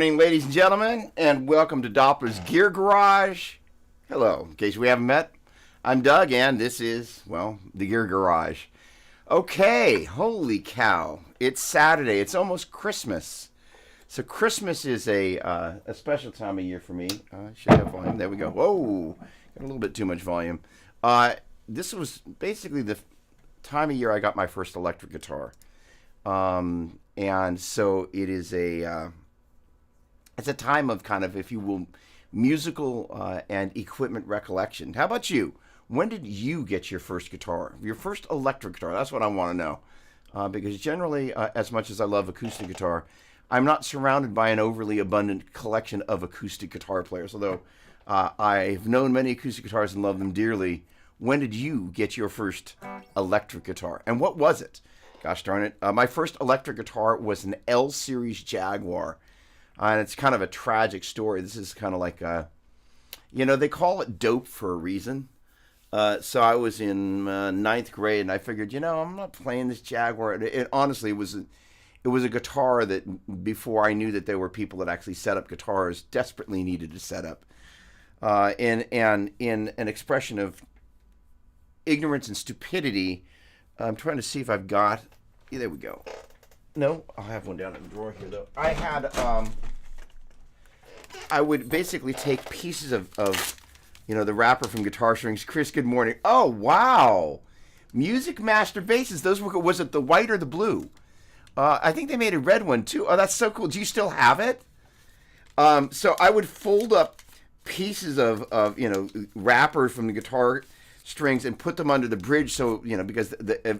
morning, ladies and gentlemen, and welcome to Doppler's Gear Garage. Hello, in case we haven't met, I'm Doug, and this is, well, the Gear Garage. Okay, holy cow, it's Saturday, it's almost Christmas. So Christmas is a special time of year for me. Should have volume, there we go. Whoa, got a little bit too much volume. This was basically the time of year I got my first electric guitar. And so it is it's a time of kind of, if you will, musical and equipment recollection. How about you? When did you get your first guitar? Your first electric guitar? That's what I want to know. Because generally, as much as I love acoustic guitar, I'm not surrounded by an overly abundant collection of acoustic guitar players. Although I've known many acoustic guitars and love them dearly. When did you get your first electric guitar? And what was it? Gosh darn it. My first electric guitar was an L Series Jaguar. And it's kind of a tragic story. This is kind of like, they call it dope for a reason. So I was in ninth grade, and I figured, I'm not playing this Jaguar. It honestly was a guitar that, before I knew that there were people that actually set up guitars, desperately needed to set up. And in an expression of ignorance and stupidity, I'm trying to see if I've got... Yeah, there we go. No, I'll have one down in the drawer here, though. I had... I would basically take pieces of the wrapper from Guitar Strings. Chris, good morning. Oh, wow. Music Master bases. Those were... Was it the white or the blue? I think they made a red one, too. Oh, that's so cool. Do you still have it? So I would fold up pieces of wrappers from the Guitar Strings and put them under the bridge, so because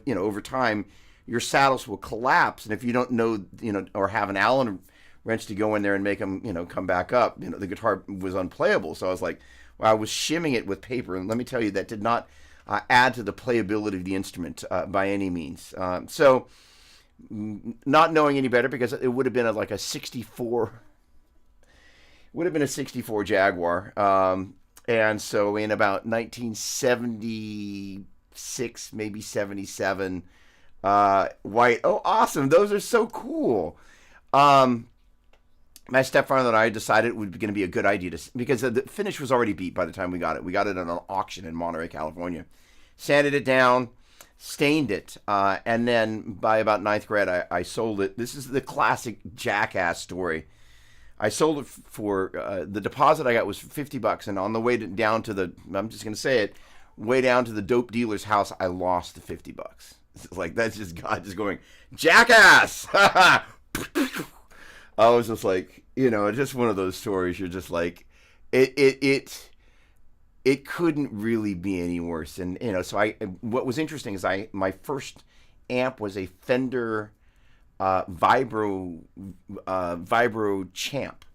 over time your saddles will collapse, and if you don't know or have an Allen wrench to go in there and make them come back up, the guitar was unplayable. So I was like, well, I was shimming it with paper, and let me tell you, that did not add to the playability of the instrument by any means. So not knowing any better, because it would have been a 64 Jaguar. And so in about 1976, maybe 77, white. Oh, awesome. Those are so cool. My stepfather and I decided it was going to be a good idea because the finish was already beat by the time we got it. We got it at an auction in Monterey, California. Sanded it down, stained it, and then by about ninth grade, I sold it. This is the classic jackass story. I sold it for, the deposit I got was $50, and on the way down to the, I'm just going to say it, way down to the dope dealer's house, I lost the $50. It's like, that's just God just going, jackass! I was just like, just one of those stories, you're just like, it couldn't really be any worse. And, so what was interesting is my first amp was a Fender Vibro Champ,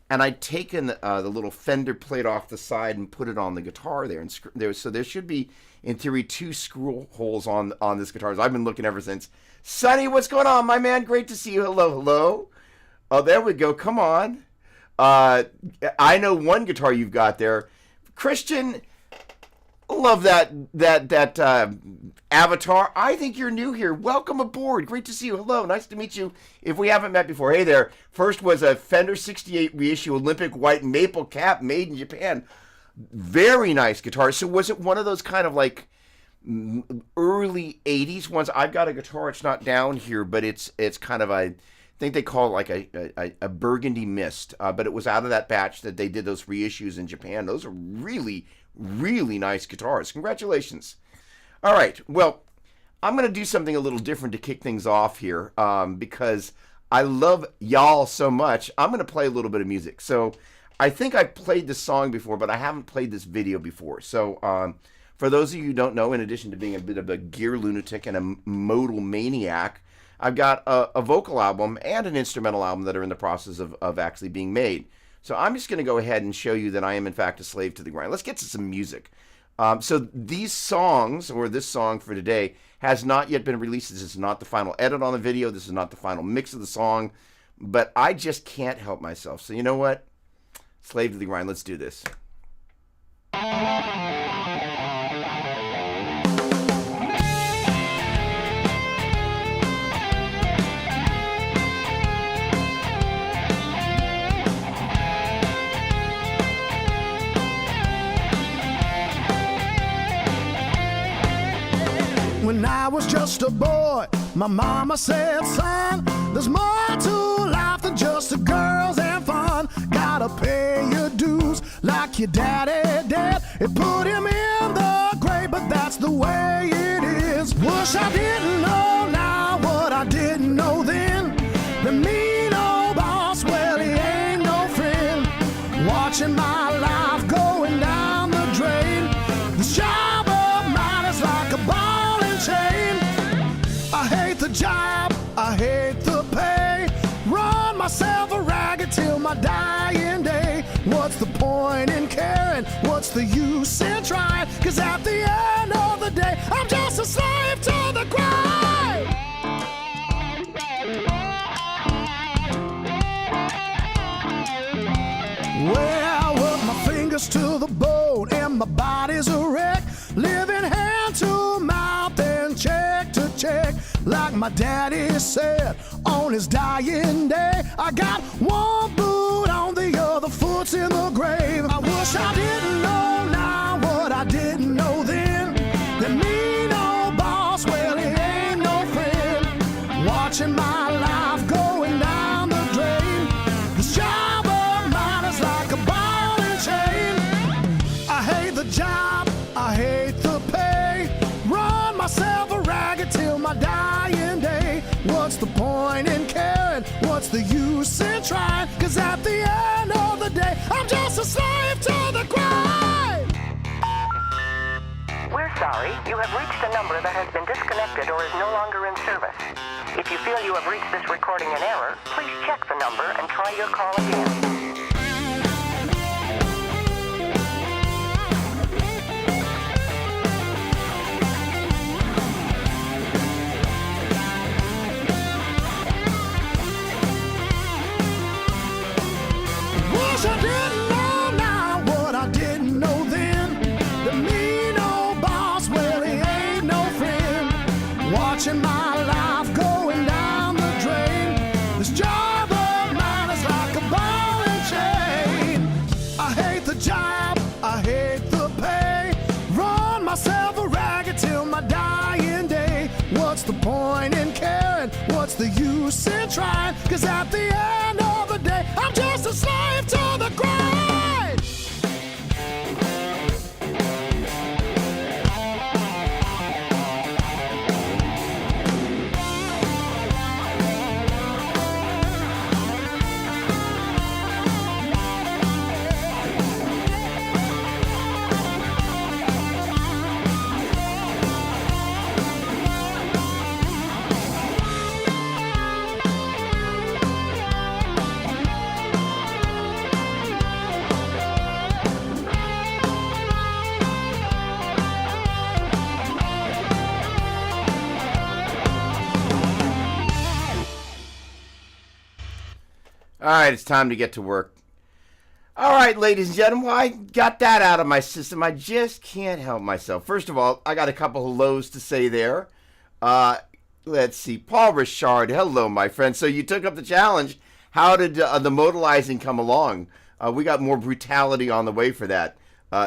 and I'd taken the little fender plate off the side and put it on the guitar there, and so there should be, in theory, 2 screw holes on this guitar. So I've been looking ever since. Sonny, what's going on, my man? Great to see you. Hello. Oh, there we go. Come on. I know one guitar you've got there, Christian. Love that avatar. I think you're new here. Welcome aboard. Great to see you. Hello. Nice to meet you. If we haven't met before, hey there. First was a Fender 68 reissue Olympic white maple cap made in Japan. Very nice guitar. So was it one of those kind of like early 80s ones? I've got a guitar. It's not down here, but it's kind of I think they call it like a burgundy mist. But it was out of that batch that they did those reissues in Japan. Those are really, really nice guitars. Congratulations. All right. Well, I'm going to do something a little different to kick things off here because I love y'all so much. I'm going to play a little bit of music. So I think I've played this song before, but I haven't played this video before. So for those of you who don't know, in addition to being a bit of a gear lunatic and a modal maniac, I've got a vocal album and an instrumental album that are in the process of actually being made. So I'm just going to go ahead and show you that I am, in fact, a slave to the grind. Let's get to some music. So these songs, or this song for today, has not yet been released. This is not the final edit on the video. This is not the final mix of the song. But I just can't help myself. So you know what? Slave to the grind. Let's do this. When I was just a boy, my mama said, son, there's more to life than just the girls and fun. Gotta pay your dues like your daddy did. It put him in the grave, but that's the way it is. Wish I didn't know now what I didn't know then. The mean old boss, well, he ain't no friend. Watching my life going down the drain. This job of mine is like a ball and chain. I hate the job, I hate the pay. Run myself a ragged till my dying day. What's the point in caring? What's the use in trying? 'Cause at the end of the day, I'm just a slave to the grind. Well, I work my fingers to the bone and my body's a wreck. Living hand to mouth and check to check. Like my daddy said on his dying day, I got one boot on the other foot's in the grave. I wish I didn't know now what I didn't know then. The mean old boss, well, he ain't no friend. Watching my life going down the drain. This job of mine is like a ball and chain. I hate the job, I hate the pay. Run myself a ragged till my dying day. What's the point in caring? What's the use in trying? 'Cause at the end of the day, I'm just a slave to the grind. We're sorry. You have reached a number that has been disconnected or is no longer in service. If you feel you have reached this recording in error, please check the number and try your call again. Wish I didn't know now what I didn't know then. The mean old boss, well, he ain't no friend. Watching my life going down the drain. This job of mine is like a ball and chain. I hate the job, I hate the pay. Run myself a ragged till my dying day. What's the point in caring? What's the use in trying? 'Cause at the end of the day, I'm just a slave to the grind. All right, it's time to get to work. All right, ladies and gentlemen, well, I got that out of my system. I just can't help myself. First of all, I got a couple hellos to say there. Let's see. Paul Richard, hello, my friend. So you took up the challenge. How did the modalizing come along? We got more brutality on the way for that.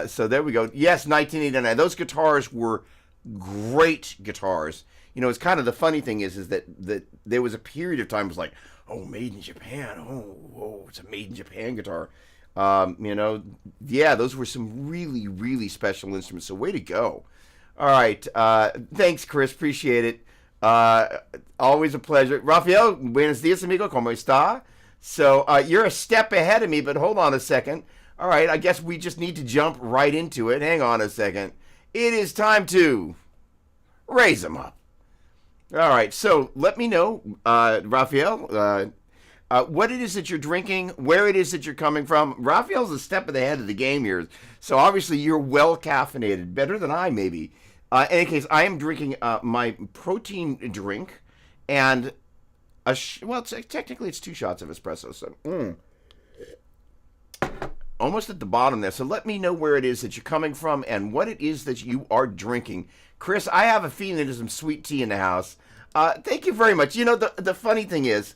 So there we go. Yes, 1989. Those guitars were great guitars. You know, it's kind of the funny thing is that there was a period of time it was like, oh, made in Japan. Oh, it's a made in Japan guitar. You know, yeah, those were some really, really special instruments. So way to go. All right. Thanks, Chris. Appreciate it. Always a pleasure. Rafael, buenos dias, amigo. ¿Cómo está? So you're a step ahead of me, but hold on a second. All right. I guess we just need to jump right into it. Hang on a second. It is time to raise them up. All right. So let me know, Rafael, what it is that you're drinking, where it is that you're coming from. Raphael's a step ahead of the game here. So obviously you're well caffeinated, better than I maybe. In any case, I am drinking my protein drink and technically it's 2 shots of espresso. So almost at the bottom there. So let me know where it is that you're coming from and what it is that you are drinking. Chris, I have a feeling there's some sweet tea in the house. Thank you very much. You know, the funny thing is,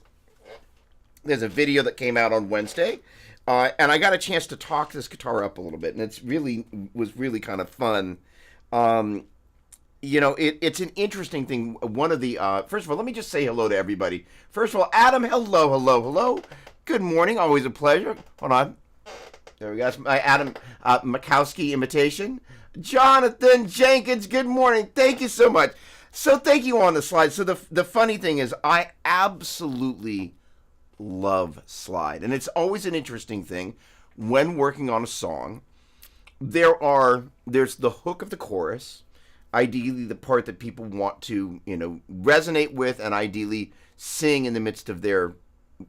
there's a video that came out on Wednesday, and I got a chance to talk this guitar up a little bit, and was really kind of fun. it's an interesting thing. One of the first of all, let me just say hello to everybody. First of all, Adam, hello, hello, hello. Good morning, always a pleasure. Hold on, there we go. That's my Adam Makowski imitation. Jonathan Jenkins, good morning. Thank you so much. So thank you on the slide. So the funny thing is, I absolutely love slide, and it's always an interesting thing when working on a song. There's the hook of the chorus, ideally the part that people want to resonate with, and ideally sing in the midst of their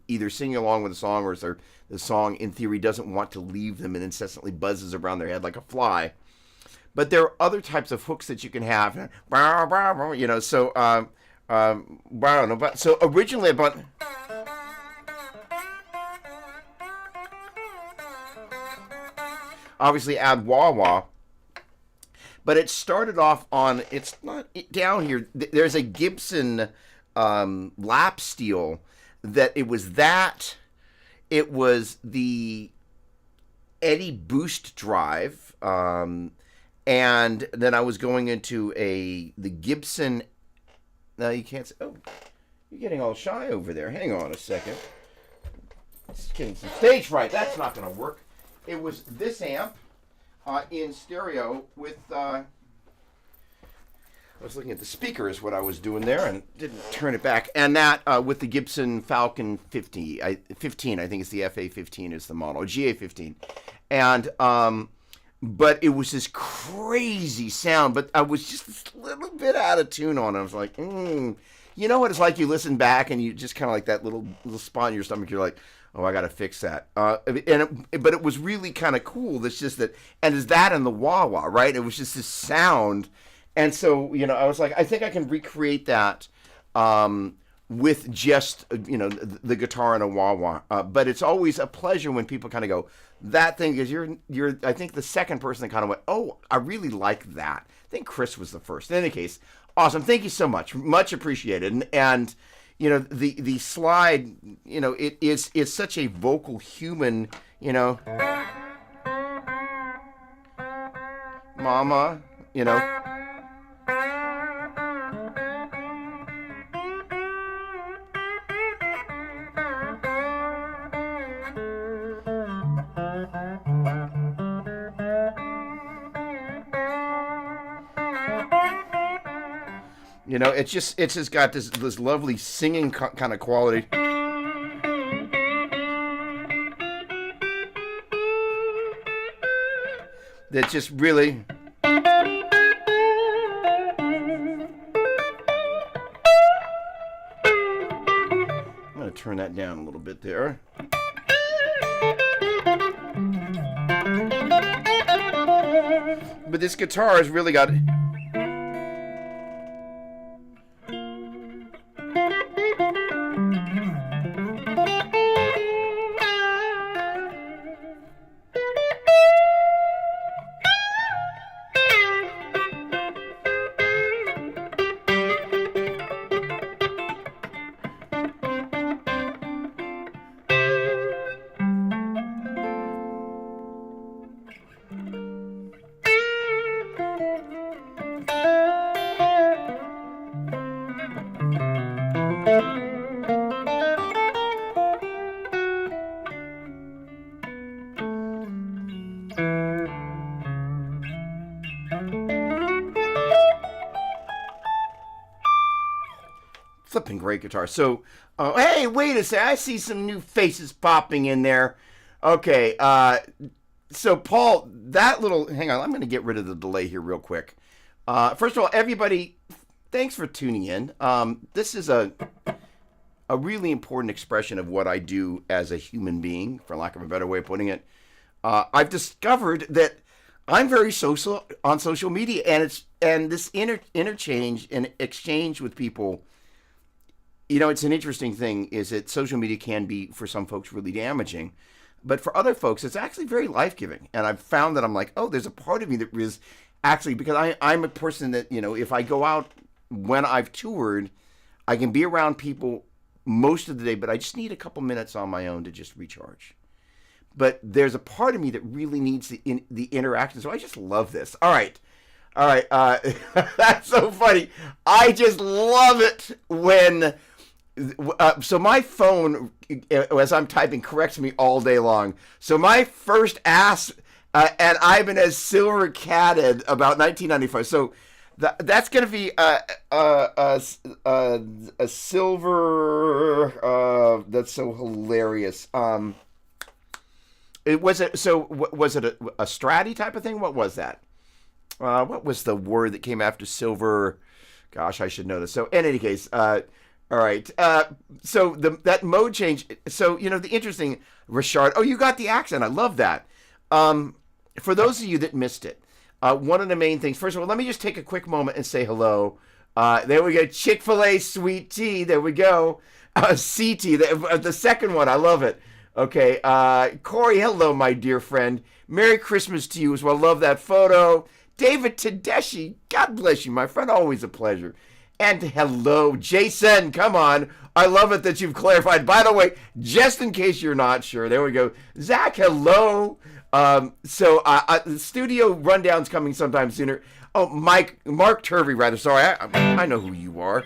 either singing along with the song, or the song in theory doesn't want to leave them and incessantly buzzes around their head like a fly. But there are other types of hooks that you can have, so originally I bought. Obviously add wah wah, but it started off on, it's not down here, there's a Gibson lap steel that it was the Eddie Boost drive, and then I was going into the Gibson. Now you can't say, oh, you're getting all shy over there. Hang on a second. Just getting some stage fright. That's not going to work. It was this amp in stereo with. I was looking at the speaker is what I was doing there, and didn't turn it back. And that with the Gibson Falcon 15, I think it's the FA15 is the model, GA15, and but it was this crazy sound. But I was just a little bit out of tune on it. I was like, you know what it's like? You listen back and you just kind of like that little spot in your stomach. You're like, oh, I got to fix that. But it was really kind of cool. It's just that, and it's that and the wah wah, right? It was just this sound. And so, I was like, I think I can recreate that with just, the guitar and a wah wah. But it's always a pleasure when people kind of go, that thing, because you're, I think the second person that kind of went, oh, I really like that. I think Chris was the first. In any case, awesome. Thank you so much. Much appreciated. And the slide, it's such a vocal human, mama, it's just got this lovely singing kind of quality. That just really. I'm going to turn that down a little bit there. But this guitar has really got. Flipping great guitar. So, hey, wait a second. I see some new faces popping in there. Okay, so Paul, that little, hang on, I'm going to get rid of the delay here real quick. First of all, everybody, thanks for tuning in. This is a really important expression of what I do as a human being, for lack of a better way of putting it. I've discovered that I'm very social on social media, and this interchange and exchange with people. It's an interesting thing is that social media can be, for some folks, really damaging. But for other folks, it's actually very life-giving. And I've found that I'm like, oh, there's a part of me that is actually, because I'm a person that, if I go out when I've toured, I can be around people most of the day, but I just need a couple minutes on my own to just recharge. But there's a part of me that really needs the interaction. So I just love this. All right. All right. That's so funny. I just love it when. So my phone, as I'm typing, corrects me all day long. So my first ass, and I've been as silver catted about 1995. So that's going to be a silver. That's so hilarious. Was it a Stratty type of thing? What was that? What was the word that came after silver? Gosh, I should know this. So in any case, all right. So that mode change. So the interesting, Richard. Oh, you got the accent. I love that. For those of you that missed it, one of the main things. First of all, let me just take a quick moment and say hello. There we go. Chick-fil-A sweet tea. There we go. CT. The second one. I love it. Okay. Corey, hello, my dear friend. Merry Christmas to you as well. Love that photo. David Tedeschi, God bless you, my friend. Always a pleasure. And hello, Jason. Come on. I love it that you've clarified. By the way, just in case you're not sure, there we go. Zach, hello. So the studio rundown's coming sometime sooner. Oh, Mark Turvey, rather. Sorry, I know who you are.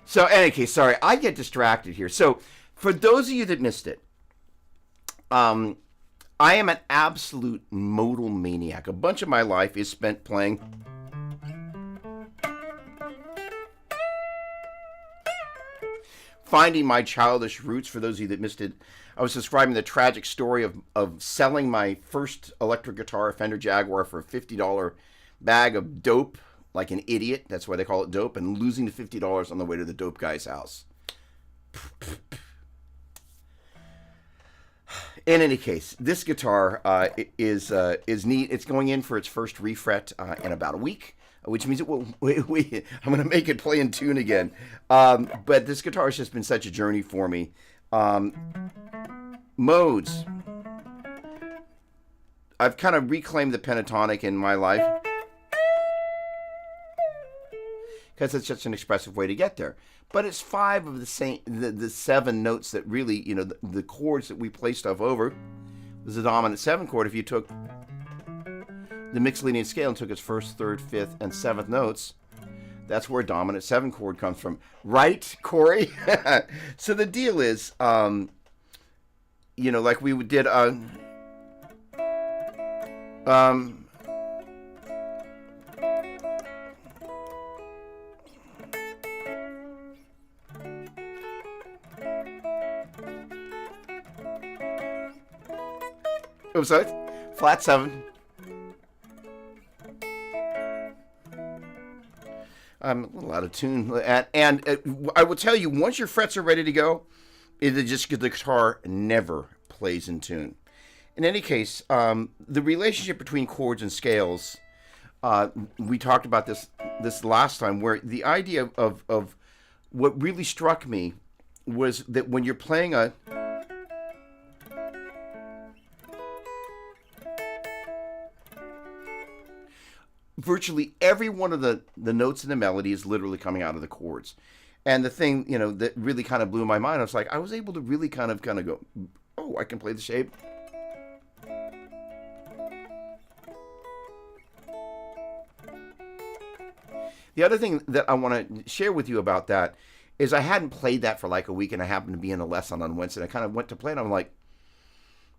So, in any case, sorry, I get distracted here. So, for those of you that missed it, I am an absolute modal maniac. A bunch of my life is spent playing finding my childish roots. For those of you that missed it, I was describing the tragic story of selling my first electric guitar, a Fender Jaguar, for a $50 bag of dope, like an idiot. That's why they call it dope, and losing the $50 on the way to the dope guy's house. In any case, this guitar is neat. It's going in for its first refret in about a week, which means it will. I'm going to make it play in tune again. But this guitar has just been such a journey for me. Modes. I've kind of reclaimed the pentatonic in my life because it's such an expressive way to get there. But it's five of the seven notes that really, the chords that we play stuff over. There's a dominant 7 chord. If you took the mixed linear scale and took its first, third, fifth, and seventh notes, that's where a dominant 7 chord comes from. Right, Corey? So the deal is, like we did oh, sorry. Flat 7. I'm a little out of tune. And I will tell you, once your frets are ready to go, the guitar never plays in tune. In any case, the relationship between chords and scales, we talked about this last time, where the idea of what really struck me was that when you're playing virtually every one of the notes in the melody is literally coming out of the chords. And the thing, that really kind of blew my mind, I was able to really kind of go, oh, I can play the shape. The other thing that I want to share with you about that is I hadn't played that for like a week, and I happened to be in a lesson on Wednesday. I kind of went to play it, and I'm like,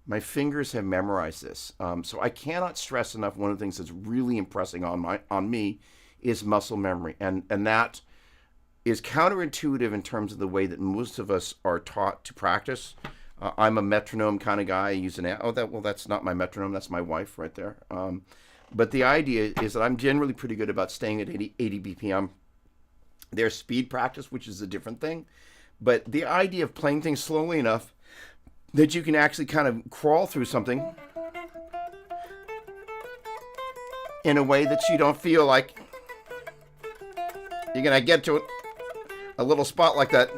my fingers have memorized this. So I cannot stress enough, one of the things that's really impressing on me is muscle memory. And that is counterintuitive in terms of the way that most of us are taught to practice. I'm a metronome kind of guy. I use that's not my metronome. That's my wife right there. But the idea is that I'm generally pretty good about staying at 80 BPM. There's speed practice, which is a different thing. But the idea of playing things slowly enough that you can actually kind of crawl through something in a way that you don't feel like You're going to get to a little spot like that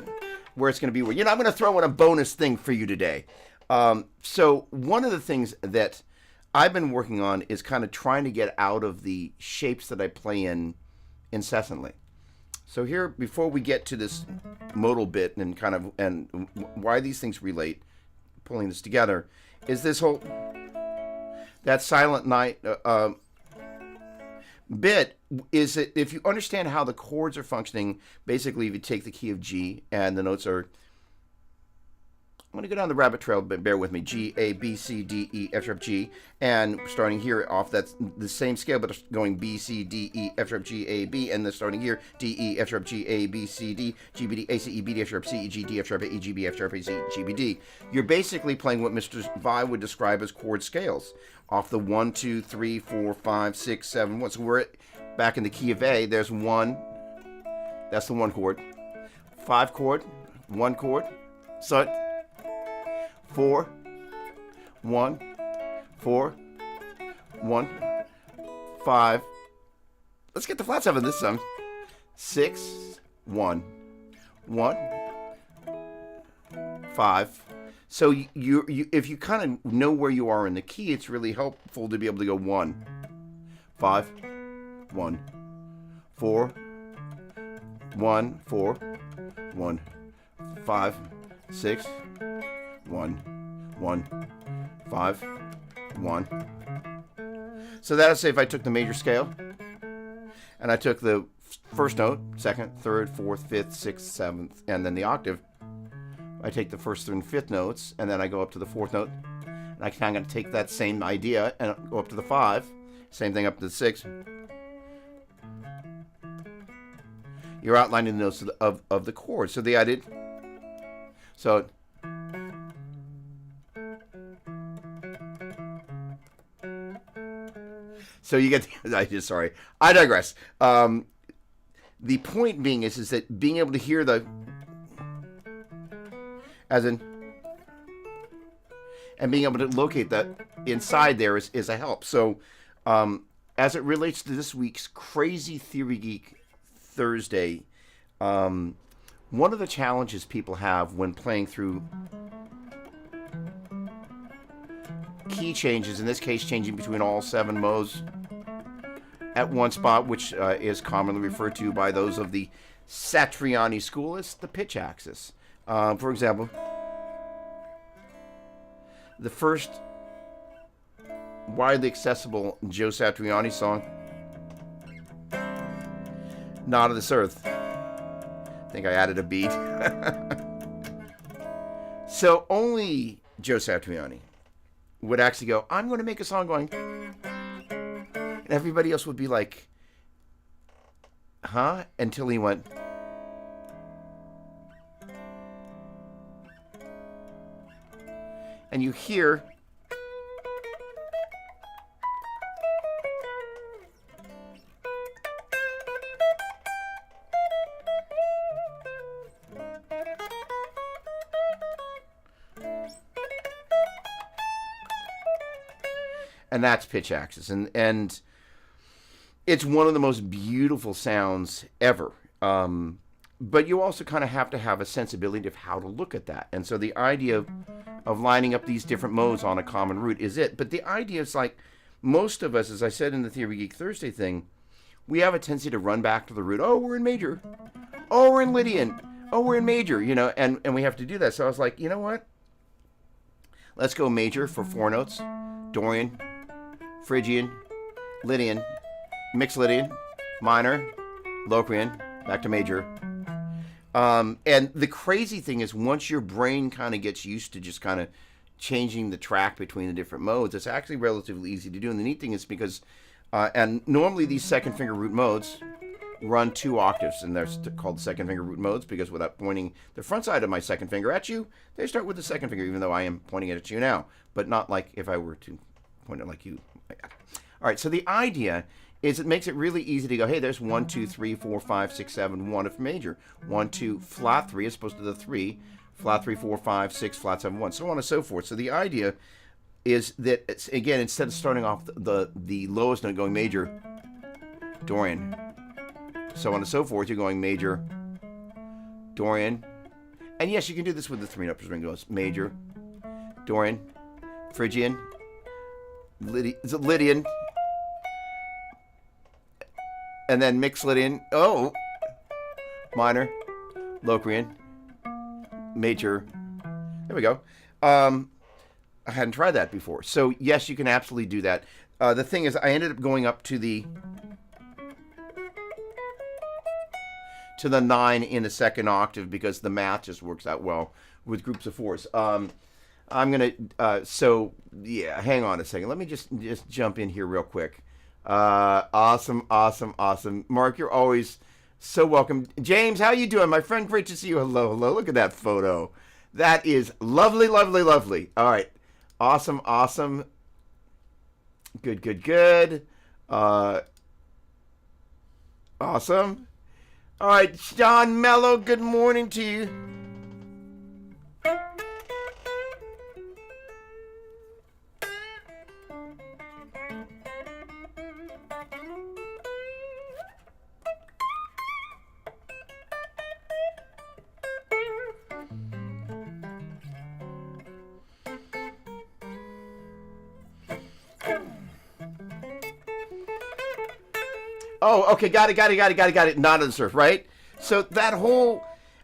where it's going to be where, I'm going to throw in a bonus thing for you today. So one of the things that I've been working on is kind of trying to get out of the shapes that I play in incessantly. So here, before we get to this modal bit and and why these things relate, pulling this together, is this whole, that Silent Night bit, is it, if you understand how the chords are functioning, basically if you take the key of G and the notes are, I'm going to go down the rabbit trail, but bear with me. G, A, B, C, D, E, F sharp, G. And starting here off, that's the same scale, but going B, C, D, E, F sharp, G, A, B. And then starting here, D, E, F sharp, G, A, B, C, D, G, B, D, A, C, E, B, D, F sharp, C, E, G, D, F sharp, A, E, G, B, F sharp, A, C, G, B, D. You're basically playing what Mr. Vi would describe as chord scales. Off the 1, 2, 3, 4, 5, 6, 7, 1. So we're back in the key of A. There's 1. That's the 1 chord. 5 chord. 1 chord. So 4, 1, 4, 1, 5. Let's get the flat 7 this time. 6, 1, 1, 5. So you if you kind of know where you are in the key, it's really helpful to be able to go 1, 5, 1, 4, 1, 4, 1, 5, 6, 1, 1, 5, 1. So that'll say if I took the major scale and I took the first note, second, third, fourth, fifth, sixth, seventh, and then the octave, I take the first, third, and fifth notes, and then I go up to the fourth note, and I kind of take that same idea and go up to the 5, same thing up to the 6. You're outlining the notes of the chord. So the idea, so you get, I digress. The point being is that being able to hear the, as in, and being able to locate that inside there is a help. So as it relates to this week's Crazy Theory Geek Thursday, one of the challenges people have when playing through key changes, in this case changing between all 7 modes at one spot, which is commonly referred to by those of the Satriani school as the pitch axis. For example, the first widely accessible Joe Satriani song, Not of This Earth. I think I added a beat. So only Joe Satriani would actually go, I'm going to make a song going, and everybody else would be like, huh? Until he went, and you hear and that's pitch axis, and it's one of the most beautiful sounds ever. But you also kind of have to have a sensibility of how to look at that. And so the idea of lining up these different modes on a common root is it. But the idea is, like, most of us, as I said in the Theory Geek Thursday thing, we have a tendency to run back to the root. Oh, we're in major. Oh, we're in Lydian. Oh, we're in major, and we have to do that. So I was like, you know what? Let's go major for 4 notes. Dorian, Phrygian, Lydian, mixed Lydian, minor, Locrian, back to major. And the crazy thing is, once your brain kind of gets used to just kind of changing the track between the different modes, it's actually relatively easy to do. And the neat thing is because, and normally these second finger root modes run 2 octaves, and they're called second finger root modes because without pointing the front side of my second finger at you, they start with the second finger, even though I am pointing it at you now, but not like if I were to point it like you. All right, so the idea is it makes it really easy to go, hey, there's 1, 2, 3, 4, 5, 6, 7, 1 if major. 1, 2, flat 3 as opposed to the 3, flat 3, 4, 5, 6, flat 7, 1, so on and so forth. So the idea is that, it's, again, instead of starting off the lowest note going major, Dorian, so on and so forth. You're going major, Dorian. And yes, you can do this with the 3-note string. Goes major, Dorian, Phrygian, Lydian, and then mixed Lydian. Oh, minor, Locrian, major. There we go. I hadn't tried that before. So yes, you can absolutely do that. The thing is, I ended up going up to the 9 in the second octave because the math just works out well with groups of 4s. I'm gonna so yeah, hang on a second. Let me just jump in here real quick. Awesome. Mark, you're always so welcome. James, how you doing, my friend? Great to see you. Hello. Look at that photo. That is lovely. All right, awesome. Good. Awesome. All right, John Mello, good morning to you. Oh, okay, got it. Not on the surf, right? So that whole,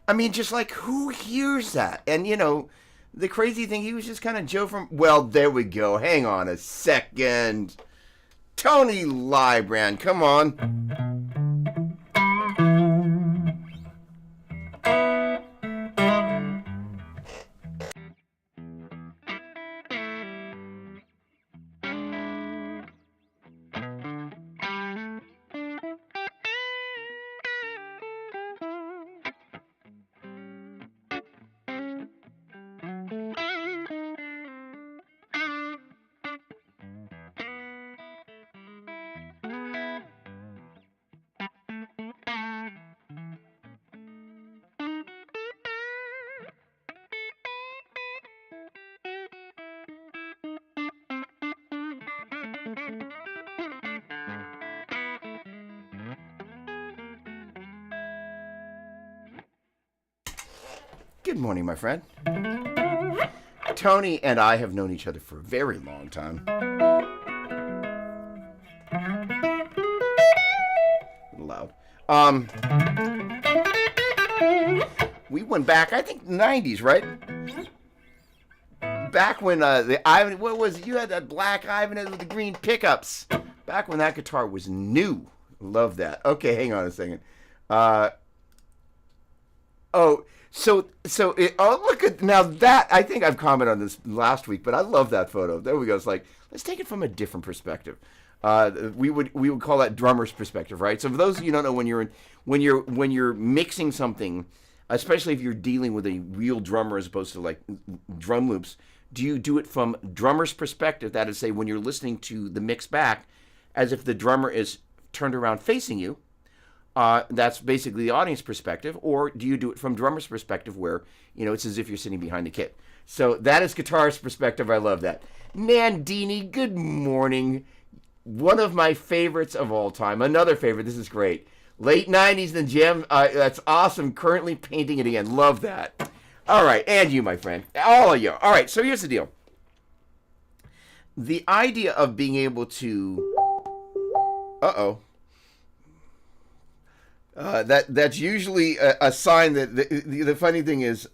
I mean, just like, who hears that? And, you know, the crazy thing, he was just kind of Joe from, well, there we go. Hang on a second. Tony Lybrand, come on. Good morning, my friend. Tony and I have known each other for a very long time. A little loud. We went back, I think, 90s, right? Back when the Ivan, what was it? You had that black Ivan with the green pickups. Back when that guitar was new. Love that. Okay, hang on a second. So look at now that I think I've commented on this last week, but I love that photo. There we go. It's like, let's take it from a different perspective. We would call that drummer's perspective, right? So for those of you who don't know, when you're mixing something, especially if you're dealing with a real drummer as opposed to like drum loops, do you do it from drummer's perspective? That is, say, when you're listening to the mix back, as if the drummer is turned around facing you. That's basically the audience perspective. Or do you do it from drummer's perspective where, you know, it's as if you're sitting behind the kit? So that is guitarist perspective. I love that. Nandini, good morning. One of my favorites of all time. Another favorite. This is great. Late 90s, the gem. That's awesome. Currently painting it again. Love that. All right. And you, my friend. All of you. All right. So here's the deal. The idea of being able to... that's usually a sign that the funny thing is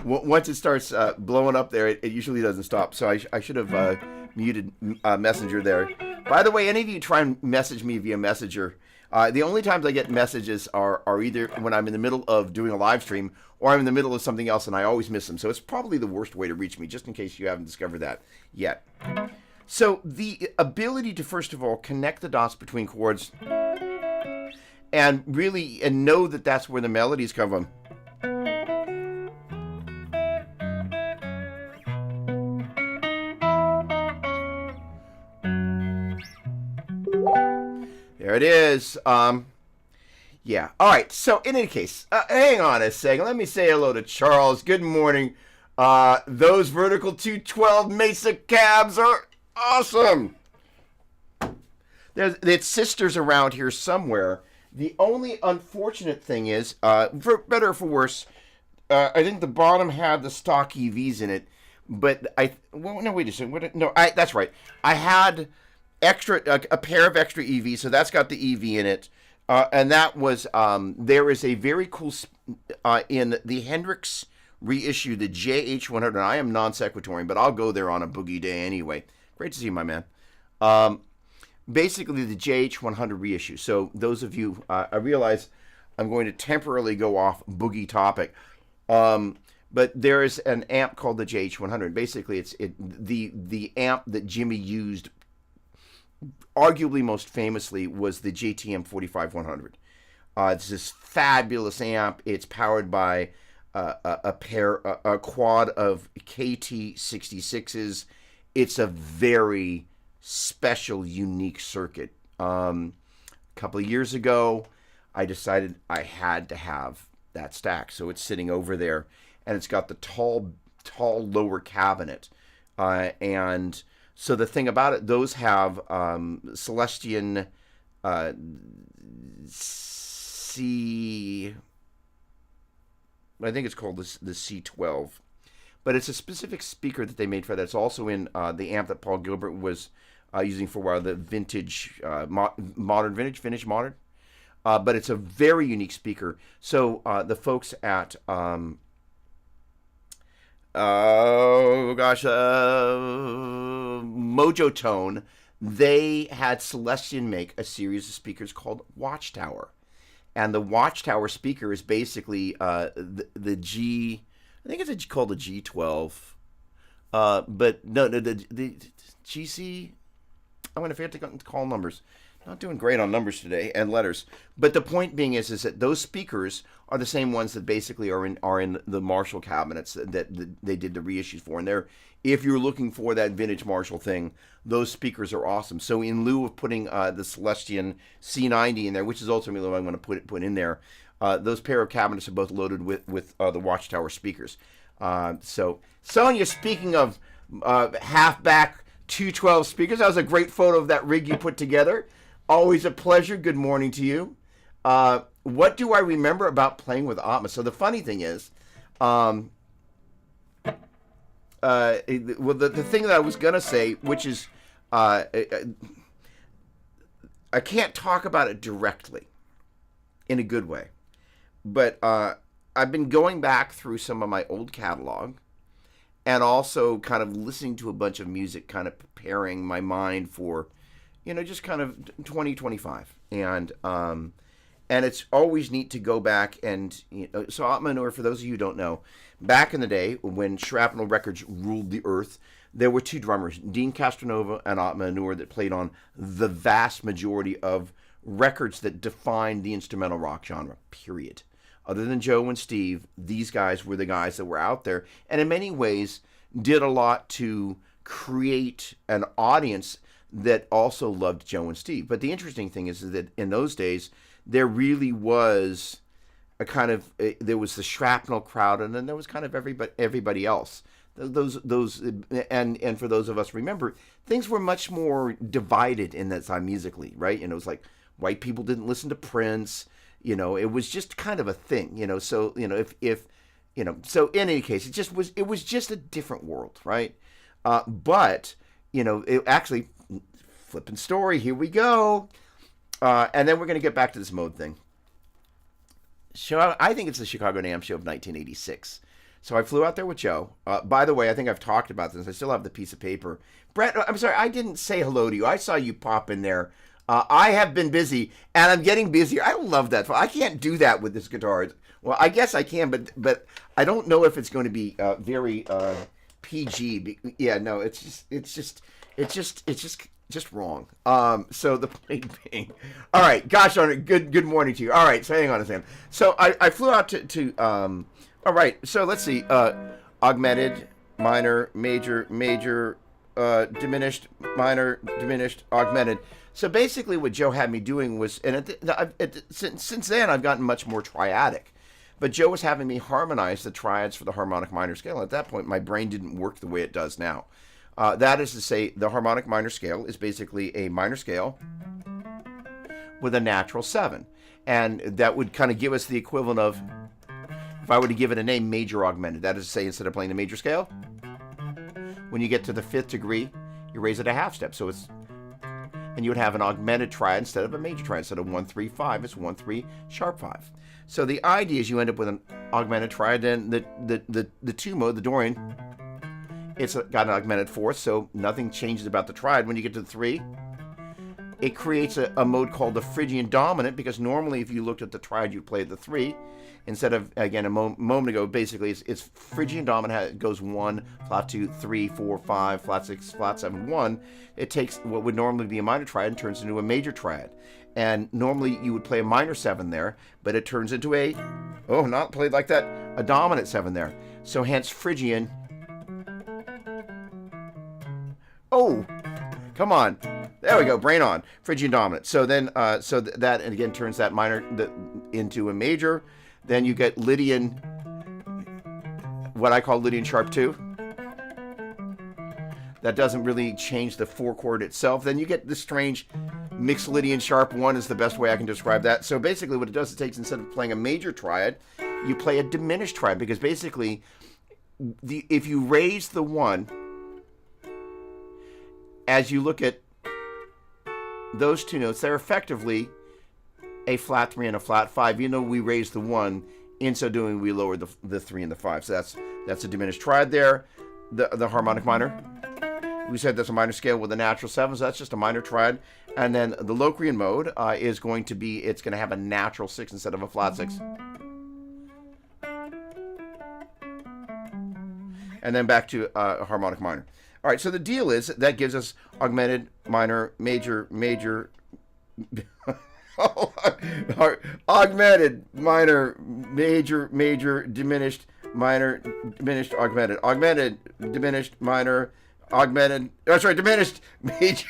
once it starts blowing up there, it usually doesn't stop. So I should have muted Messenger there. By the way, any of you try and message me via Messenger, the only times I get messages are either when I'm in the middle of doing a live stream or I'm in the middle of something else and I always miss them. So it's probably the worst way to reach me, just in case you haven't discovered that yet. So the ability to, first of all, connect the dots between chords and really know that that's where the melodies come from. There it is. Yeah. All right. So in any case, hang on a second. Let me say hello to Charles. Good morning. Those vertical 212 Mesa cabs are awesome. There's sisters around here somewhere The only unfortunate thing is, for better or for worse, I think the bottom had the stock EVs in it, but no, wait a second. That's right. I had a pair of extra EVs, so that's got the EV in it, and that was there is a very cool in the Hendrix reissue, the JH100. I am non sequitorian, but I'll go there on a boogie day anyway. Great to see you, my man. Basically, the JH100 reissue. So those of you, I realize I'm going to temporarily go off boogie topic. But there is an amp called the JH100. Basically, it's the amp that Jimmy used, arguably most famously, was the JTM 45100. It's this fabulous amp. It's powered by a quad of KT66s. It's a very special, unique circuit. A couple of years ago, I decided I had to have that stack, so it's sitting over there, and it's got the tall lower cabinet, and so the thing about it, those have Celestion C, I think it's called the C12, but it's a specific speaker that they made for that. It's also in the amp that Paul Gilbert was using for a while, the vintage vintage modern. But it's a very unique speaker. So the folks at Mojo Tone, they had Celestion make a series of speakers called Watchtower, and the Watchtower speaker is basically the G. I think it's called the G12, but no, the GC. I'm going to forget to call numbers. Not doing great on numbers today and letters, but the point being is that those speakers are the same ones that basically are in the Marshall cabinets that they did the reissues for. And if you're looking for that vintage Marshall thing, those speakers are awesome. So in lieu of putting the Celestion C90 in there, which is ultimately what I'm going to put in there, those pair of cabinets are both loaded with the Watchtower speakers. So Sonia, speaking of halfback 212 speakers, that was a great photo of that rig you put together. Always a pleasure. Good morning to you. What do I remember about playing with Atmos? So the funny thing is, the thing that I was going to say, which is, I can't talk about it directly in a good way, but I've been going back through some of my old catalog and also kind of listening to a bunch of music, kind of preparing my mind for, just kind of 2025. And it's always neat to go back and, so Atmanure, for those of you who don't know, back in the day when Shrapnel Records ruled the earth, there were two drummers, Dean Castronova and Atmanure, that played on the vast majority of records that defined the instrumental rock genre, period. Other than Joe and Steve, these guys were the guys that were out there, and in many ways did a lot to create an audience that also loved Joe and Steve. But the interesting thing is that in those days, there really was a kind of, there was the Shrapnel crowd, and then there was kind of everybody else. Those and for those of us remember, things were much more divided in that time musically, right? It was like white people didn't listen to Prince. It was just kind of a thing. So so in any case, it was just a different world, right? But it actually. Flipping story, here we go. And then we're going to get back to this mode thing. So I think it's the Chicago NAMM show of 1986. So I flew out there with Joe. By the way, I think I've talked about this. I still have the piece of paper. Brett, I'm sorry, I didn't say hello to you. I saw you pop in there. I have been busy, and I'm getting busier. I love that. I can't do that with this guitar. Well, I guess I can, but I don't know if it's going to be very PG. Yeah, no, it's just wrong. So the point being, all right, gosh darn it, good morning to you. All right, so hang on a second. So I flew out to all right, so let's see, augmented, minor, major, diminished, minor, diminished, augmented. So basically what Joe had me doing was, and since then I've gotten much more triadic, but Joe was having me harmonize the triads for the harmonic minor scale. At that point, my brain didn't work the way it does now. That is to say, the harmonic minor scale is basically a minor scale with a natural 7. And that would kind of give us the equivalent of, if I were to give it a name, major augmented. That is to say, instead of playing the major scale, when you get to the 5th degree, you raise it a half step. So it's, and you would have an augmented triad instead of a major triad. Instead of 1, 3, 5, it's 1, 3, sharp 5. So the idea is you end up with an augmented triad. Then the 2 mode, the Dorian, it's got an augmented 4th, so nothing changes about the triad. When you get to the 3, it creates a mode called the Phrygian dominant, because normally if you looked at the triad, you'd play the 3. Instead of, again, a moment ago, basically it's Phrygian dominant. It goes 1, flat 2, 3, 4, 5, flat 6, flat 7, 1. It takes what would normally be a minor triad and turns into a major triad. And normally you would play a minor 7 there, but it turns into a, oh, not played like that, a dominant 7 there. So hence Phrygian. Oh, come on. There we go, brain on. Phrygian dominant. So then, that, and again, turns that minor into a major. Then you get Lydian, what I call Lydian sharp 2. That doesn't really change the 4 chord itself. Then you get this strange mixed Lydian sharp 1 is the best way I can describe that. So basically what it does, it takes, instead of playing a major triad, you play a diminished triad, because basically, if you raise the 1, as you look at those 2 notes, they're effectively a flat 3 and a flat 5. Even though we raised the 1, in so doing we lowered the 3 and the 5. So that's a diminished triad there. The harmonic minor, we said that's a minor scale with a natural 7, so that's just a minor triad. And then the Locrian mode is going to be, it's going to have a natural 6 instead of a flat 6. And then back to a harmonic minor. All right, so the deal is that gives us augmented, minor, major, augmented, minor, major, diminished, minor, diminished, augmented, diminished, minor, augmented, diminished, major,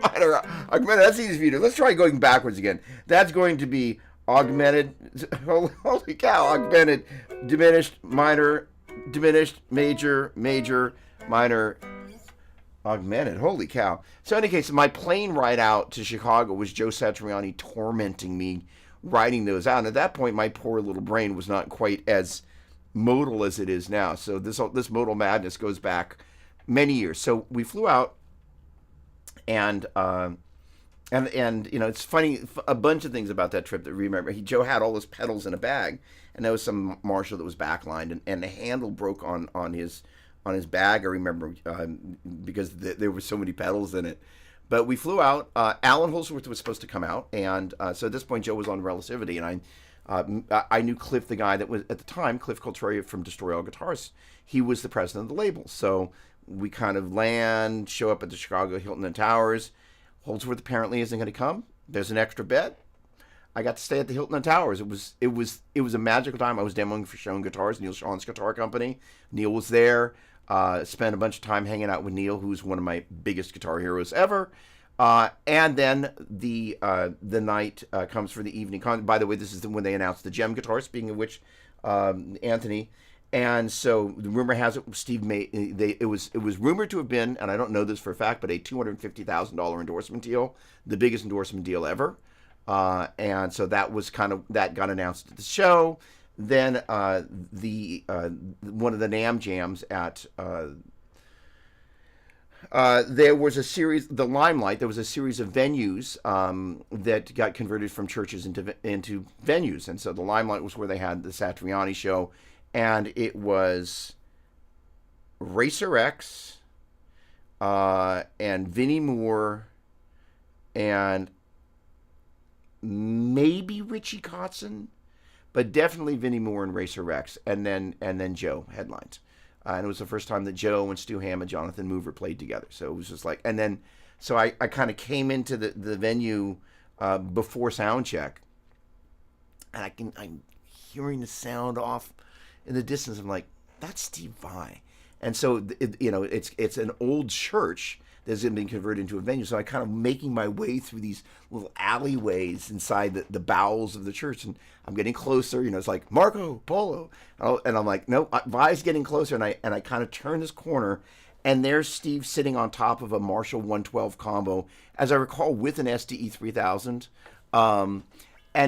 minor, augmented. That's easy for you to do. Let's try going backwards again. That's going to be augmented, holy cow, augmented, diminished, minor, diminished, major, minor, augmented. Holy cow. So in any case, my plane ride out to Chicago was Joe Satriani tormenting me, writing those out. And at that point, my poor little brain was not quite as modal as it is now. So this modal madness goes back many years. So we flew out, and you know, it's funny, a bunch of things about that trip that we remember. Joe had all his pedals in a bag, and there was some Marshall that was backlined, and the handle broke on his bag, I remember, because there were so many pedals in it. But we flew out. Alan Holsworth was supposed to come out, and so at this point, Joe was on Relativity, and I knew Cliff, the guy that was, at the time, Cliff Coltrane from Destroy All Guitars. He was the president of the label. So we kind of land, show up at the Chicago Hilton and Towers. Holdsworth apparently isn't going to come. There's an extra bed. I got to stay at the Hilton and Towers. It was a magical time. I was demoing for Schoen Guitars, Neil Sean's guitar company. Neil was there. Spent a bunch of time hanging out with Neil, who's one of my biggest guitar heroes ever. And then the night comes for the evening. By the way, this is when they announced the Gem guitar, speaking of which, Anthony. And so the rumor has it, Steve made, it was rumored to have been, and I don't know this for a fact, but a $250,000 endorsement deal, the biggest endorsement deal ever. And so that was that got announced at the show. Then one of the NAMM jams at there was a series, the Limelight. There was a series of venues that got converted from churches into venues, and so the Limelight was where they had the Satriani show, and it was Racer X and Vinnie Moore and maybe Richie Kotzen, but definitely Vinnie Moore and Racer X, and then Joe headlines. And it was the first time that Joe and Stu Hamm and Jonathan Mover played together. So it was just like, and then, so I kind of came into the venue before sound check, and I'm hearing the sound off in the distance. I'm like, that's Steve Vai. And so, it's an old church that's been converted into a venue. So I kind of making my way through these little alleyways inside the bowels of the church, and I'm getting closer. It's like Marco Polo, and I'm like, no, Vi's getting closer, and I kind of turn this corner, and there's Steve sitting on top of a Marshall 112 combo, as I recall, with an SDE 3000, and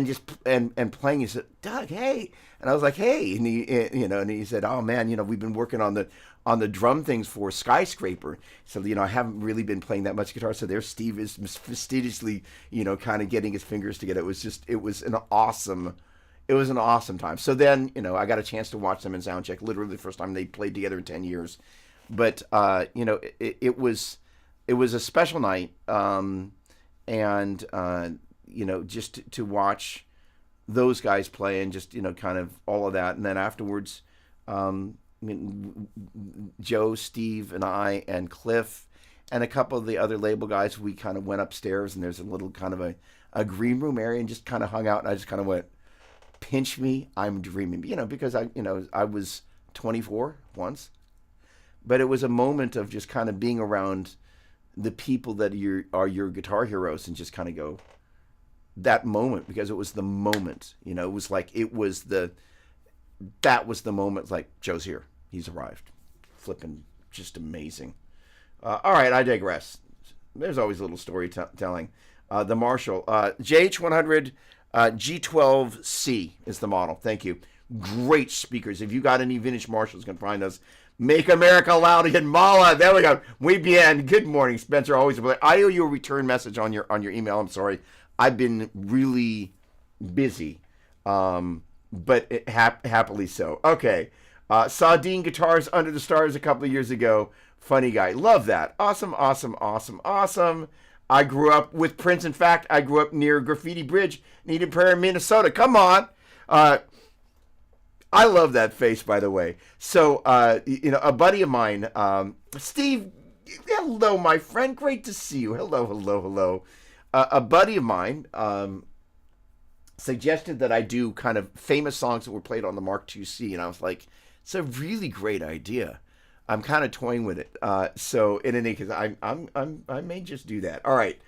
just and playing. He said, "Doug, hey," and I was like, "Hey," and he said, "Oh man, we've been working on the drum things for Skyscraper, so I haven't really been playing that much guitar." So there, Steve is fastidiously, kind of getting his fingers together. It was an awesome time. So then, I got a chance to watch them in soundcheck, literally the first time they played together in 10 years. But, it was a special night. And, just to watch those guys play and just, kind of all of that. And then afterwards, Joe, Steve, and I, and Cliff, and a couple of the other label guys, we kind of went upstairs, and there's a little kind of a green room area, and just kind of hung out. And I just kind of went, pinch me, I'm dreaming, because I was 24 once, but it was a moment of just kind of being around the people that are your guitar heroes, and just kind of go, that moment, because it was the moment, it was like, that was the moment, like, Joe's here, he's arrived, flipping, just amazing. All right, I digress. There's always a little storytelling. The Marshall, JH100, G12C is the model. Thank you. Great speakers. If you got any vintage Marshalls, you can find us. Make America Loud Again. Mala. There we go. Muy bien. Good morning, Spencer. Always a pleasure. I owe you a return message on your email. I'm sorry. I've been really busy, but happily so. Okay. Saw Dean Guitars Under the Stars a couple of years ago. Funny guy. Love that. Awesome, awesome, awesome, awesome. I grew up with Prince. In fact, I grew up near Graffiti Bridge in Eden Prairie, Minnesota. Come on. I love that face, by the way. So, a buddy of mine, Steve, hello, my friend. Great to see you. Hello, hello, hello. A buddy of mine suggested that I do kind of famous songs that were played on the Mark IIc, and I was like, it's a really great idea. I'm kind of toying with it. So in any case, I may just do that. All right.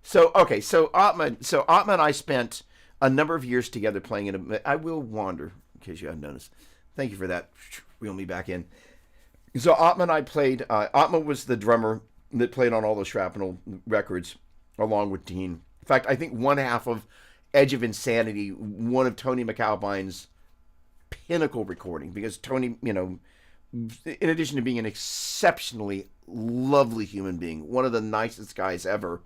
So Atma and I spent a number of years together playing in a. I will wander, in case you haven't noticed. Thank you for that. Reel me back in. So Atma and I played. Atma was the drummer that played on all the Shrapnel records, along with Dean. In fact, I think one half of Edge of Insanity, one of Tony McAlpine's pinnacle recording, because Tony, in addition to being an exceptionally lovely human being, one of the nicest guys ever,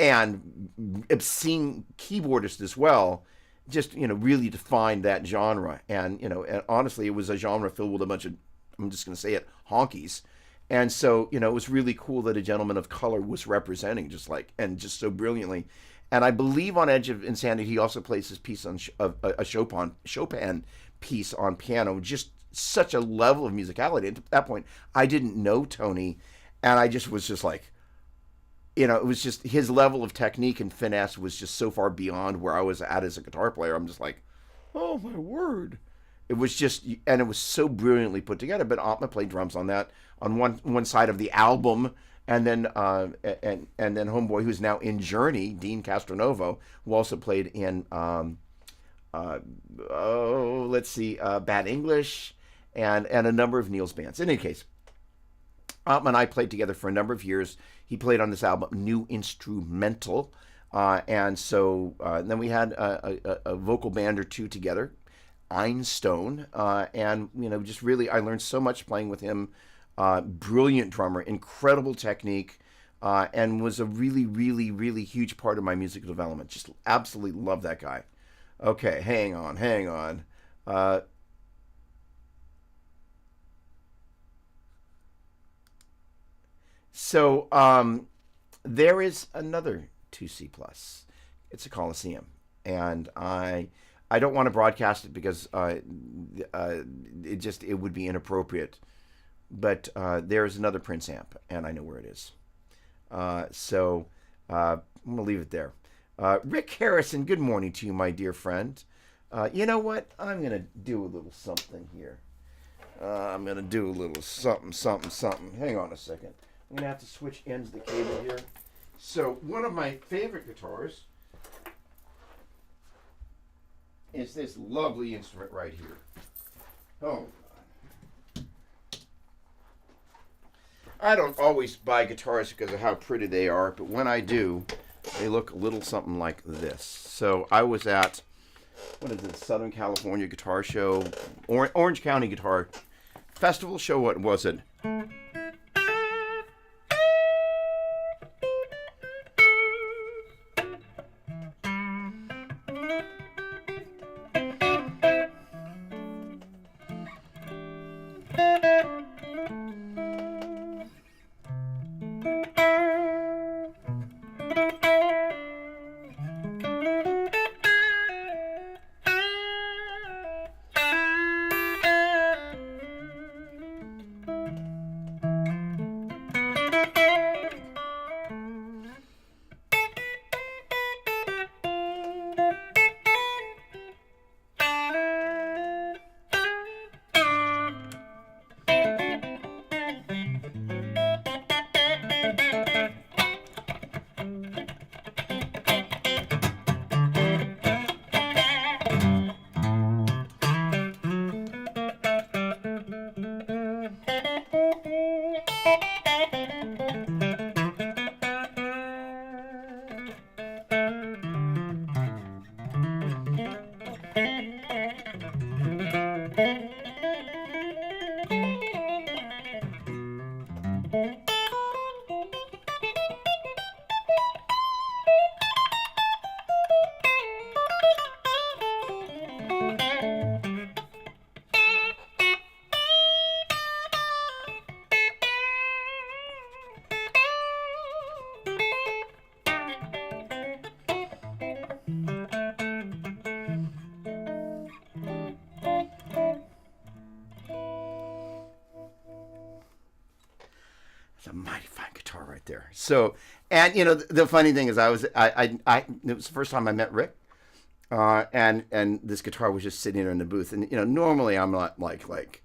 and obscene keyboardist as well, just, really defined that genre. And, and honestly, it was a genre filled with a bunch of, I'm just going to say it, honkies. And so, it was really cool that a gentleman of color was representing just so brilliantly. And I believe on Edge of Insanity, he also plays his piece on a Chopin piece on piano, just such a level of musicality. And at that point, I didn't know Tony, and I just was just like, it was just his level of technique and finesse was just so far beyond where I was at as a guitar player. I'm just like, oh my word. It was just, and it was so brilliantly put together. But Atma played drums on that, on one side of the album, and then homeboy who's now in Journey, Dean Castronovo, who also played in Bad English, and a number of Neil's bands. In any case, Atma and I played together for a number of years. He played on this album, New Instrumental, and so then we had a vocal band or two together, Einstone, and just really, I learned so much playing with him. Brilliant drummer, incredible technique, and was a really, really, really huge part of my musical development. Just absolutely love that guy. Okay, hang on. So there is another 2C plus. It's a Coliseum, and I don't want to broadcast it because it would be inappropriate. But there is another Prince amp, and I know where it is. So I'm gonna leave it there. Rick Harrison, good morning to you, my dear friend. You know what? I'm gonna do a little something here. I'm gonna do a little something. Hang on a second. I'm gonna have to switch ends of the cable here. So one of my favorite guitars is this lovely instrument right here. Oh God. I don't always buy guitars because of how pretty they are, but when I do, they look a little something like this. So I was at, what is it, Southern California Guitar Show, Orange County Guitar Festival Show, what was it? It's a mighty fine guitar right there. So, and you know, the funny thing is, it was the first time I met Rick, and this guitar was just sitting there in the booth. And you know, normally I'm not like,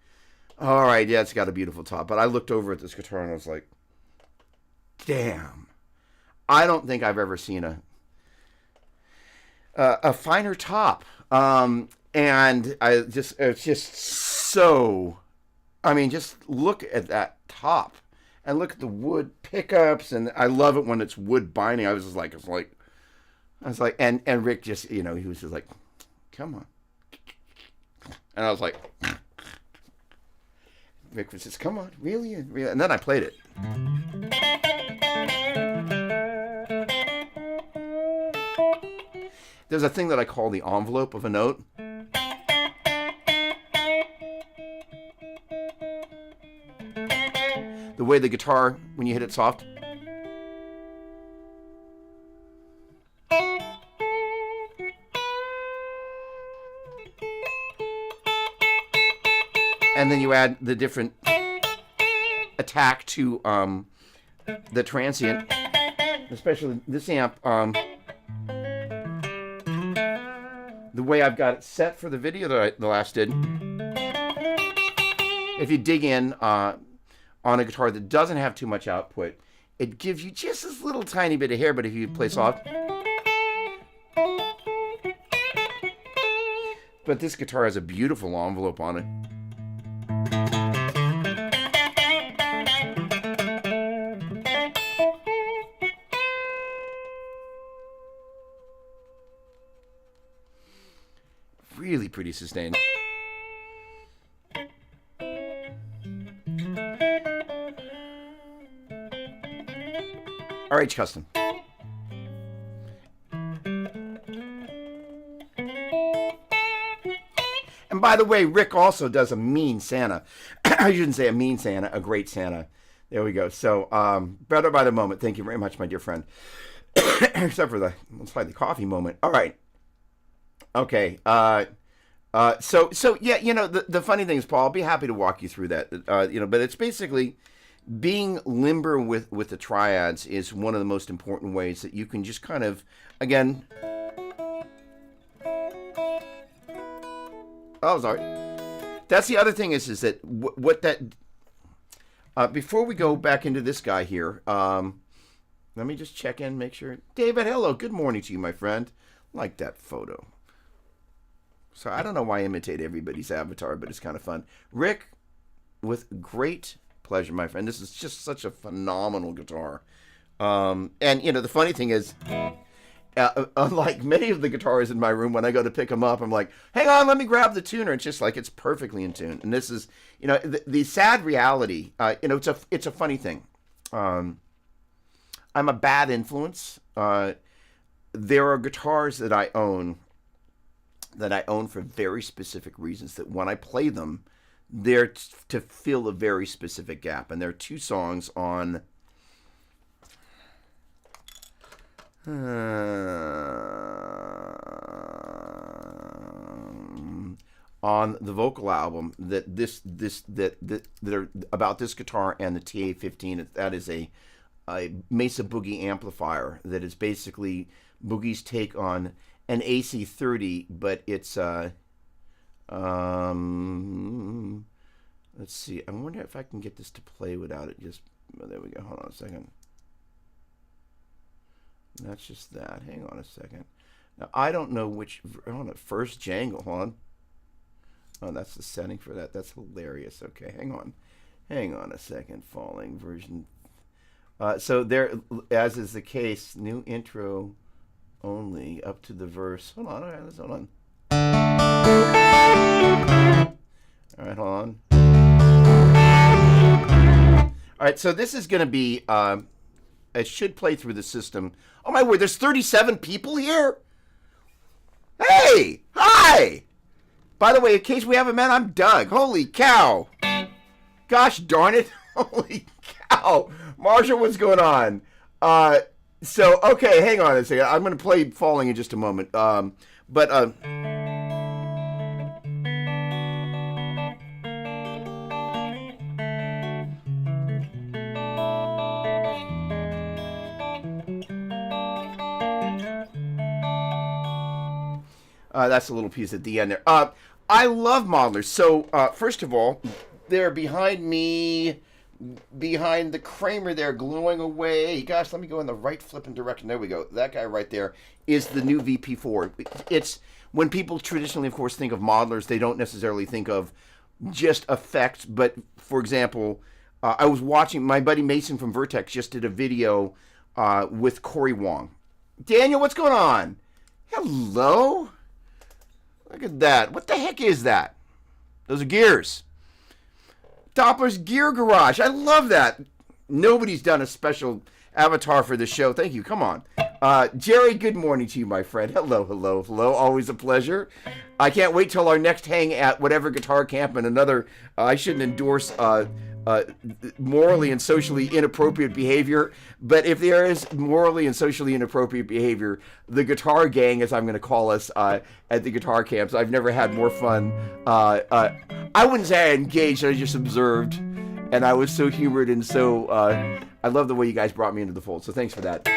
all right, yeah, it's got a beautiful top. But I looked over at this guitar and I was like, damn, I don't think I've ever seen a finer top. And it's just so, I mean, just look at that top. And look at the wood pickups, and I love it when it's wood binding. I was like, and Rick just, you know, he was just like, come on. And I was like, Rick was just, come on, really? And then I played it. There's a thing that I call the envelope of a note. The way the guitar, when you hit it soft. And then you add the different attack to the transient, especially this amp. The way I've got it set for the video that I last did. If you dig in on a guitar that doesn't have too much output, it gives you just this little tiny bit of hair, but if you play soft. But this guitar has a beautiful envelope on it. Really pretty sustained. RH Custom. And by the way, Rick also does a mean Santa. I shouldn't say a mean Santa, a great Santa. There we go. So, better by the moment. Thank you very much, my dear friend. Except for the slightly coffee moment. All right. Okay. So yeah, you know, the funny thing is, Paul, I'll be happy to walk you through that. You know, but it's basically being limber with the triads is one of the most important ways that you can just kind of, again. Oh, sorry. That's the other thing is that what that. Before we go back into this guy here, let me just check in, make sure. David, hello, good morning to you, my friend. Like that photo. So I don't know why I imitate everybody's avatar, but it's kind of fun. Rick, with great pleasure, my friend. This is just such a phenomenal guitar. And, the funny thing is, unlike many of the guitars in my room, when I go to pick them up, I'm like, hang on, let me grab the tuner. It's just like it's perfectly in tune. And this is, the sad reality, it's a funny thing. I'm a bad influence. There are guitars that I own for very specific reasons, that when I play them, they're to fill a very specific gap. And there are two songs on the vocal album that are about this guitar and the TA-15. That is a Mesa Boogie amplifier that is basically Boogie's take on an AC-30, but it's let's see. I wonder if I can get this to play without it. There we go. Hold on a second. That's just that. Hang on a second. Now, I don't know first jangle. Hold on. Oh, that's the setting for that. That's hilarious. Okay, hang on a second. Falling version. So there, as is the case, new intro only up to the verse. Hold on. All right, let's hold on. All right, hold on. All right, so this is going to be. It should play through the system. Oh my word, there's 37 people here? Hey! Hi! By the way, in case we haven't met, I'm Doug. Holy cow! Gosh darn it. Holy cow! Marshall, what's going on? Okay, hang on a second. I'm going to play Falling in just a moment. That's a little piece at the end there. I love modelers. So, first of all, they're behind me, behind the Kramer there, gluing away. Gosh, let me go in the right flipping direction. There we go. That guy right there is the new VP4. It's when people traditionally, of course, think of modelers, they don't necessarily think of just effects. But, for example, I was watching, my buddy Mason from Vertex just did a video with Corey Wong. Daniel, what's going on? Hello? Look at that. What the heck is that? Those are gears. Doppler's Gear Garage. I love that. Nobody's done a special avatar for the show. Thank you. Come on. Jerry, good morning to you, my friend. Hello. Always a pleasure. I can't wait till our next hang at whatever guitar camp and another, I shouldn't endorse morally and socially inappropriate behavior, but if there is morally and socially inappropriate behavior, the guitar gang, as I'm going to call us at the guitar camps, I've never had more fun. I wouldn't say I engaged, I just observed, and I was so humored and so, I love the way you guys brought me into the fold, so thanks for that.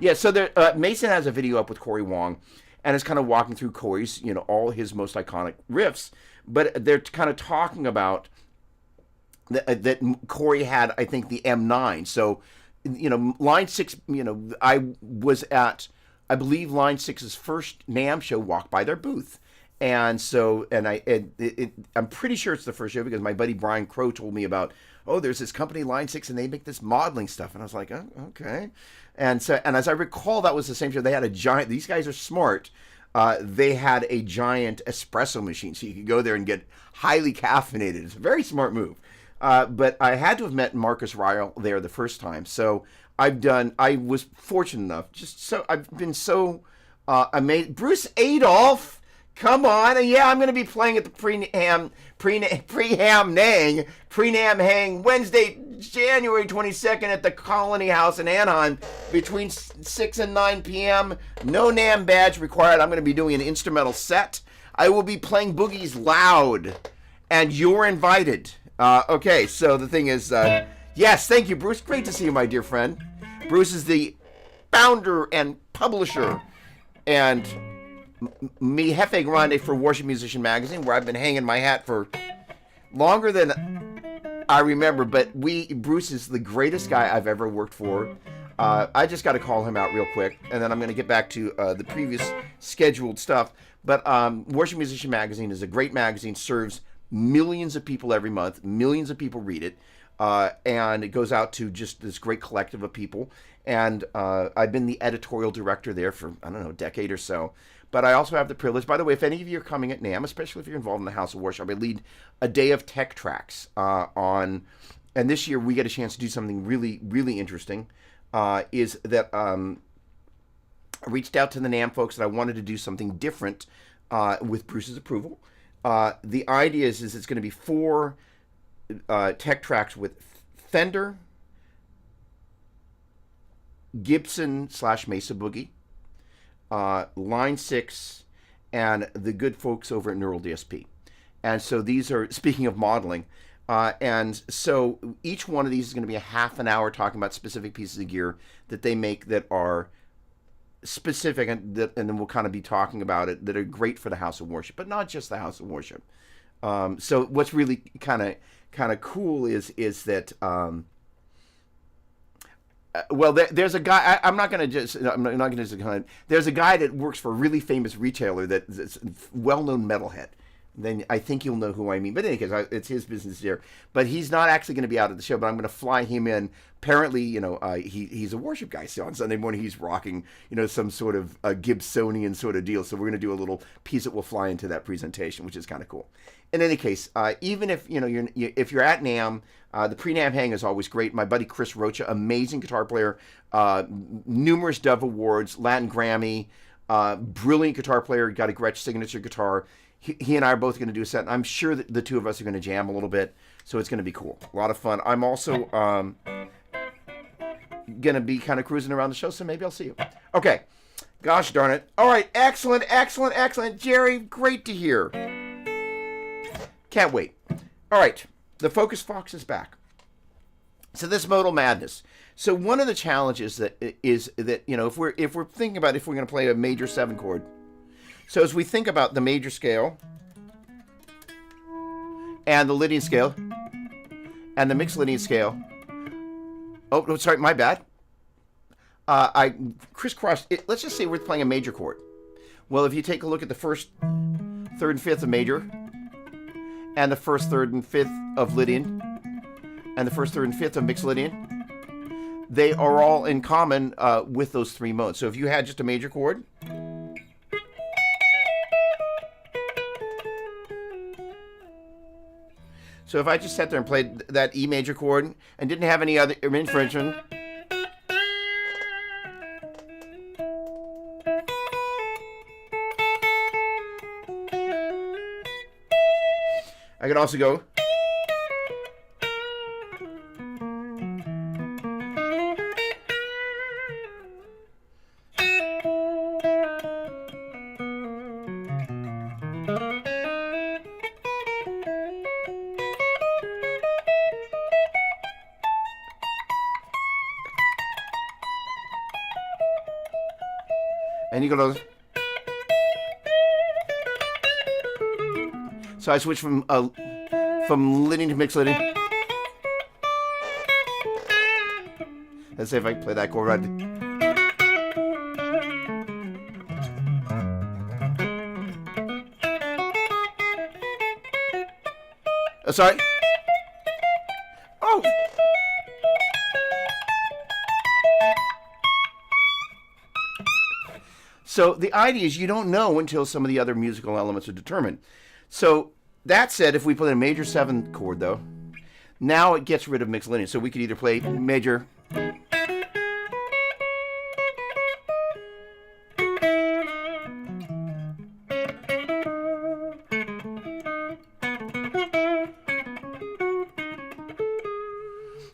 Yeah, so there, Mason has a video up with Corey Wong, and it's kind of walking through Corey's, all his most iconic riffs, but they're kind of talking about that Corey had, I think, the M9. So, Line 6, I was at, I believe, Line 6's first NAMM show, walked by their booth. And so, I'm pretty sure it's the first show because my buddy Brian Crow told me about, there's this company, Line 6, and they make this modeling stuff. And I was like, oh, okay. And so, and as I recall, that was the same show. They had a giant, these guys are smart. They had a giant espresso machine, so you could go there and get highly caffeinated. It's a very smart move. But I had to have met Marcus Ryle there the first time. So I was fortunate enough. I've been so amazed. Bruce Adolph, come on. Yeah, I'm going to be playing at the pre-NAMM Hang Wednesday, January 22nd at the Colony House in Anaheim between 6 and 9 p.m. No NAMM badge required. I'm going to be doing an instrumental set. I will be playing boogies loud, and you're invited. Okay, so the thing is, yes, thank you, Bruce. Great to see you, my dear friend. Bruce is the founder and publisher and mi jefe grande for Worship Musician Magazine, where I've been hanging my hat for longer than I remember. But Bruce is the greatest guy I've ever worked for. I just got to call him out real quick, and then I'm going to get back to the previous scheduled stuff. But Worship Musician Magazine is a great magazine, serves millions of people every month. Millions of people read it. And it goes out to just this great collective of people. And I've been the editorial director there for, I don't know, a decade or so. But I also have the privilege, by the way, if any of you are coming at NAMM, especially if you're involved in the House of Worship, I lead a day of tech tracks and this year we get a chance to do something really, really interesting, is that I reached out to the NAMM folks that I wanted to do something different with Bruce's approval. The idea is it's going to be 4 tech tracks with Fender, Gibson / Mesa Boogie, Line 6, and the good folks over at Neural DSP. And so these are, speaking of modeling, and so each one of these is going to be a half an hour talking about specific pieces of gear that they make that are specific, and then we'll kind of be talking about it, that are great for the House of Worship, but not just the House of Worship. So what's really kind of cool is that there's a guy. I'm not going to just. There's a guy that works for a really famous retailer that's a well-known metalhead. Then I think you'll know who I mean. But in any case, it's his business there. But he's not actually going to be out at the show, but I'm going to fly him in. Apparently, he's a worship guy. So on Sunday morning, he's rocking, some sort of a Gibsonian sort of deal. So we're going to do a little piece that will fly into that presentation, which is kind of cool. In any case, even if, if you're at NAMM, the pre-NAMM hang is always great. My buddy Chris Rocha, amazing guitar player, numerous Dove Awards, Latin Grammy, brilliant guitar player, got a Gretsch signature guitar. He and I are both going to do a set, and I'm sure that the two of us are going to jam a little bit, so it's going to be cool. A lot of fun. I'm also going to be kind of cruising around the show, so maybe I'll see you. Okay. Gosh darn it. All right. Excellent, excellent, excellent. Jerry, great to hear. Can't wait. All right. The Focus Fox is back. So this modal madness. So one of the challenges is that, if we're thinking about if we're going to play a major 7 chord, so as we think about the major scale and the Lydian scale and the mixed Lydian scale. Oh, no, sorry, my bad. I crisscrossed it. Let's just say we're playing a major chord. Well, if you take a look at the 1st, 3rd, and 5th of major, and the 1st, 3rd, and 5th of Lydian, and the 1st, 3rd, and 5th of mixed Lydian, they are all in common with those 3 modes. So if you had just a major chord, so if I just sat there and played that E major chord and didn't have any other infringement, I could also go. And you go to. So I switch from Lydian to mixed Lydian. Let's see if I can play that chord right. Oh, sorry. Oh. So the idea is you don't know until some of the other musical elements are determined. So that said, if we play a major 7 chord, though, now it gets rid of mixed Lydian. So we could either play major,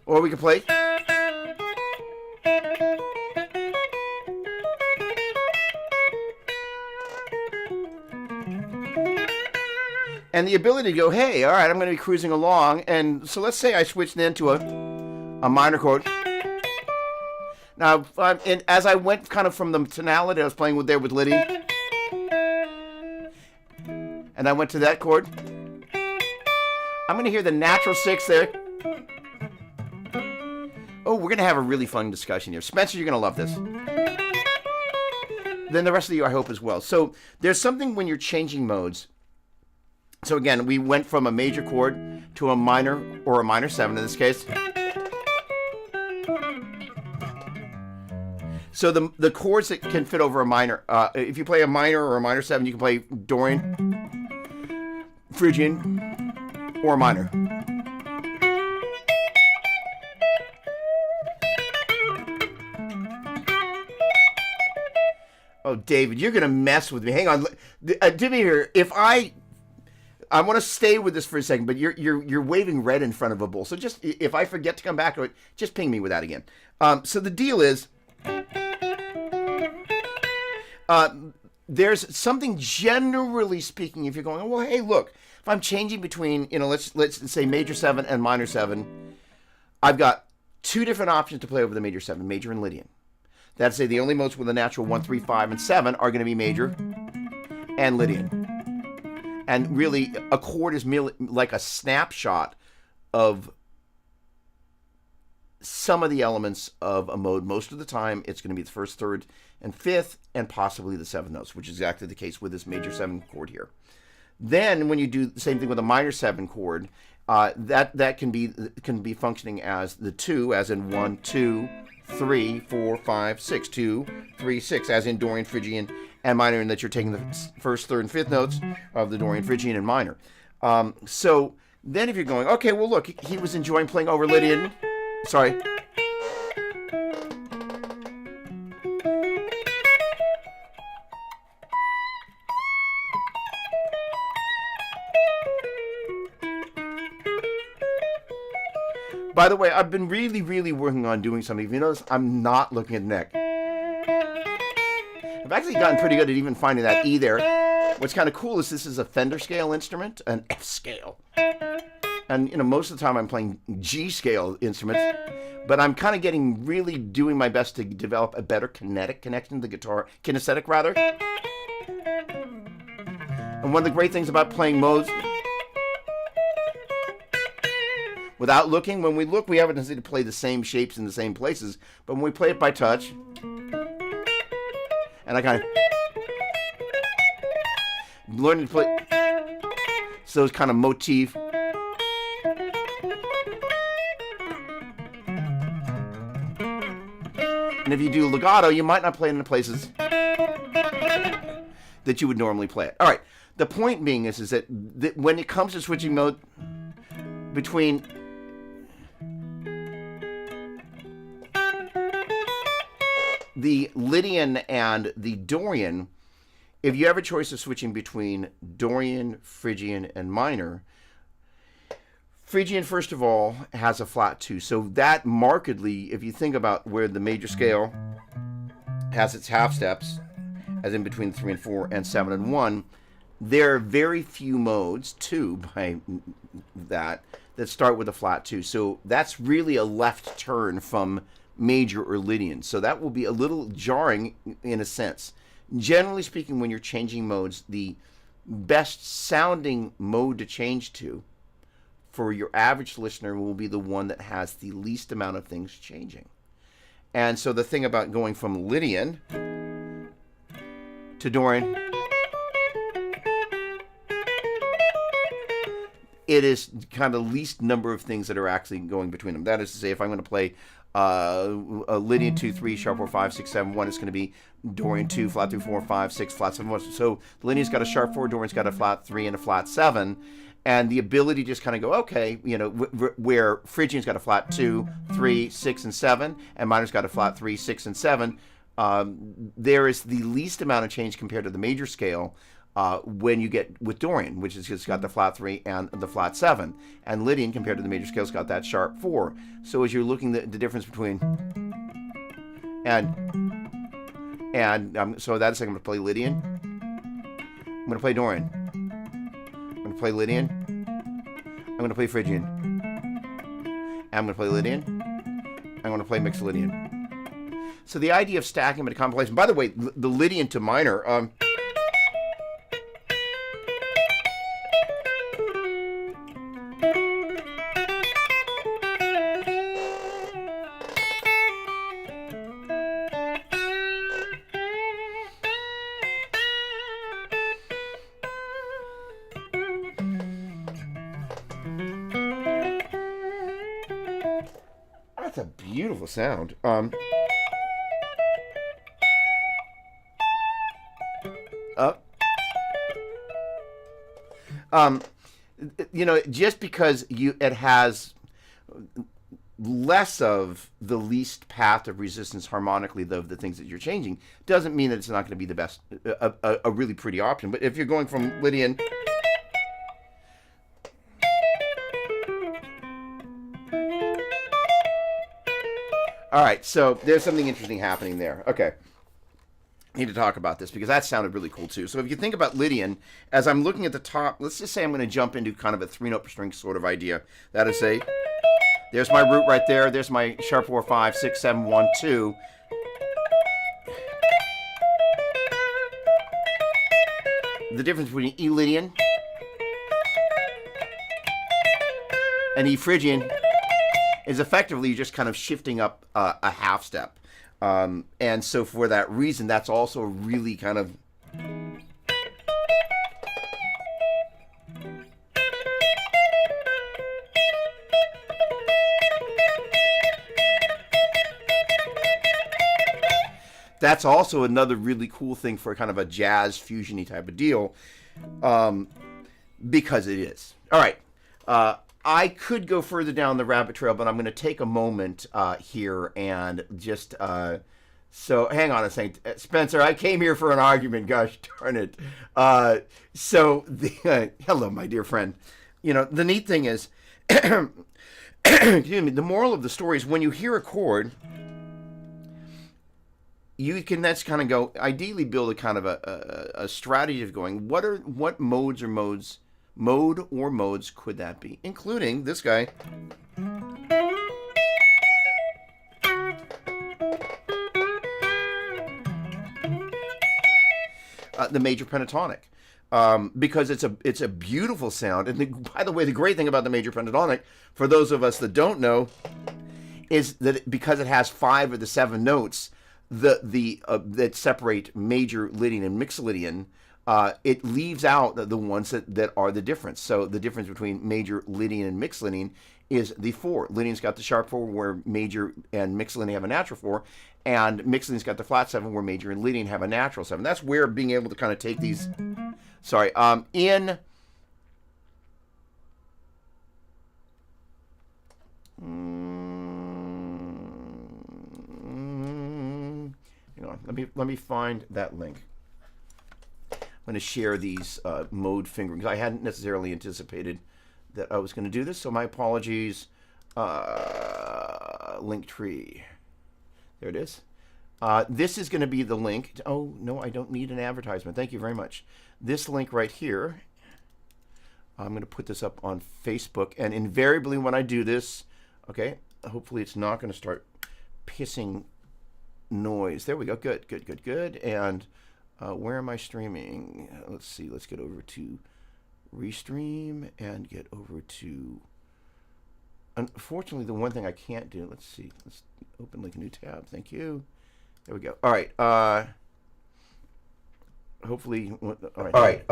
or we could play. And the ability to go, hey, all right, I'm going to be cruising along. And so let's say I switch then to a minor chord. Now, and as I went kind of from the tonality I was playing with Lydian, and I went to that chord, I'm going to hear the natural 6 there. Oh, we're going to have a really fun discussion here. Spencer, you're going to love this. Then the rest of you, I hope, as well. So there's something when you're changing modes So again, we went from a major chord to a minor or a minor 7 in this case. So the chords that can fit over a minor, if you play a minor or a minor 7, you can play Dorian, Phrygian, or a minor. Oh, David, you're gonna mess with me. Hang on, do me here. If I want to stay with this for a second, but you're waving red in front of a bull. So just if I forget to come back to it, just ping me with that again. So the deal is, there's something, generally speaking, if you're going, well, hey, look, if I'm changing between, let's say major 7 and minor 7, I've got two different options to play over the major 7, major and Lydian. That's say the only modes with a natural 1, 3, 5, and 7 are going to be major and Lydian. And really, a chord is merely like a snapshot of some of the elements of a mode. Most of the time, it's going to be the first, third, and fifth, and possibly the 7th notes, which is exactly the case with this major 7 chord here. Then, when you do the same thing with a minor 7 chord, that can be functioning as the 2, as in 1, 2, 3, 4, 5, 6, 2, 3, 6, as in Dorian, Phrygian, and minor, and that you're taking the first, third, and fifth notes of the Dorian, Phrygian, and minor. So then if you're going, okay, well, look, he was enjoying playing over Lydian. Sorry. By the way, I've been really, really working on doing something. If you notice, I'm not looking at the neck. I've actually gotten pretty good at even finding that E there. What's kind of cool is this is a Fender scale instrument, an F scale. And, most of the time I'm playing G scale instruments, but I'm kind of really doing my best to develop a better kinetic connection to the guitar, kinesthetic rather. And one of the great things about playing modes, without looking, when we look, we have a tendency to play the same shapes in the same places, but when we play it by touch, and I kind of learning to play so those kind of motif. And if you do legato, you might not play it in the places that you would normally play it. All right. The point being is that when it comes to switching mode between the Lydian and the Dorian, if you have a choice of switching between Dorian, Phrygian, and minor, Phrygian, first of all, has a flat 2. So that markedly, if you think about where the major scale has its half steps, as in between 3 and 4 and 7 and 1, there are very few modes, 2 by that start with a flat 2. So that's really a left turn from major or Lydian. So that will be a little jarring in a sense. Generally speaking, when you're changing modes, the best sounding mode to change to for your average listener will be the one that has the least amount of things changing. And so the thing about going from Lydian to Dorian, it is kind of the least number of things that are actually going between them. That is to say, if I'm going to play a Lydian 2, 3, sharp 4, 5, 6, 7, 1, it's going to be Dorian 2, flat 3, 4, 5, 6, flat 7, 1. So the Lydian's got a sharp 4, Dorian's got a flat 3 and a flat 7. And the ability to just kind of go, okay, where Phrygian's got a flat 2, 3, 6, and 7, and minor's got a flat 3, 6, and 7, there is the least amount of change compared to the major scale when you get with Dorian, which is just got the flat 3 and the flat 7. And Lydian, compared to the major scale, has got that sharp 4. So as you're looking at the difference between, so that's, I'm going to play Lydian. I'm going to play Dorian. I'm going to play Lydian. I'm going to play Phrygian. I'm going to play Lydian. I'm going to play mixed Lydian. So the idea of stacking them into compilation. By the way, the Lydian to minor. a beautiful sound. Just because it has less of the least path of resistance harmonically of the things that you're changing doesn't mean that it's not going to be the best, a really pretty option. But if you're going from Lydian, all right, so there's something interesting happening there. Okay. I need to talk about this because that sounded really cool too. So if you think about Lydian, as I'm looking at the top, let's just say I'm going to jump into kind of a 3-note per string sort of idea. That is, say, there's my root right there. There's my sharp 4, 5, 6, 7, 1, 2. The difference between E Lydian and E Phrygian is effectively just kind of shifting up a half step. And so for that reason, that's also really kind of that's also another really cool thing for kind of a jazz fusion-y type of deal, because it is. All right. I could go further down the rabbit trail, but I'm going to take a moment here and just... so hang on a second. Spencer, I came here for an argument. Gosh darn it. Hello, my dear friend. The neat thing is... excuse me, the moral of the story is when you hear a chord... you can that's kind of go, ideally build a kind of a strategy of going, what mode or modes could that be? Including this guy. The major pentatonic. Because it's a beautiful sound. And by the way, the great thing about the major pentatonic, for those of us that don't know, is that because it has 5 of the 7 notes, that separate major Lydian and mixed Lydian, it leaves out the ones that are the difference. So the difference between major Lydian and mixed Lydian is the 4. Lydian's got the sharp 4, where major and mixed Lydian have a natural 4, and mixed Lydian's got the flat 7, where major and Lydian have a natural 7. That's where being able to kind of take these. Sorry, in. Hang on, let me find that link. I'm going to share these mode fingerings. I hadn't necessarily anticipated that I was going to do this, so my apologies. Link tree. There it is. This is going to be the link. Oh, no, I don't need an advertisement. Thank you very much. This link right here, I'm going to put this up on Facebook. And invariably when I do this, okay, hopefully it's not going to start pissing noise. There we go. Good, good, good, good. And where am I streaming? Let's see. Let's get over to Restream and get over to... Unfortunately, the one thing I can't do... Let's see. Let's open like a new tab. Thank you. There we go. All right. Hopefully... All right.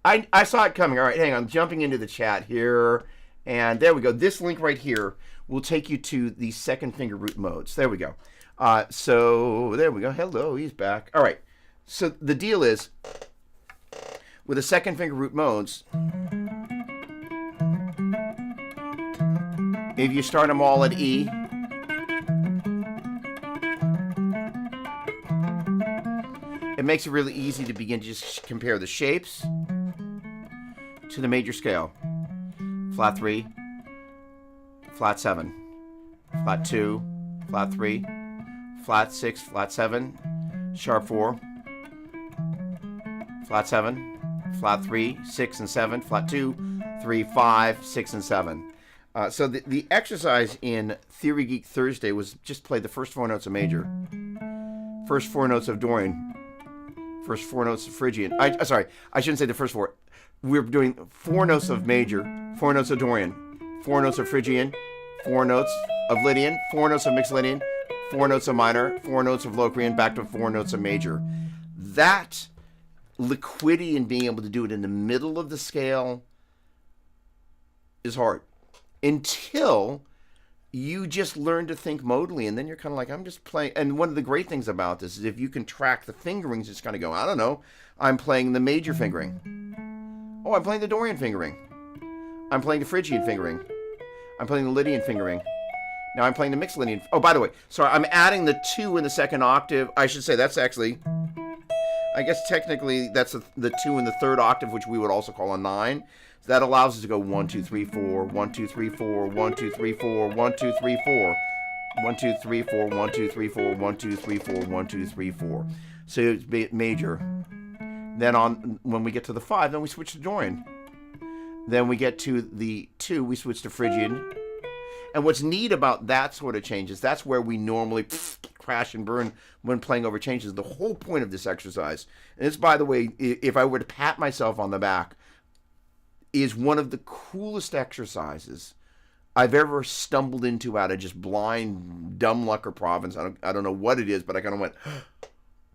I saw it coming. All right, hang on. I'm jumping into the chat here. And there we go. This link right here will take you to the second finger root modes. There we go. So there we go. Hello, he's back. All right. So the deal is, with the second finger root modes, if you start them all at E, it makes it really easy to begin to just compare the shapes to the major scale. Flat 3, flat 7, flat 2, flat 3, flat 6, flat 7, sharp 4, flat 7, flat 3, 6 and 7, flat 2, 3, 5, 6 and 7. So the exercise in Theory Geek Thursday was just play the first 4 notes of major, first 4 notes of Dorian, first 4 notes of Phrygian. Sorry, I shouldn't say the first 4. We're doing 4 notes of major, 4 notes of Dorian, 4 notes of Phrygian, 4 notes of Lydian, 4 notes of mixed Lydian, 4 notes of minor, 4 notes of Locrian, back to 4 notes of major. That liquidity and being able to do it in the middle of the scale is hard. Until you just learn to think modally, and then you're kind of like, I'm just playing. And one of the great things about this is if you can track the fingerings, just kind of go, I don't know, I'm playing the major fingering. Oh, I'm playing the Dorian fingering. I'm playing the Phrygian fingering. I'm playing the Lydian fingering. Now I'm playing the mixed Lydian. Oh, by the way, sorry, I'm adding the 2 in the second octave. I should say that's actually, I guess technically that's the 2 in the third octave, which we would also call a 9. So that allows us to go 1, 2, 3, 4, 1, 2, 3, 4, 1, 2, 3, 4, 1, 2, 3, 4, 1, 2, 3, 4, 1, 2, 3, 4, 1, 2, 3, 4, 1, 2, 3, 4. So it's major. Then when we get to the 5, then we switch to Dorian. Then we get to the 2, we switch to Phrygian. And what's neat about that sort of change is that's where we normally crash and burn when playing over changes. The whole point of this exercise, and this, by the way, if I were to pat myself on the back, is one of the coolest exercises I've ever stumbled into out of just blind, dumb luck or province. I don't know what it is, but I kind of went,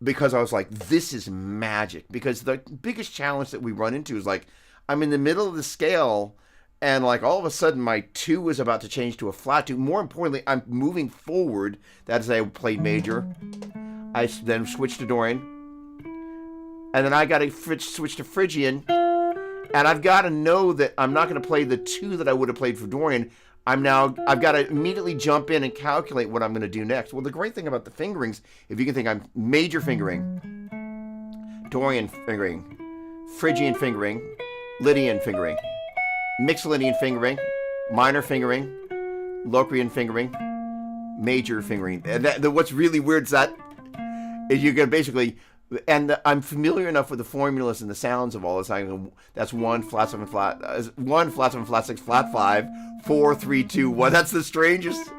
because I was like, this is magic. Because the biggest challenge that we run into is like, I'm in the middle of the scale, and like all of a sudden my 2 is about to change to a flat 2. More importantly, I'm moving forward. That is, I played major. I then switched to Dorian. And then I got to switch to Phrygian. And I've got to know that I'm not going to play the 2 that I would have played for Dorian. I've got to immediately jump in and calculate what I'm going to do next. Well, the great thing about the fingerings, if you can think, I'm major fingering, Dorian fingering, Phrygian fingering, Lydian fingering, mixed Lydian fingering, minor fingering, Locrian fingering, major fingering. And what's really weird is you can basically, and I'm familiar enough with the formulas and the sounds of all this. That's 1 flat 7 flat 1 flat 7 flat 6 flat 5 4 3 2 1. That's the strangest.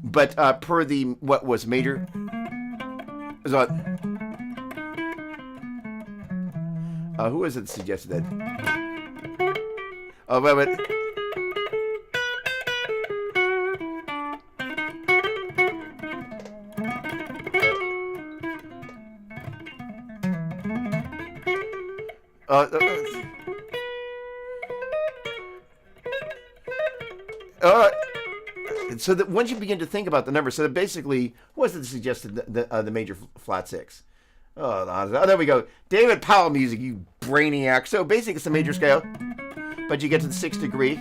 But per the what was major. So, who was it that suggested that? Oh, wait. So that once you begin to think about the number, so that basically, what was it that suggested the major flat 6? Oh, there we go. David Powell music, you brainiac. So basically, it's the major scale, but you get to the 6th degree.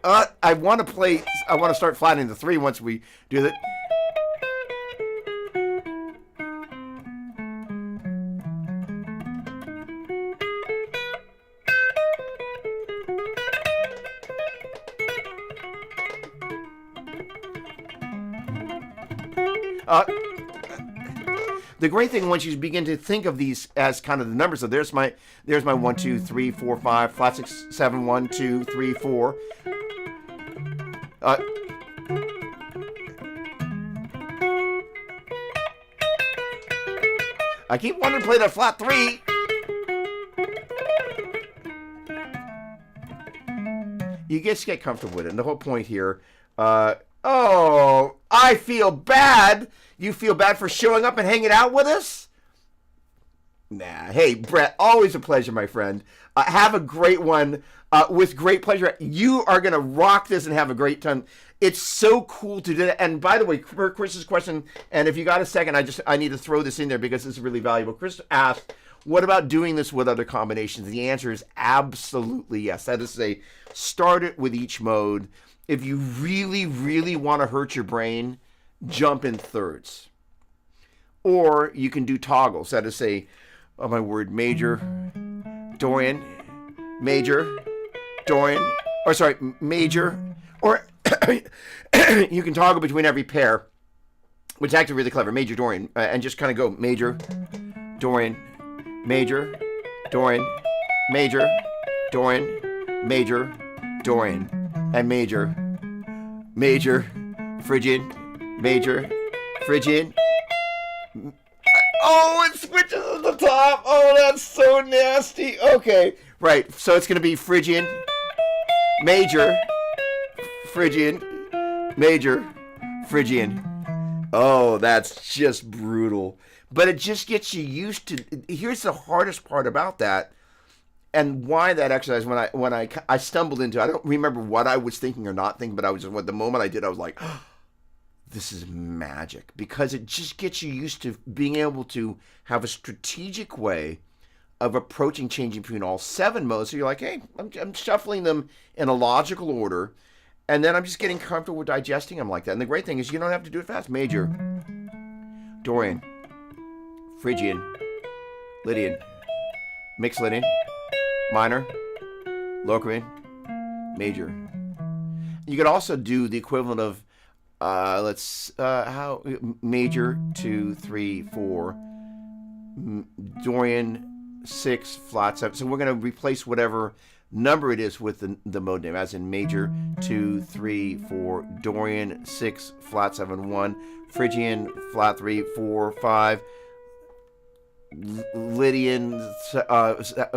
I want to start flattening the 3 once we do that. The great thing, once you begin to think of these as kind of the numbers, so there's my 1, 2, 3, 4, 5, flat 6, 7, 1, 2, 3, 4. I keep wanting to play that flat 3. You just get comfortable with it. And the whole point here, oh, I feel bad. You feel bad for showing up and hanging out with us? Nah. Hey, Brett, always a pleasure, my friend. Have a great one. With great pleasure. You are going to rock this and have a great time. It's so cool to do that. And by the way, for Chris's question, and if you got a second, I need to throw this in there because it's really valuable. Chris asked, what about doing this with other combinations? The answer is absolutely yes. That is to say, start it with each mode. If you really, really want to hurt your brain, jump in thirds. Or you can do toggles. That is to say, oh my word, major, Dorian, major, Dorian, or sorry, major, or you can toggle between every pair, which is actually really clever, major, Dorian, and just kind of go major, Dorian, major, Dorian, major, Dorian, major, Dorian, and major, Phrygian, major, Phrygian. Oh, it switches at the top. Oh, that's so nasty. Okay, right. So it's going to be Phrygian, major, Phrygian, major, Phrygian. Oh, that's just brutal. But it just gets you used to. Here's the hardest part about that. and why that exercise, when I stumbled into, I don't remember what I was thinking or not thinking, but I was just, the moment I did, I was like, oh, this is magic, because it just gets you used to being able to have a strategic way of approaching changing between all 7 modes. So you're like, hey, I'm shuffling them in a logical order, and then I'm just getting comfortable with digesting them like that. And the great thing is you don't have to do it fast. Major, Dorian, Phrygian, Lydian, mixed Lydian, minor, Locrian, major. You could also do the equivalent of major 2, 3, 4, Dorian 6, flat 7. So we're going to replace whatever number it is with the mode name, as in major 2, 3, 4, Dorian 6, flat 7, 1, Phrygian flat 3, 4, 5, Lydian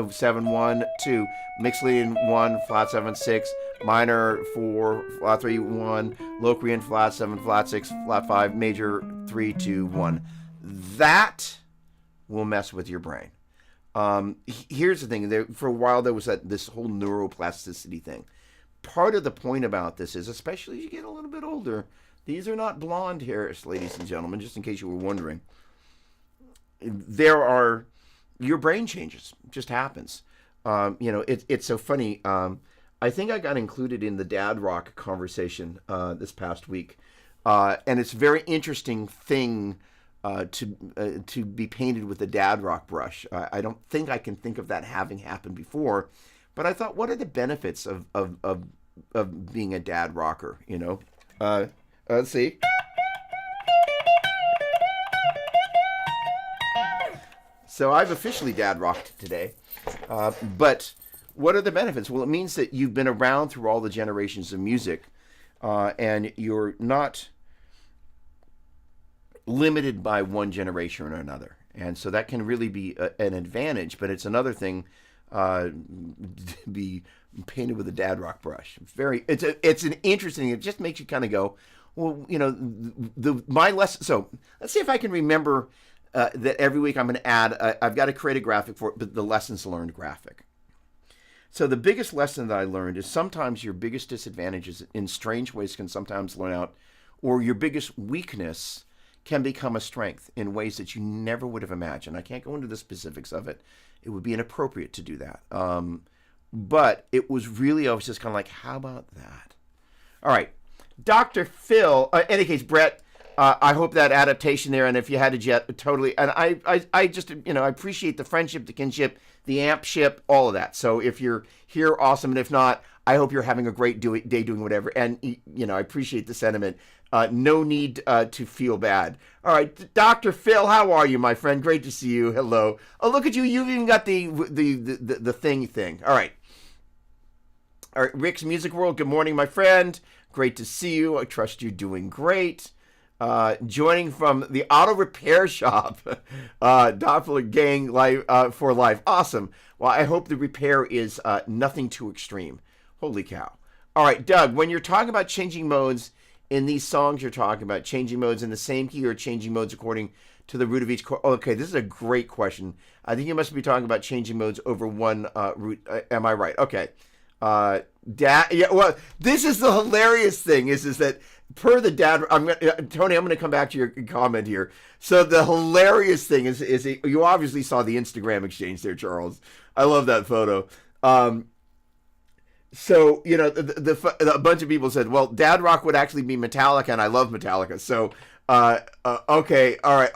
7, 1, 2, mixed Lydian 1, flat 7, 6, minor 4, flat 3, 1, Locrian flat 7, flat 6, flat 5, major 3, 2, 1. That will mess with your brain. Here's the thing. For a while, there was this whole neuroplasticity thing. Part of the point about this is, especially as you get a little bit older, these are not blonde hairs, ladies and gentlemen, just in case you were wondering. Your brain changes. It just happens. It's so funny. I think I got included in the dad rock conversation this past week. And it's a very interesting thing to be painted with a dad rock brush. I don't think I can think of that having happened before, but I thought, what are the benefits of being a dad rocker? Let's see. So I've officially dad rocked today, but what are the benefits? Well, it means that you've been around through all the generations of music, and you're not limited by one generation or another. And so that can really be an advantage, but it's another thing to be painted with a dad rock brush. It's an interesting, it just makes you kind of go, well, my lesson. So let's see if I can remember that every week I'm going to add, I've got to create a graphic for it, but the lessons learned graphic. So the biggest lesson that I learned is sometimes your biggest disadvantages in strange ways can sometimes learn out, or your biggest weakness can become a strength in ways that you never would have imagined. I can't go into the specifics of it. It would be inappropriate to do that. But it was really, I was just kind of like, how about that? All right. Dr. Phil, in any case, Brett, I hope that adaptation there, and if you had to jet, totally. And I just, I appreciate the friendship, the kinship, the ampship, all of that. So if you're here, awesome. And if not, I hope you're having a great day doing whatever. And, I appreciate the sentiment. No need to feel bad. All right, Dr. Phil, how are you, my friend? Great to see you. Hello. Oh, look at you. You've even got the thing. All right. All right, Rick's Music World. Good morning, my friend. Great to see you. I trust you're doing great. Joining from the auto repair shop, Doppler Gang for life. Awesome. Well, I hope the repair is nothing too extreme. Holy cow. All right, Doug, when you're talking about changing modes in these songs, you're talking about changing modes in the same key or changing modes according to the root of each chord. Okay, this is a great question. I think you must be talking about changing modes over one root. Am I right? Okay. Well, this is the hilarious thing is that per the dad, Tony, I'm going to come back to your comment here. So the hilarious thing is you obviously saw the Instagram exchange there, Charles. I love that photo. So, a bunch of people said, well, dad rock would actually be Metallica, and I love Metallica. So, okay. All right.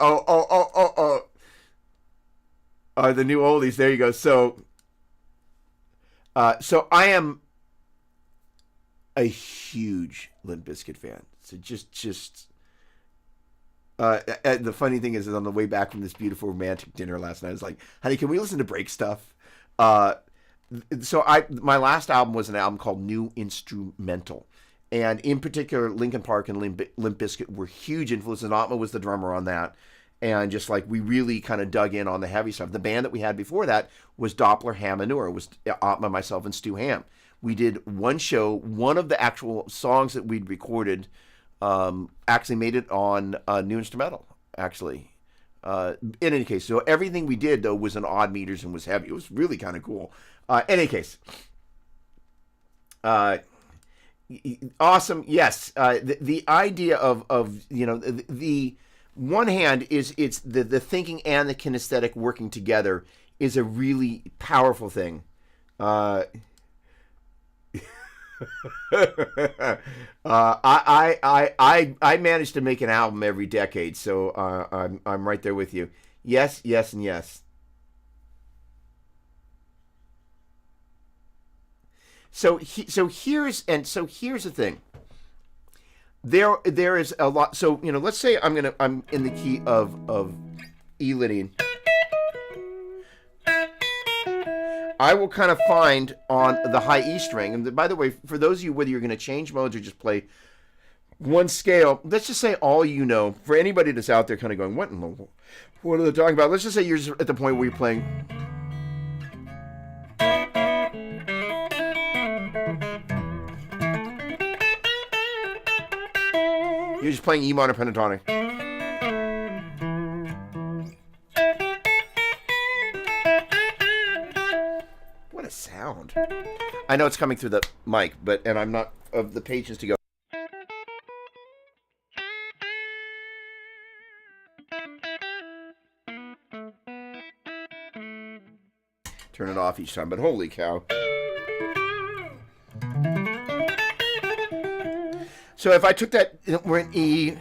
The new oldies. There you go. So I am a huge Limp Bizkit fan. So the funny thing is on the way back from this beautiful romantic dinner last night, I was like, honey, can we listen to break stuff? So my last album was an album called New Instrumental. And in particular, Linkin Park and Limp Bizkit were huge influences. Atma was the drummer on that. And just like we really kind of dug in on the heavy stuff. The band that we had before that was Doppler, Ham, and Manure. It was Atma, myself, and Stu Ham. We did one show. One of the actual songs that we'd recorded actually made it on New Instrumental, actually. In any case, so everything we did, though, was in odd meters and was heavy. It was really kind of cool. In any case, awesome. Yes, the idea of the one hand is it's the thinking and the kinesthetic working together is a really powerful thing. I managed to make an album every decade, so I'm right there with you. Yes, yes, and yes. So here's the thing. There is a lot. So let's say I'm in the key of E Lydian. I will kind of find on the high E string, and by the way, for those of you, whether you're going to change modes or just play one scale, let's just say all for anybody that's out there kind of going, what are they talking about? Let's just say you're just at the point where you're playing. You're just playing E minor pentatonic. What a sound. I know it's coming through the mic, and I'm not of the patience to go. Turn it off each time, but holy cow. So if I took that, we're in E.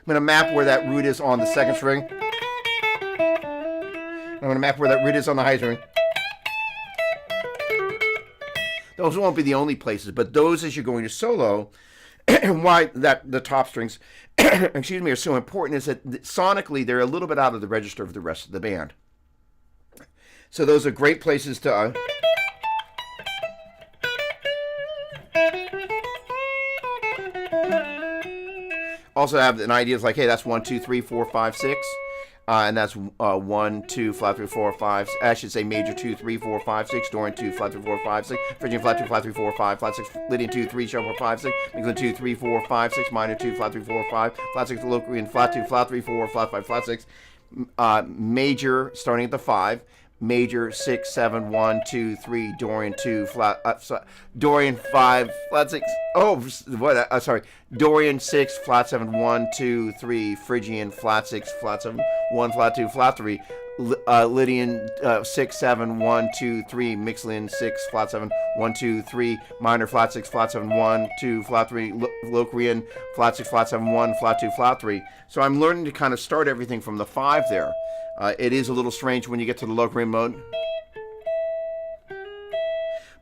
I'm going to map where that root is on the second string. I'm going to map where that root is on the high string. Those won't be the only places, but those as you're going to solo, and why the top strings, excuse me, are so important is that sonically they're a little bit out of the register of the rest of the band. So those are great places to. Also have an idea like, hey, that's 1, 2, 3, 4, 5, 6. And that's 1, 2, flat 3, 4, 5. I should say major 2, 3, 4, 5, 6. Dorian 2, flat 3, 4, 5, 6. Phrygian flat 2, flat 3, 4, 5. Flat 6, Lydian 2, 3, sharp 4, 5, 6. Mixolydian 2, 3, 4, 5, 6. Minor 2, flat 3, 4, 5. Flat 6, Locrian flat 2, flat 3, 4, flat 5, flat 6. Major starting at the 5. Major 6, 7, 1, 2, 3. Dorian 2, flat. Dorian 5, flat 6. Oh, what? Sorry. Dorian 6, flat 7, 1, 2, 3. Phrygian flat 6, flat 7, 1, flat 2, flat 3. Lydian 6, 7, 1, 2, 3. Mixolydian 6, flat 7, 1, 2, 3. Minor flat 6, flat 7, 1, 2, flat 3. Locrian flat 6, flat 7, 1, flat 2, flat 3. So I'm learning to kind of start everything from the 5 there. It is a little strange when you get to the Locrian mode,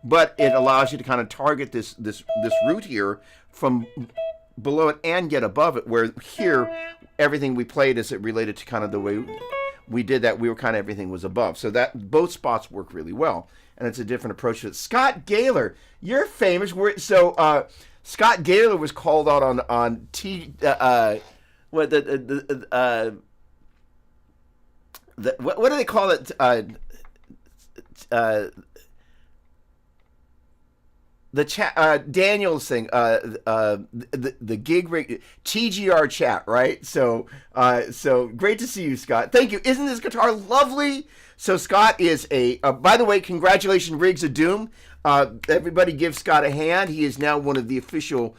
but it allows you to kind of target this root here from below it and get above it, where here everything we played as it related to kind of the way we did that, we were kind of everything was above. So that both spots work really well, and it's a different approach to it. Scott Gaylor, you're famous. Scott Gaylor was called out on what do they call it? The chat, Daniel's thing, the gig TGR chat, right? So great to see you, Scott. Thank you. Isn't this guitar lovely? So Scott is by the way, congratulations, Rigs of Doom. Everybody give Scott a hand. He is now one of the official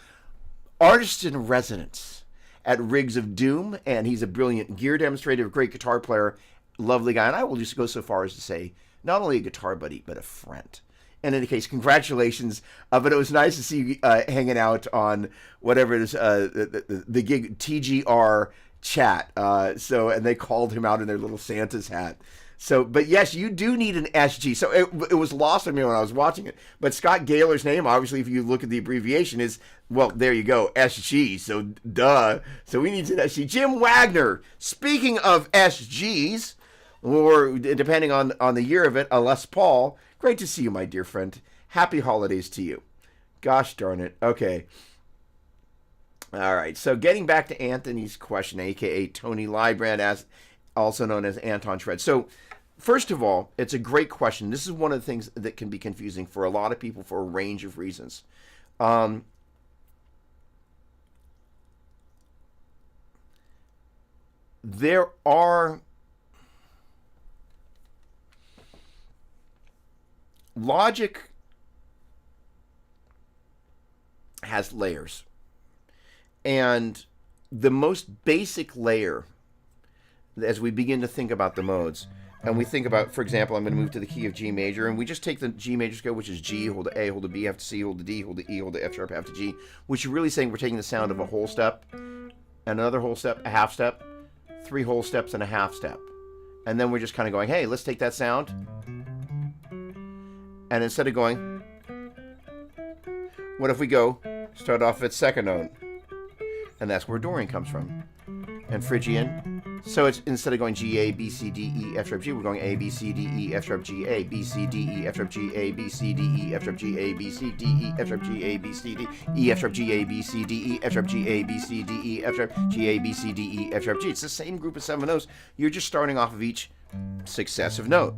artists in residence at Rigs of Doom, and he's a brilliant gear demonstrator, a great guitar player, lovely guy. And I will just go so far as to say, not only a guitar buddy, but a friend. In any case, congratulations. But it was nice to see you hanging out on whatever it is, the gig TGR chat. And they called him out in their little Santa's hat. So, but yes, you do need an SG. So it was lost on me when I was watching it. But Scott Gaylor's name, obviously, if you look at the abbreviation, is, well, there you go, SG. So, duh. So we need an SG. Jim Wagner, speaking of SGs, or depending on the year of it, a Les Paul. Great to see you, my dear friend. Happy holidays to you. Gosh darn it. Okay. All right. So getting back to Anthony's question, a.k.a. Tony Lybrand, also known as Anton Shred. So first of all, it's a great question. This is one of the things that can be confusing for a lot of people for a range of reasons. There are logic has layers. And the most basic layer, as we begin to think about the modes, and we think about, for example, I'm going to move to the key of G major, and we just take the G major scale, which is G, hold the A, hold the B, half to C, hold the D, hold the E, hold the F sharp, half to G, which is really saying we're taking the sound of a whole step, another whole step, a half step, 3 whole steps, and a half step. And then we're just kind of going, hey, let's take that sound, and instead of going, what if we go, start off at second note? And that's where Dorian comes from. And Phrygian. So it's instead of going G, A, B, C, D, E, F sharp, G, we're going A, B, C, D, E, F sharp, G, A, B, C, D, E, F sharp, G, A, B, C, D, E, F sharp, G, A, B, C, D, E, F sharp, G, A, B, C, D, E, F sharp, G, A, B, C, D, E, F sharp, G, A, B, C, D, E, F sharp, G, A, B, C, D, E, F sharp, G. It's the same group of 7 notes. You're just starting off of each successive note.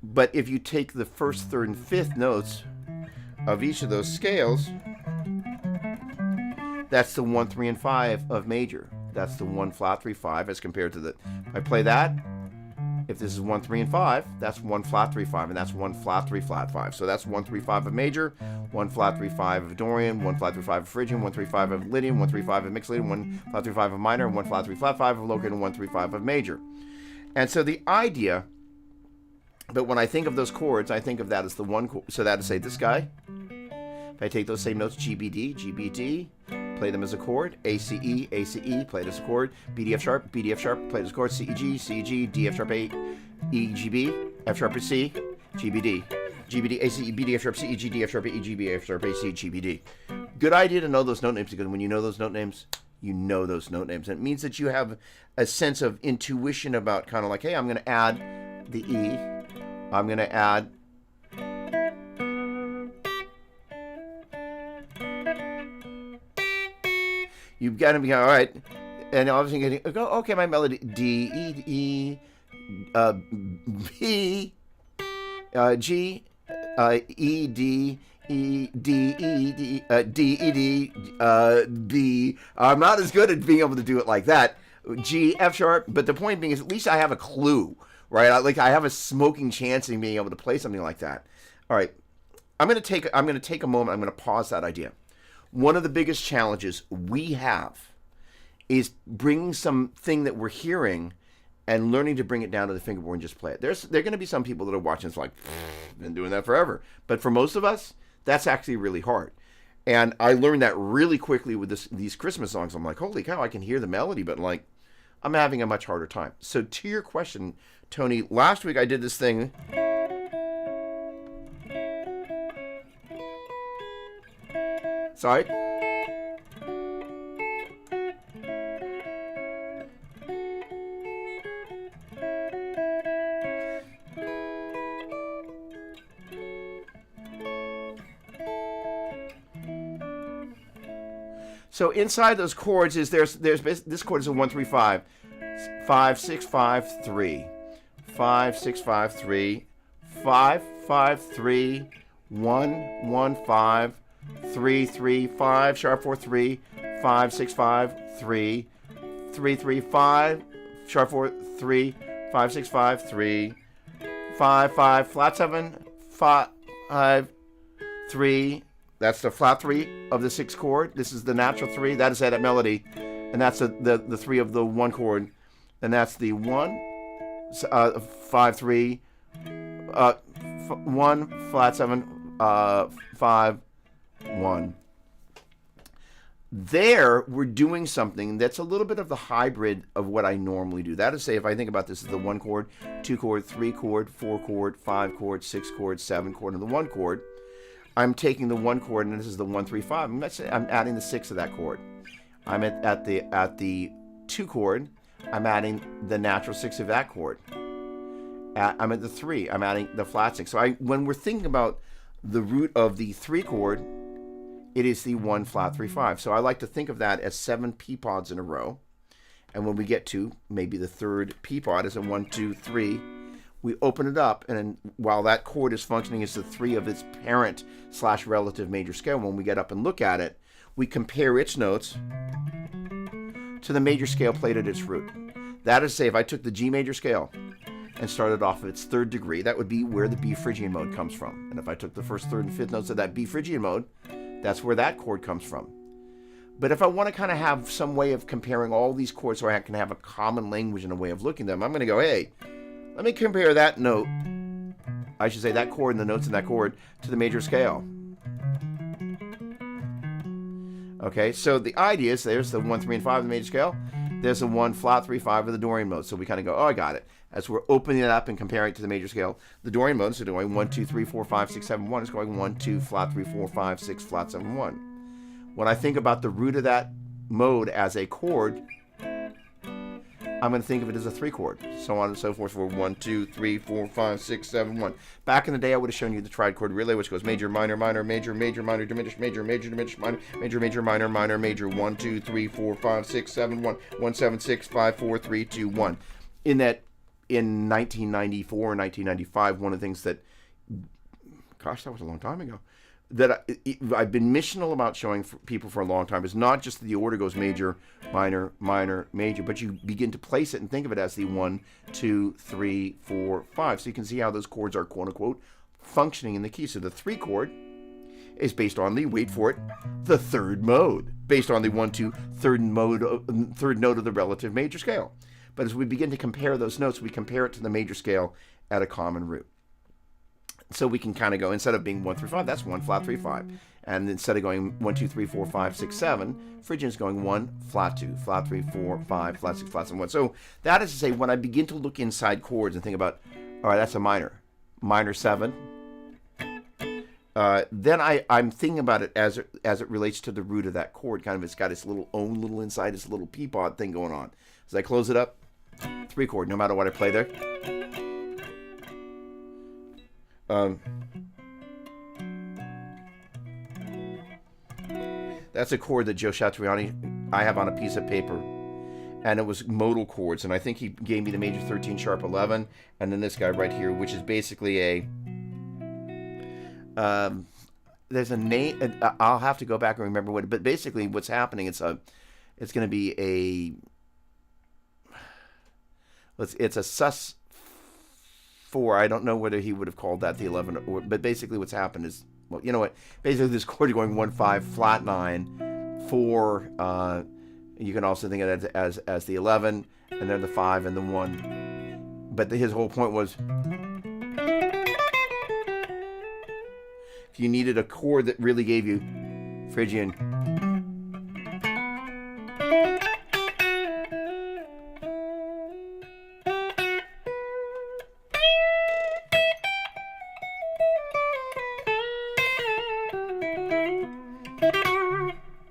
But if you take the first, third, and fifth notes of each of those scales, that's the 1, 3, and 5 of major. That's the 1 flat 3 5 as compared to the. If I play that, if this is 1, 3, and 5, that's 1 flat 3 5, and that's 1 flat 3 flat 5. So that's 1 3 5 of major, 1 flat 3 5 of Dorian, 1 flat 3 5 of Phrygian, 1 3 5 of Lydian, 1 3 5 of mixed Lydian, 1 flat 3 5 of minor, and 1 flat 3 flat 5 of Located, and 1 3 5 of major. And so the idea, but when I think of those chords, I think of that as the one chord. So that is, say, this guy. If I take those same notes, G, B, D, G, B, D, play them as a chord. A, C, E, play it as a chord. B, D, F sharp, play it as a chord. C, E, G, D, F sharp, A, E, G, B, F sharp, C, G, B, D. G, B, D, A, C, E, B, D, F sharp, C, E, G, D, F sharp, A, E, G, B, F sharp, A, C, G, B, D. Good idea to know those note names, because when you know those note names, you know those note names. And it means that you have a sense of intuition about kind of like, hey, I'm going to add the E. I'm going to add you've got to be all right, and obviously you go, okay, my melody D, E, E, B, G, E, D, E, D, E, D, D, E, D, B. I'm not as good at being able to do it like that. G, F sharp, but the point being is at least I have a clue, right? I have a smoking chance in being able to play something like that. All right, I'm gonna take a moment. I'm gonna pause that idea. One of the biggest challenges we have is bringing something that we're hearing and learning to bring it down to the fingerboard and just play it. There are going to be some people that are watching. It's like, been doing that forever. But for most of us, that's actually really hard. And I learned that really quickly with these Christmas songs. I'm like, holy cow, I can hear the melody, but like, I'm having a much harder time. So to your question, Tony, last week I did this thing. Sorry. So inside those chords is there's this chord is a 1 3 5, 5 6 5 3, 5 6 5 3, 5 5 3, 1 1 5. 3 3 5 sharp 4 3 5 6 5 3 3 3 5 sharp 4 3 5 6 5 3 5 5 flat 7 5 3. That's the flat 3 of the 6th chord. This is the natural 3. That is that melody, and that's the 3 of the 1 chord, and that's the 1 5 3 1 flat 7 5 1. There, we're doing something that's a little bit of the hybrid of what I normally do. That is, say, if I think about this as the 1 chord, 2 chord, 3 chord, 4 chord, 5 chord, 6 chord, 7 chord, and the 1 chord, I'm taking the 1 chord, and this is the 1 3 5. I'm adding the 6 of that chord. I'm at the 2 chord. I'm adding the natural 6 of that chord. I'm at the 3. I'm adding the flat 6. So when we're thinking about the root of the 3 chord, it is the 1 flat 3 5. So I like to think of that as 7 peapods in a row. And when we get to maybe the 3rd peapod is a 1 2 3, we open it up, and then while that chord is functioning as the 3 of its parent/relative major scale, when we get up and look at it, we compare its notes to the major scale played at its root. That is to say, if I took the G major scale and started off of its 3rd degree, that would be where the B Phrygian mode comes from. And if I took the 1st, 3rd, and 5th notes of that B Phrygian mode, that's where that chord comes from. But if I want to kind of have some way of comparing all these chords so I can have a common language and a way of looking at them, I'm going to go, hey, let me compare that note, I should say that chord and the notes in that chord, to the major scale. Okay, so the idea is there's the 1, 3, and 5 of the major scale. There's the 1 flat 3, 5 of the Dorian mode. So we kind of go, oh, I got it. As we're opening it up and comparing it to the major scale, the Dorian mode is going 1, 2, 3, 4, 5, 6, 7, 1. It's going 1, 2, flat 3, 4, 5, 6, flat 7, 1. When I think about the root of that mode as a chord, I'm going to think of it as a 3 chord, so on and so forth, for 1, 2, 3, 4, 5, 6, 7, 1. Back in the day, I would have shown you the triad chord relay, which goes major, minor, minor, major, major, minor, diminished, major, major, diminished, minor, major, major, minor, minor, major, 1, 2, 3, 4, 5, 6, 7, 1, 1, 7, 6, 5, 4, 3, 2, 1. In 1994 or 1995, one of the things that, gosh, that was a long time ago, that I've been missional about showing people for a long time is not just that the order goes major, minor, minor, major, but you begin to place it and think of it as the 1, 2, 3, 4, 5. So you can see how those chords are, quote unquote, functioning in the key. So the 3 chord is based on the, wait for it, the 3rd mode, based on the 1, 2, 3rd note of the relative major scale. But as we begin to compare those notes, we compare it to the major scale at a common root. So we can kind of go, instead of being 1 through 5, that's 1 flat 3 5. And instead of going 1 2 3 4 5 6 7, Phrygian is going 1 flat 2 flat 3 4 5 flat 6 flat 7 1. So that is to say, when I begin to look inside chords and think about, all right, that's a minor 7. Then I'm thinking about it as it relates to the root of that chord. Kind of, it's got its own little inside, its little peapod thing going on. As I close it up, 3 chord, no matter what I play there. That's a chord that Joe Chatriani, I have on a piece of paper, and it was modal chords, and I think he gave me the major 13 sharp 11, and then this guy right here, which is basically a there's a name. I'll have to go back and remember what, but basically what's happening, it's going to be a sus 4. I don't know whether he would have called that the 11, but basically what's happened is, well, you know what? Basically, this chord going 1 5 flat 9 4. You can also think of it as the 11, and then the 5 and the 1. But his whole point was, if you needed a chord that really gave you Phrygian,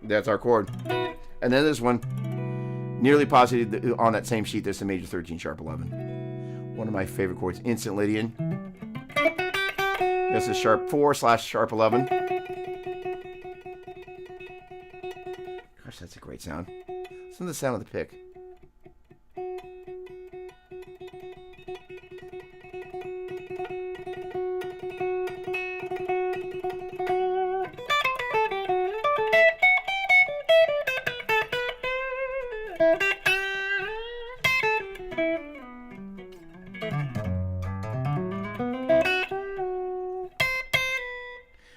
that's our chord. And then this one, nearly positive on that same sheet, there's the major 13 sharp 11. One of my favorite chords, Instant Lydian. This is sharp 4 / sharp 11. Gosh, that's a great sound. Listen to the sound of the pick.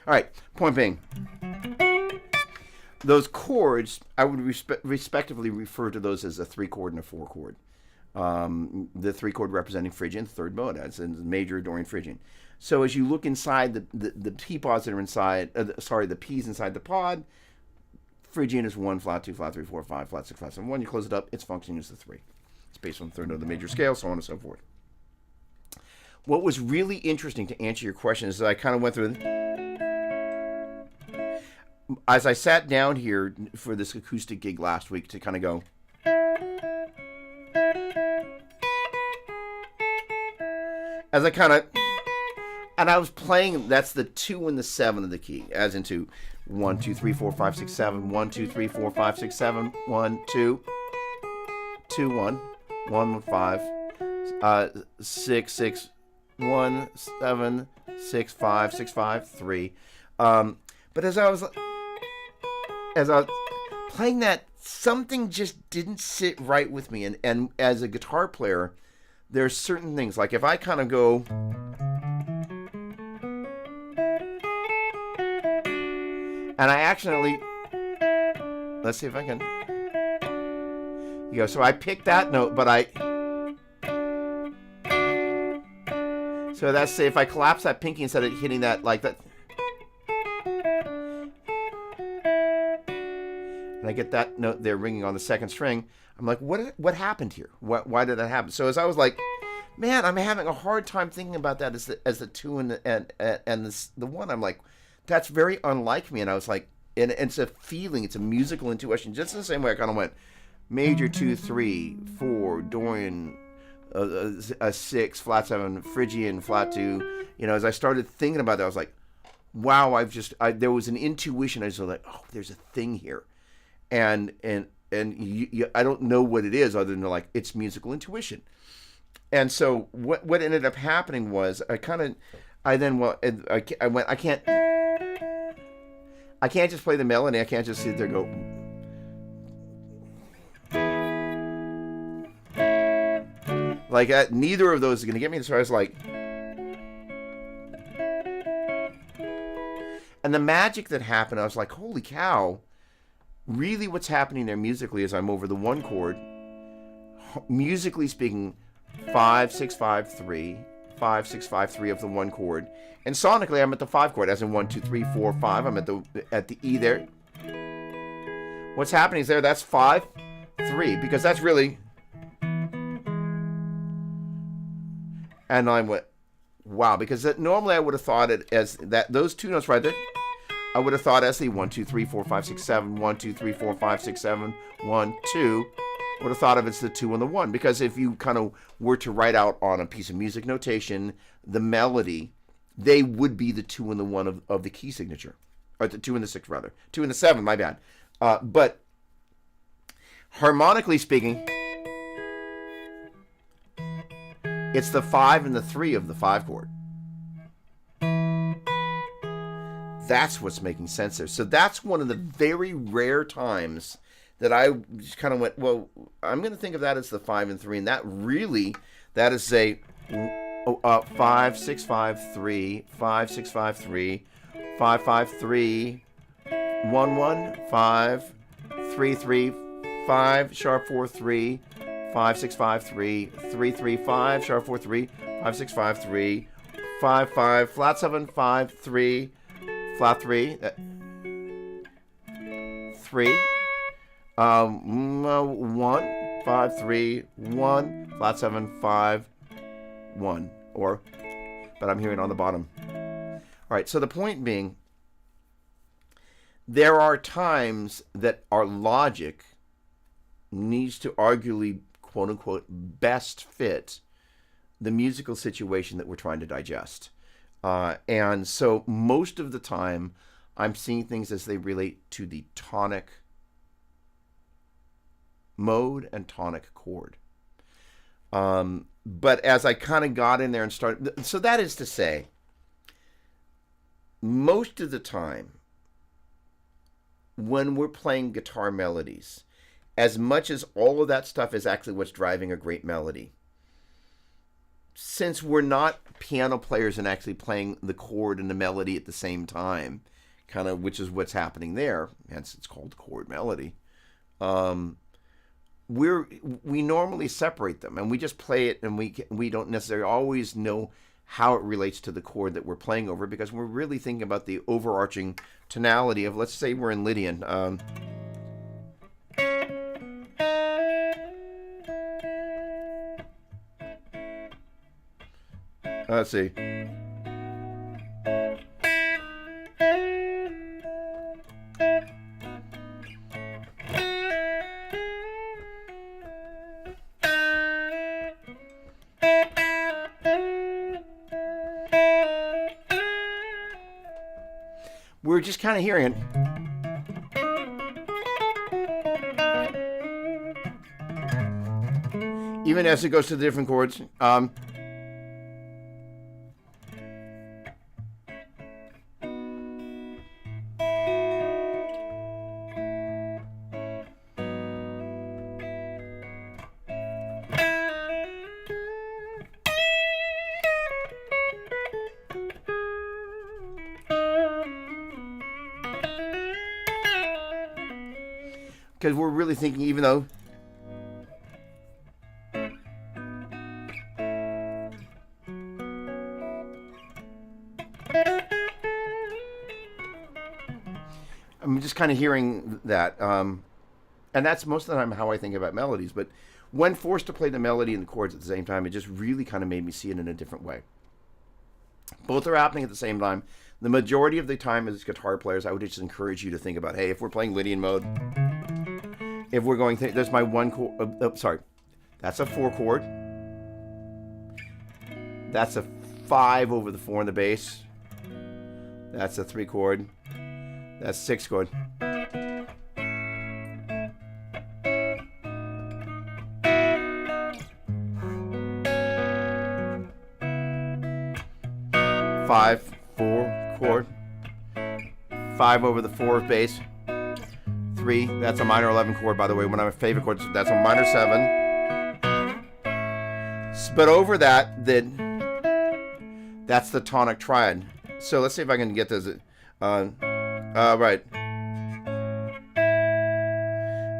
All right, point being, those chords, I would respectively refer to those as a 3 chord and a 4 chord. The 3 chord representing Phrygian, 3rd mode, as in major Dorian Phrygian. So as you look inside the peapods that are inside, the P's inside the pod, Phrygian is 1 flat 2 flat 3 4 5 flat 6 flat 7 1. You close it up, it's functioning as the 3. It's based on the 3rd note of the major scale, so on and so forth. What was really interesting, to answer your question, is that I kind of went through, as I sat down here for this acoustic gig last week, to kind of go, as I kind of, and I was playing, that's the 2 and the 7 of the key, as into 1 2 3 4 5 6 7 1 2 3 4 5 6 7 1 2 2 1 1 5 6 6 1 7 6 5 6 5 3. But as I was playing that, something just didn't sit right with me. And as a guitar player, there's certain things, like if I kind of go, and I accidentally, let's see if I can, you go, so I pick that note, but so that's, say if I collapse that pinky instead of hitting that like that, and I get that note there ringing on the second string, I'm like, what happened here? Why did that happen? So as I was like, man, I'm having a hard time thinking about that as the two and the one. I'm like, that's very unlike me. And I was like, and it's a feeling, it's a musical intuition, just in the same way I kind of went major 2 3 4 Dorian, a 6 flat 7 Phrygian flat 2. You know, as I started thinking about that, I was like, wow, there was an intuition. I was like, oh, there's a thing here, and I don't know what it is other than like it's musical intuition. And so what ended up happening was I can't just play the melody. I can't just sit there and go. Like that, neither of those is going to get me. So I was like, and the magic that happened, I was like, holy cow. Really what's happening there musically is I'm over the one chord, musically speaking, 5 6 5 3, 5 6 5 3 of the one chord, and sonically I'm at the 5 chord, as in 1 2 3 4 5. I'm at the E there. What's happening is there, that's 5 3, because that's really, and I went, wow, because normally I would have thought it as that, those two notes right there, I would have thought as the 1 2 3 4 5 6 7, 1 2 3 4 5 6 7, 1 2. I would have thought of it as the 2 and the 1, because if you kind of were to write out on a piece of music notation the melody, they would be the 2 and the 1 of the key signature, or the 2 and the 6 rather, 2 and the 7. My bad. But harmonically speaking, it's the 5 and the 3 of the 5 chord. That's what's making sense there. So that's one of the very rare times that I just kind of went, well, I'm going to think of that as the 5 and 3, and that is a 5 6 5 3, 5 6 5 3, 5 5 3, 1 1 5 3 3 5 sharp 4 3, 5 6 5 3 3 3 5 sharp 4 3, 5 6 5 3 5 5 flat 7 5 3 flat 3 3 1 5 3 1 flat 7 5 1, or, but I'm hearing on the bottom. All right, so the point being, there are times that our logic needs to arguably, quote unquote, best fit the musical situation that we're trying to digest. And so most of the time, I'm seeing things as they relate to the tonic mode and tonic chord. But as I kind of got in there and started, so that is to say, most of the time, when we're playing guitar melodies, as much as all of that stuff is actually what's driving a great melody, since we're not piano players and actually playing the chord and the melody at the same time, kind of, which is what's happening there, hence it's called chord melody, we normally separate them and we just play it, and we don't necessarily always know how it relates to the chord that we're playing over, because we're really thinking about the overarching tonality of, let's say we're in Lydian. Let's see. We're just kind of hearing it. Even as it goes to the different chords. Because we're really thinking, even though I'm just kind of hearing that. And that's most of the time how I think about melodies. But when forced to play the melody and the chords at the same time, it just really kind of made me see it in a different way. Both are happening at the same time. The majority of the time as guitar players, I would just encourage you to think about, hey, if we're playing Lydian mode, if we're going, there's my one chord, sorry, that's a 4 chord. That's a 5 over the 4 in the bass. That's a 3 chord. That's 6 chord. Five, 4 chord. 5 over the 4 bass. 3, that's a minor 11 chord, by the way. One of my favorite chords, that's a minor 7. But over that, then that's the tonic triad. So let's see if I can get this. Right.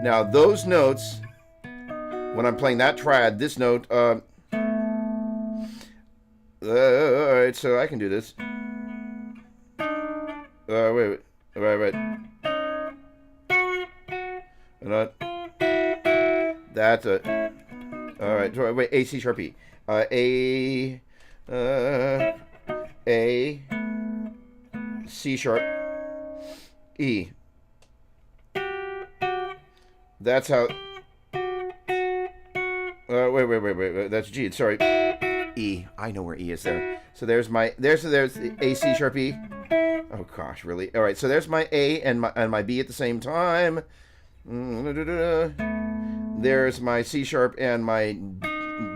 Now those notes, when I'm playing that triad, this note, alright, so I can do this. Wait. Not. That's a. Alright, wait, A, C sharp, E. A, C sharp, E. That's how. Wait. That's G. Sorry. E. I know where E is there. So there's my there's A, C sharp, E. Oh gosh, really? All right. So there's my A and my B at the same time. There's my C sharp and my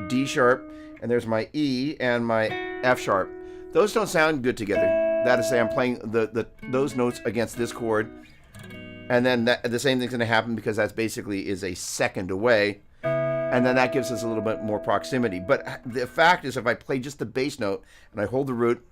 D sharp, and there's my E and my F sharp. Those don't sound good together. That is to say, I'm playing those notes against this chord, and then the same thing's going to happen because that's basically is a second away, and then that gives us a little bit more proximity. But the fact is, if I play just the bass note and I hold the root,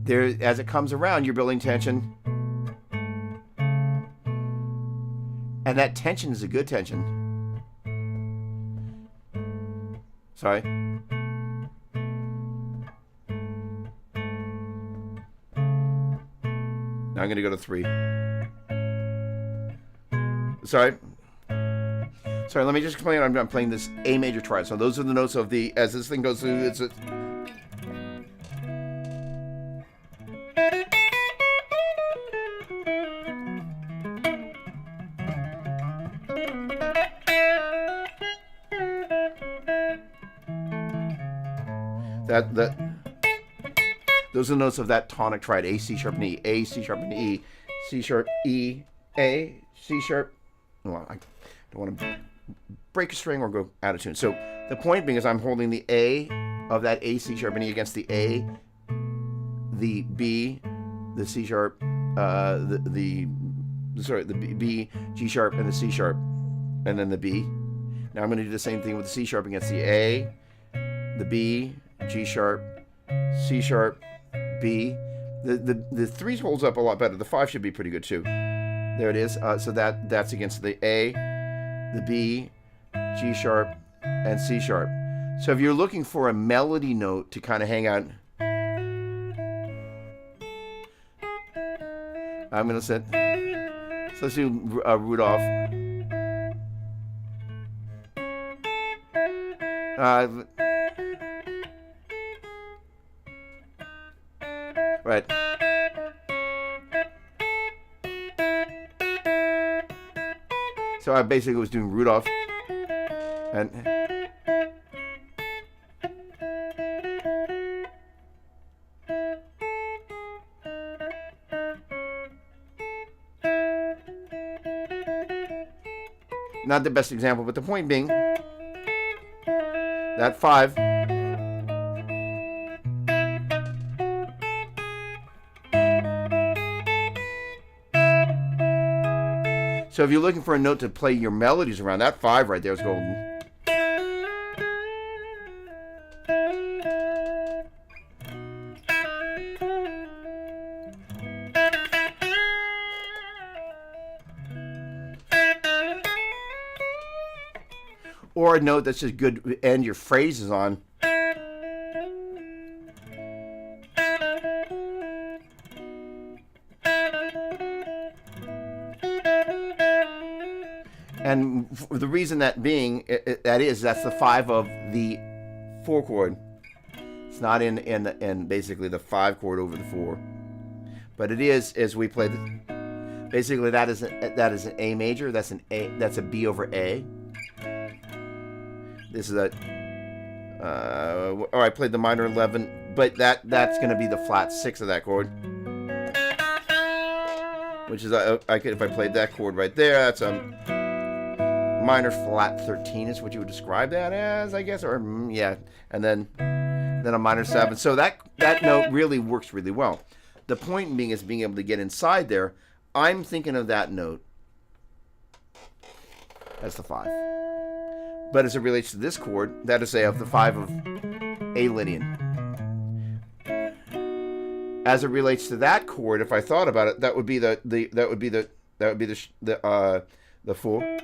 there, as it comes around, you're building tension. And that tension is a good tension. Sorry. Now I'm going to go to 3. Sorry, let me just explain. I'm playing this A major triad. So those are the notes of the, as this thing goes through, it's a, those are the notes of that tonic triad: A, C sharp, and E, A, C sharp, and E, C sharp, E, A, C sharp. Well, I don't want to break a string or go out of tune. So the point being is I'm holding the A of that A, C sharp, and E against the A, the B, the C sharp, the B, G sharp, and the C sharp, and then the B. Now I'm going to do the same thing with the C sharp against the A, the B, G sharp, C sharp, B. The 3 holds up a lot better. The 5 should be pretty good too. There it is. So that's against the A, the B, G sharp, and C sharp. So if you're looking for a melody note to kind of hang out, I'm going to set. So let's do Rudolph. Right. So I basically was doing Rudolph, and not the best example, but the point being that 5. So if you're looking for a note to play your melodies around, that 5 right there is golden. or a note that's just good to end your phrases on. And the reason that being, that's the 5 of the 4 chord. It's not in basically the 5 chord over the 4. But it is, as we play the, basically that is an A major, that's a B over A. This is I played the minor 11, but that's going to be the flat 6 of that chord. Which is, if I played that chord right there, that's minor flat 13 is what you would describe that as, I guess, or yeah, and then a minor 7. So that note really works really well. The point being is being able to get inside there. I'm thinking of that note as the 5. But as it relates to this chord, that is of the 5 of A Lydian. As it relates to that chord, if I thought about it, that would be the 4.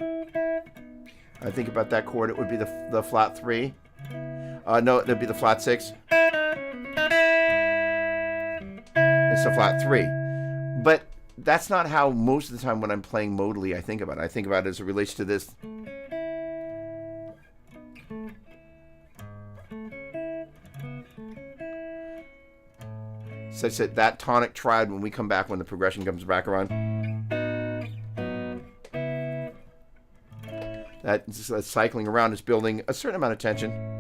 I think about that chord, it would be the flat 3. No, it'd be the flat 6. It's a flat 3. But that's not how most of the time when I'm playing modally I think about it. I think about it as it relates to this. Such that tonic triad, when we come back, when the progression comes back around, that cycling around is building a certain amount of tension.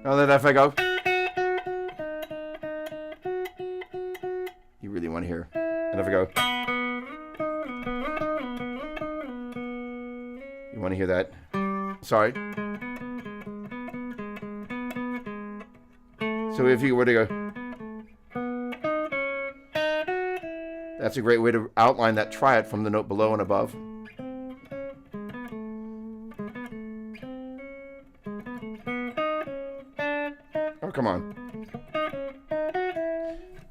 Now that if I go, you really want to hear. And if I go, you want to hear that? Sorry. So if you were to go, that's a great way to outline that triad from the note below and above. Oh, come on.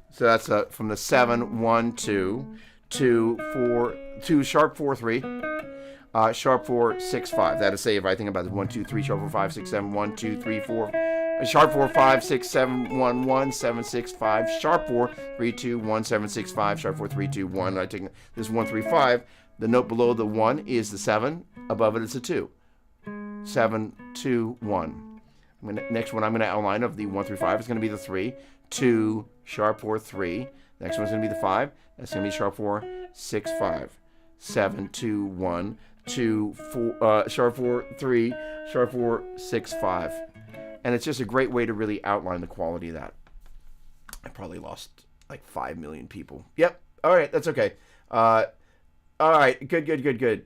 So that's from the 7, 1, 2, 2, 4, 2, sharp 4, 3, sharp 4, 6, 5. That is, say, if I think about it, 1, 2, 3, sharp 4, 5, 6, 7, 1, 2, 3, 4, sharp 4, 5, 6, 7, 1, 1, 7, 6, 5, sharp 4, 3, 2, 1, 7, 6, 5, sharp 4, 3, 2, 1. I take this 1, 3, 5. The note below the 1 is the 7. Above it is a 2. 7, 2, 1. Next one I'm going to outline of the 1 through 5 is going to be the 3, 2, sharp 4, 3. Next one's going to be the 5. That's going to be sharp 4, 6, 5, 7, 2, 1, 2, 4, sharp 4, 3, sharp 4, 6, 5. And it's just a great way to really outline the quality of that. I probably lost like 5 million people. Yep. All right. That's okay. All right. Good.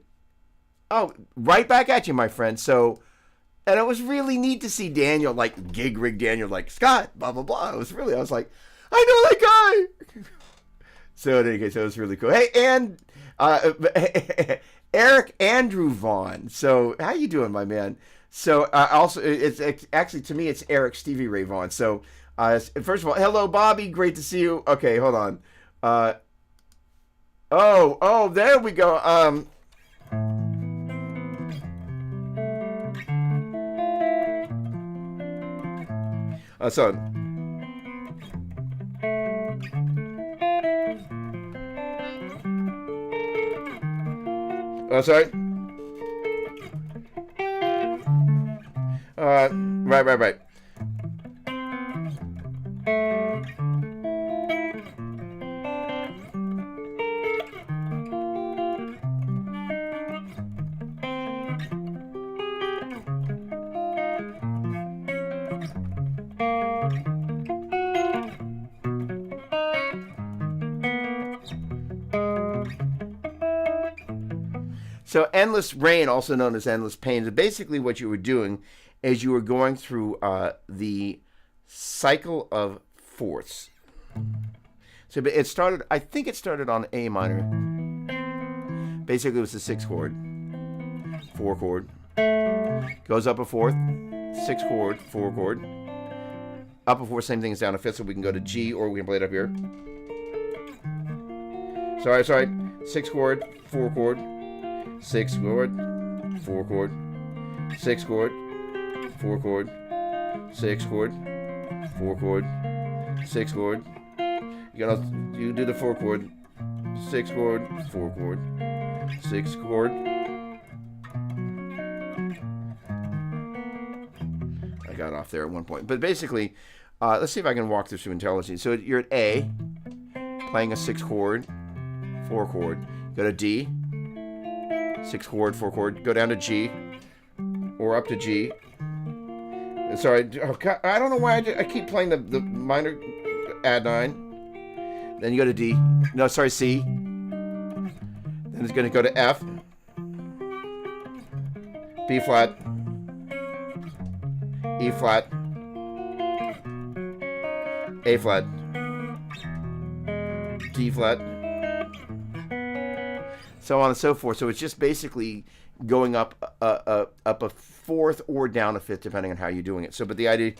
Oh, right back at you, my friend. So, and it was really neat to see Daniel, like gig rig Daniel, like Scott, blah, blah, blah. I was like, I know that guy. So in any case, that was really cool. Hey, and Eric Andrew Vaughn. So how you doing, my man? So also, it's actually, to me, it's Eric Stevie Ray Vaughn. So first of all, hello, Bobby. Great to see you. Okay, hold on. Oh, there we go. So. Oh, sorry. Right. So endless rain, also known as endless pain, is basically what you were doing is you were going through the cycle of fourths. So it started, I think it started on A minor. Basically, it was the 6 chord, 4 chord. Goes up a 4th, 6 chord, 4 chord. Up a 4, same thing as down a 5th, so we can go to G, or we can play it up here. Sorry. 6 chord, 4 chord, 6 chord, 4 chord, 6 chord, 4 chord, 6 chord, 4 chord, 6 chord. You do the 4 chord, 6 chord, 4 chord, 6 chord. I got off there at one point, but basically, let's see if I can walk this through intelligently. So you're at A, playing a 6 chord, 4 chord. Go to D, 6 chord, 4 chord. Go down to G, or up to G. Sorry, I don't know why I keep playing the minor add 9. Then you go to D. No, sorry, C. Then it's going to go to F, B flat, E flat, A flat, D flat, so on and so forth. So it's just basically going up a 4th or down a 5th, depending on how you're doing it. So, but the idea.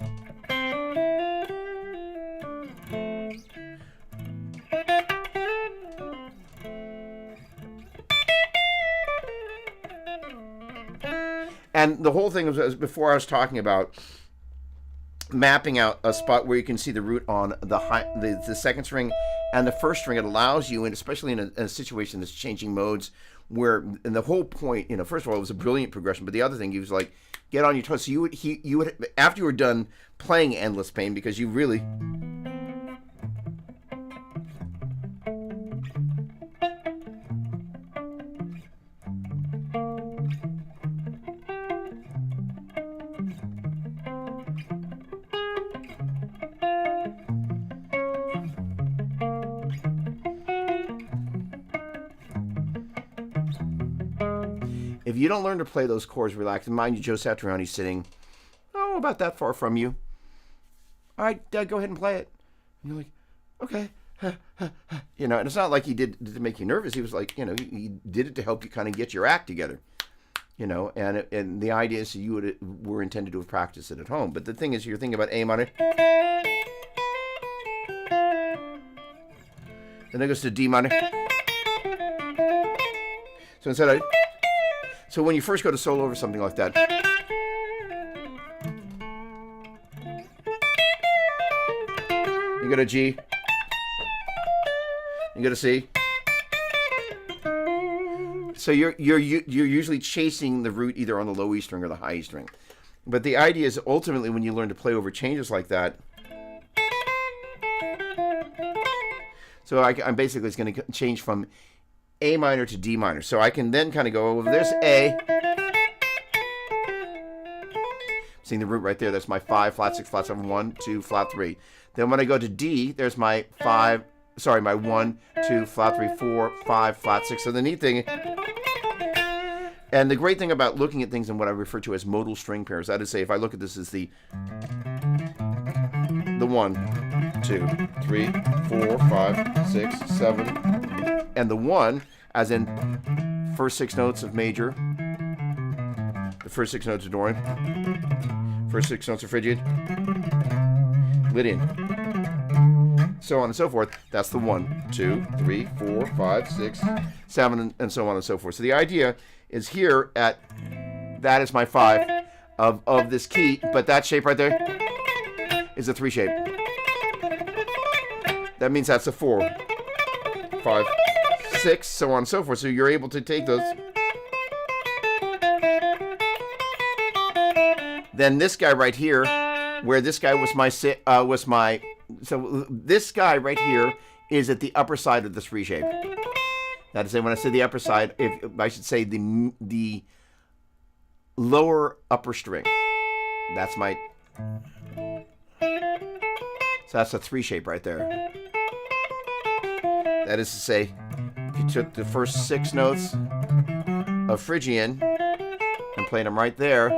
And the whole thing was, before I was talking about mapping out a spot where you can see the root on the second string and the first string. It allows you, and especially in a situation that's changing modes, where, and the whole point, first of all, it was a brilliant progression, but the other thing, he was like, get on your toes. So you would after you were done playing Endless Pain, because you really. If you don't learn to play those chords relaxed, and mind you, Joe Satriani's sitting, about that far from you. All right, Doug, go ahead and play it. And you're like, okay. And it's not like he did it to make you nervous. He was like, he did it to help you kind of get your act together. And the idea is you were intended to have practiced it at home. But the thing is, you're thinking about A minor. Then it goes to D minor. So instead of... So when you first go to solo over something like that, you go to G, you go to C. So you're usually chasing the root either on the low E string or the high E string. But the idea is ultimately when you learn to play over changes like that. So I'm basically it's going to change from A minor to D minor. So I can then kind of go over, there's A. Seeing the root right there, that's my 5, flat 6, flat 7, 1, 2, flat 3. Then when I go to D, there's my 1, 2, flat 3, 4, 5, flat 6. So the neat thing, and the great thing about looking at things in what I refer to as modal string pairs, that is, say, if I look at this as the 1, 2, 3, 4, 5, 6, 7, and the 1, as in first 6 notes of major, the first 6 notes of Dorian, first 6 notes of Phrygian, Lydian, so on and so forth. That's the 1, 2, 3, 4, 5, 6, 7, and so on and so forth. So the idea is here at, that is my 5 of this key, but that shape right there is a 3 shape. That means that's a 4, 5, 6, so on and so forth. So you're able to take those. Then this guy right here, where this guy was my so this guy right here is at the upper side of the 3 shape. That is, when I say the upper side, if I should say the lower upper string. That's my. So that's a 3 shape right there. That is to say, if you took the first 6 notes of Phrygian and played them right there,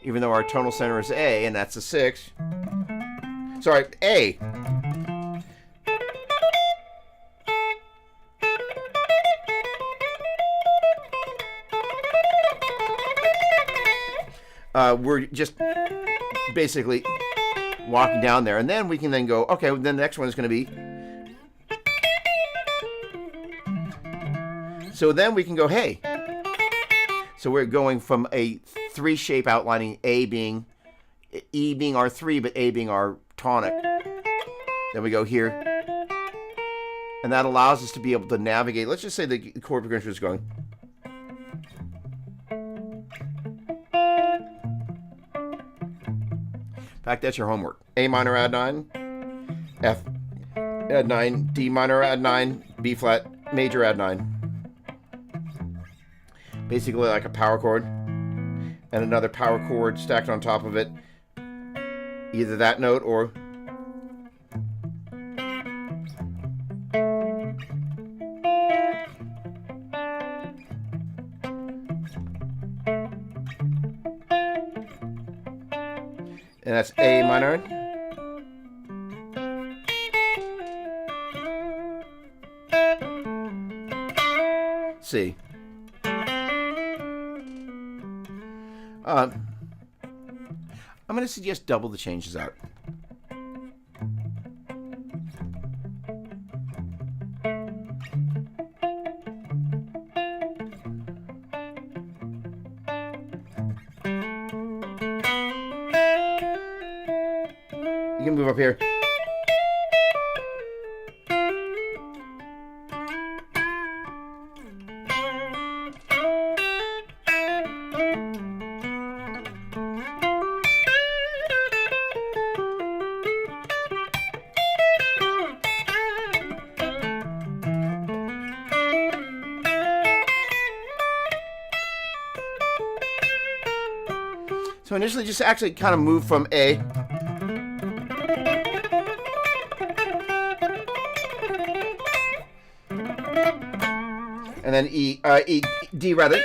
even though our tonal center is A, and that's a 6. Sorry, A. we're just basically walking down there. And then we can then go, okay, well, then the next one is going to be. So then we can go, hey. So we're going from a 3 shape outlining E being our 3, but A being our tonic. Then we go here. And that allows us to be able to navigate. Let's just say the chord progression is going. In fact, that's your homework. A minor add 9, F add 9, D minor add 9, B flat major add 9. Basically like a power chord. And another power chord stacked on top of it. Either that note or... And that's A minor. C. I'm going to suggest double the changes out. You can move up here. So initially just actually kind of move from A. And then D rather.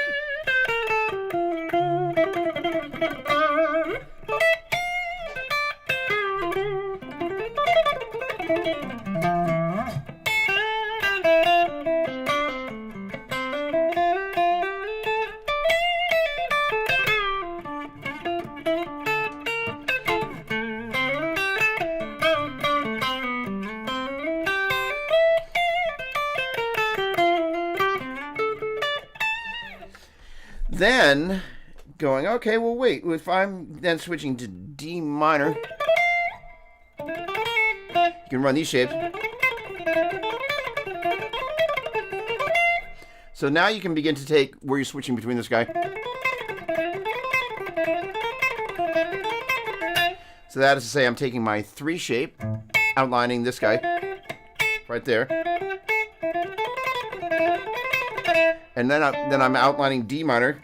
Then going, okay, well, wait, if I'm then switching to D minor, you can run these shapes. So now you can begin to take where you're switching between this guy. So that is to say, I'm taking my 3 shape, outlining this guy right there. And then I'm outlining D minor.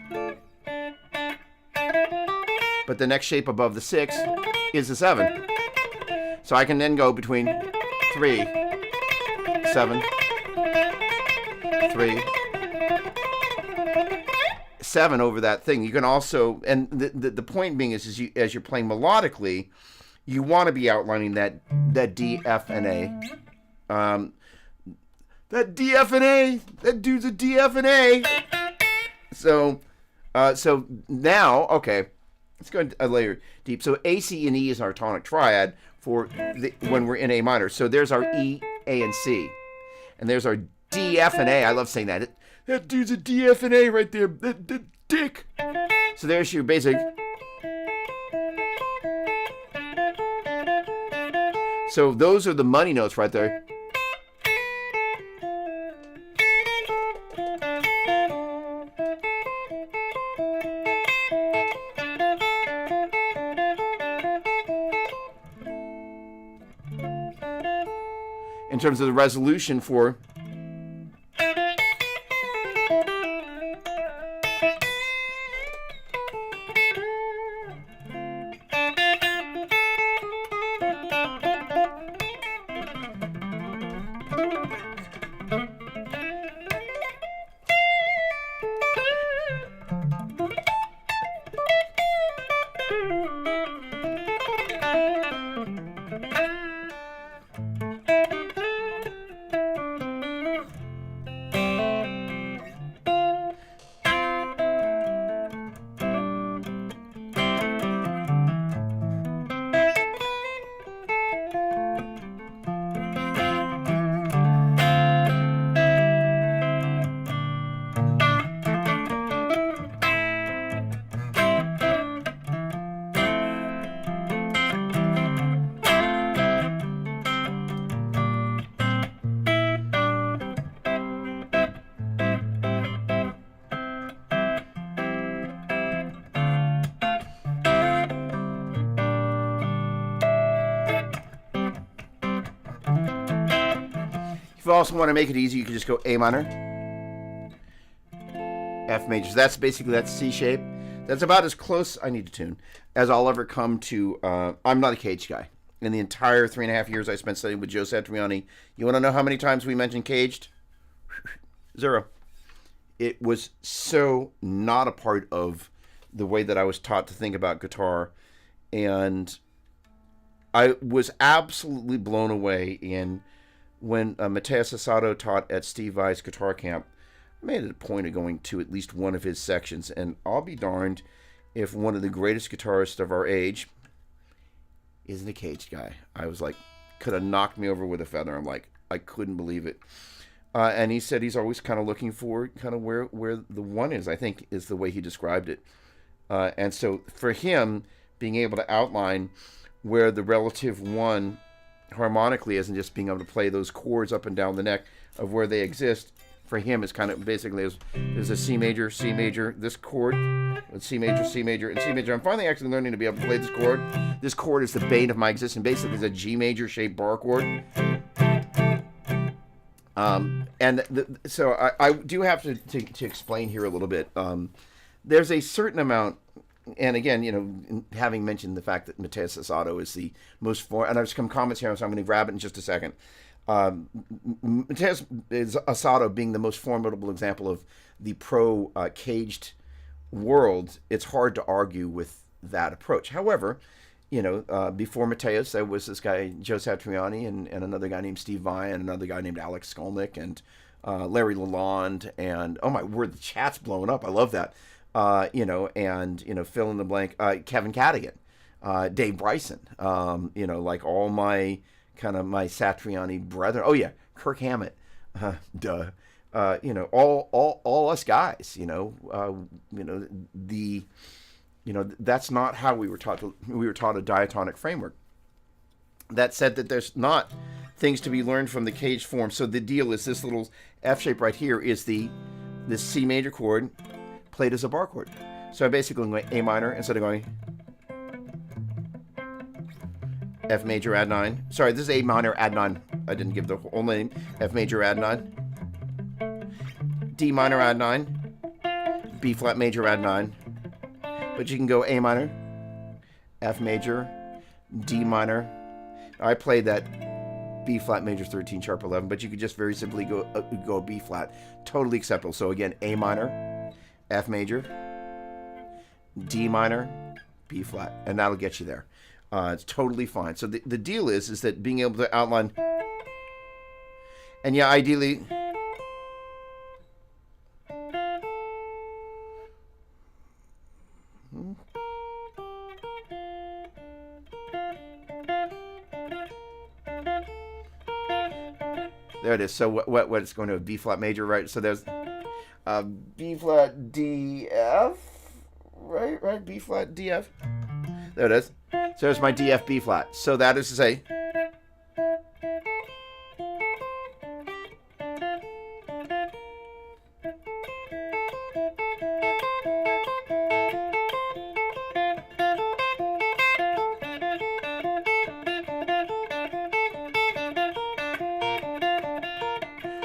But the next shape above the 6 is the 7. So I can then go between 3, 7, 3, 7 over that thing. You can also, and the point being is as you're playing melodically, you want to be outlining that D, F, and A. That D, F, and A. That dude's a D, F, and A. So now, okay, let's go a layer deep. So A, C, and E is our tonic triad for when we're in A minor. So there's our E, A, and C. And there's our D, F, and A. I love saying that. That dude's a D, F, and A right there. That dick. So there's your basic. So those are the money notes right there. In terms of the resolution for you also want to make it easy, you can just go A minor, F major. So that's basically that C shape. That's about as close, I need to tune, as I'll ever come to. I'm not a caged guy. In the entire 3.5 years I spent studying with Joe Satriani, you want to know how many times we mentioned caged? 0. It was so not a part of the way that I was taught to think about guitar. And I was absolutely blown away when Mateus Asado taught at Steve Vai's guitar camp. I made it a point of going to at least one of his sections, and I'll be darned if one of the greatest guitarists of our age isn't a caged guy. I was like, could have knocked me over with a feather. I'm like, I couldn't believe it. And he said he's always kind of looking for kind of where the one is, I think, is the way he described it. And so for him, being able to outline where the relative one harmonically is and just being able to play those chords up and down the neck of where they exist, for him is kind of basically there's a C major, this chord, C major, C major, and C major. I'm finally actually learning to be able to play this chord. This chord is the bane of my existence. Basically, it's a G major shaped bar chord. So I do have to explain here a little bit. There's a certain amount, and again, having mentioned the fact that Mateus Asado is the most and there's some comments here, so I'm going to grab it in just a second. Mateus Asado being the most formidable example of the pro caged world, it's hard to argue with that approach. However, before Mateus, there was this guy, Joe Satriani, and another guy named Steve Vai, and another guy named Alex Skolnick, and Larry Lalonde, and oh my word, the chat's blowing up. I love that. Fill in the blank, Kevin Cadigan, Dave Bryson, like all my my Satriani brethren. Oh yeah, Kirk Hammett, duh. All us guys. That's not how we were taught. We were taught a diatonic framework. That said, that there's not things to be learned from the caged form. So the deal is this little F shape right here is this C major chord played as a bar chord. So I basically am going A minor instead of going F major add 9. Sorry, this is A minor add 9. I didn't give the whole name. F major add 9. D minor add 9. B flat major add 9. But you can go A minor, F major, D minor. I played that B flat major 13 sharp 11, but you could just very simply go B flat. Totally acceptable. So again, A minor, F major, D minor, B flat, and that'll get you there. It's totally fine. So the deal is that being able to outline, and yeah, ideally, there it is. So what it's going to a B flat major, right? So there's B flat D F, right? B flat D F. There it is. So there's my D F B flat. So that is to say,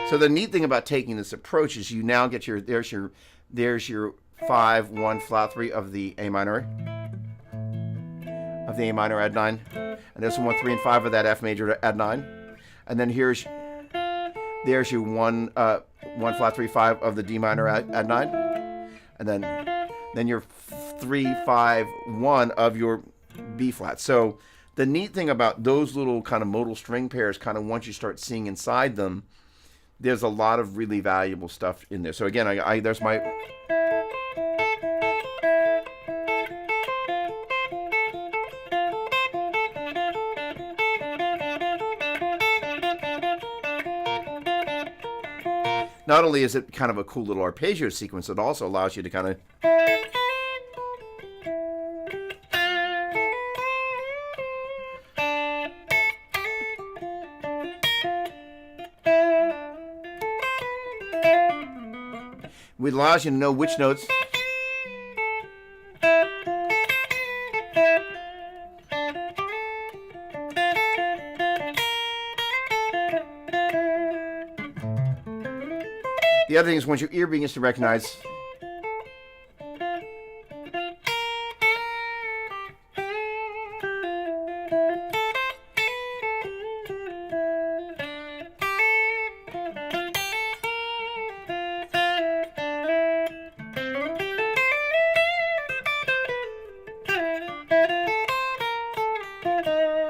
so the neat thing about taking this approach is you now get there's your 5 1 flat 3 of the A minor add 9, and there's 1 3 and 5 of that F major add 9, and then there's your 1 flat 3 5 of the D minor add 9, and then your 3 5 1 of your B flat. So the neat thing about those little kind of modal string pairs, kind of once you start seeing inside them, there's a lot of really valuable stuff in there. So again, there's my not only is it kind of a cool little arpeggio sequence, it also allows you to kind of it allows you to know which notes The other thing is once your ear begins to recognize.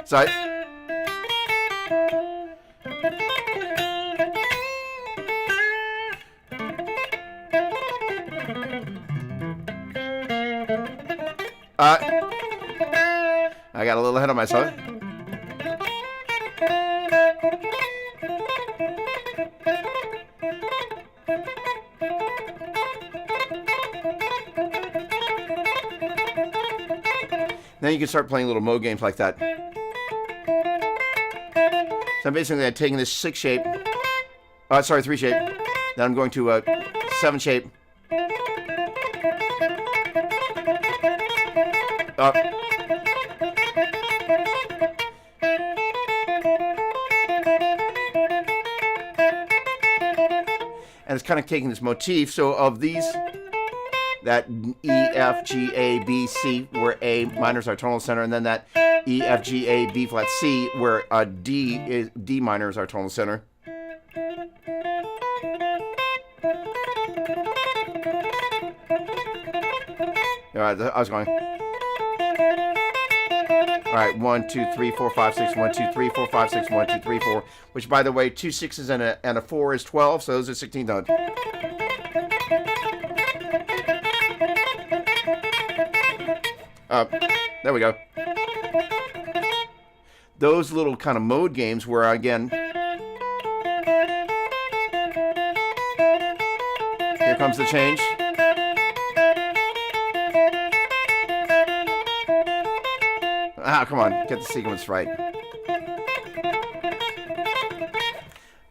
So I got a little ahead of myself. Then you can start playing little mode games like that. So basically I'm taking this 6 shape, 3 shape, then I'm going to a 7 shape, up, and it's kind of taking this motif, so of these, that E, F, G, A, B, C, where A minor is our tonal center, and then that E, F, G, A, B flat, C, where D minor is our tonal center. All right, I was going. All right, 1, 2, 3, 4, 5, 6, 1, 2, 3, 4, 5, 6, 1, 2, 3, 4. Which, by the way, 2 6s and a 4 is 12, so those are 16 tones. There we go. Those little kind of mode games where, again, here comes the change. Come on, get the sequence right.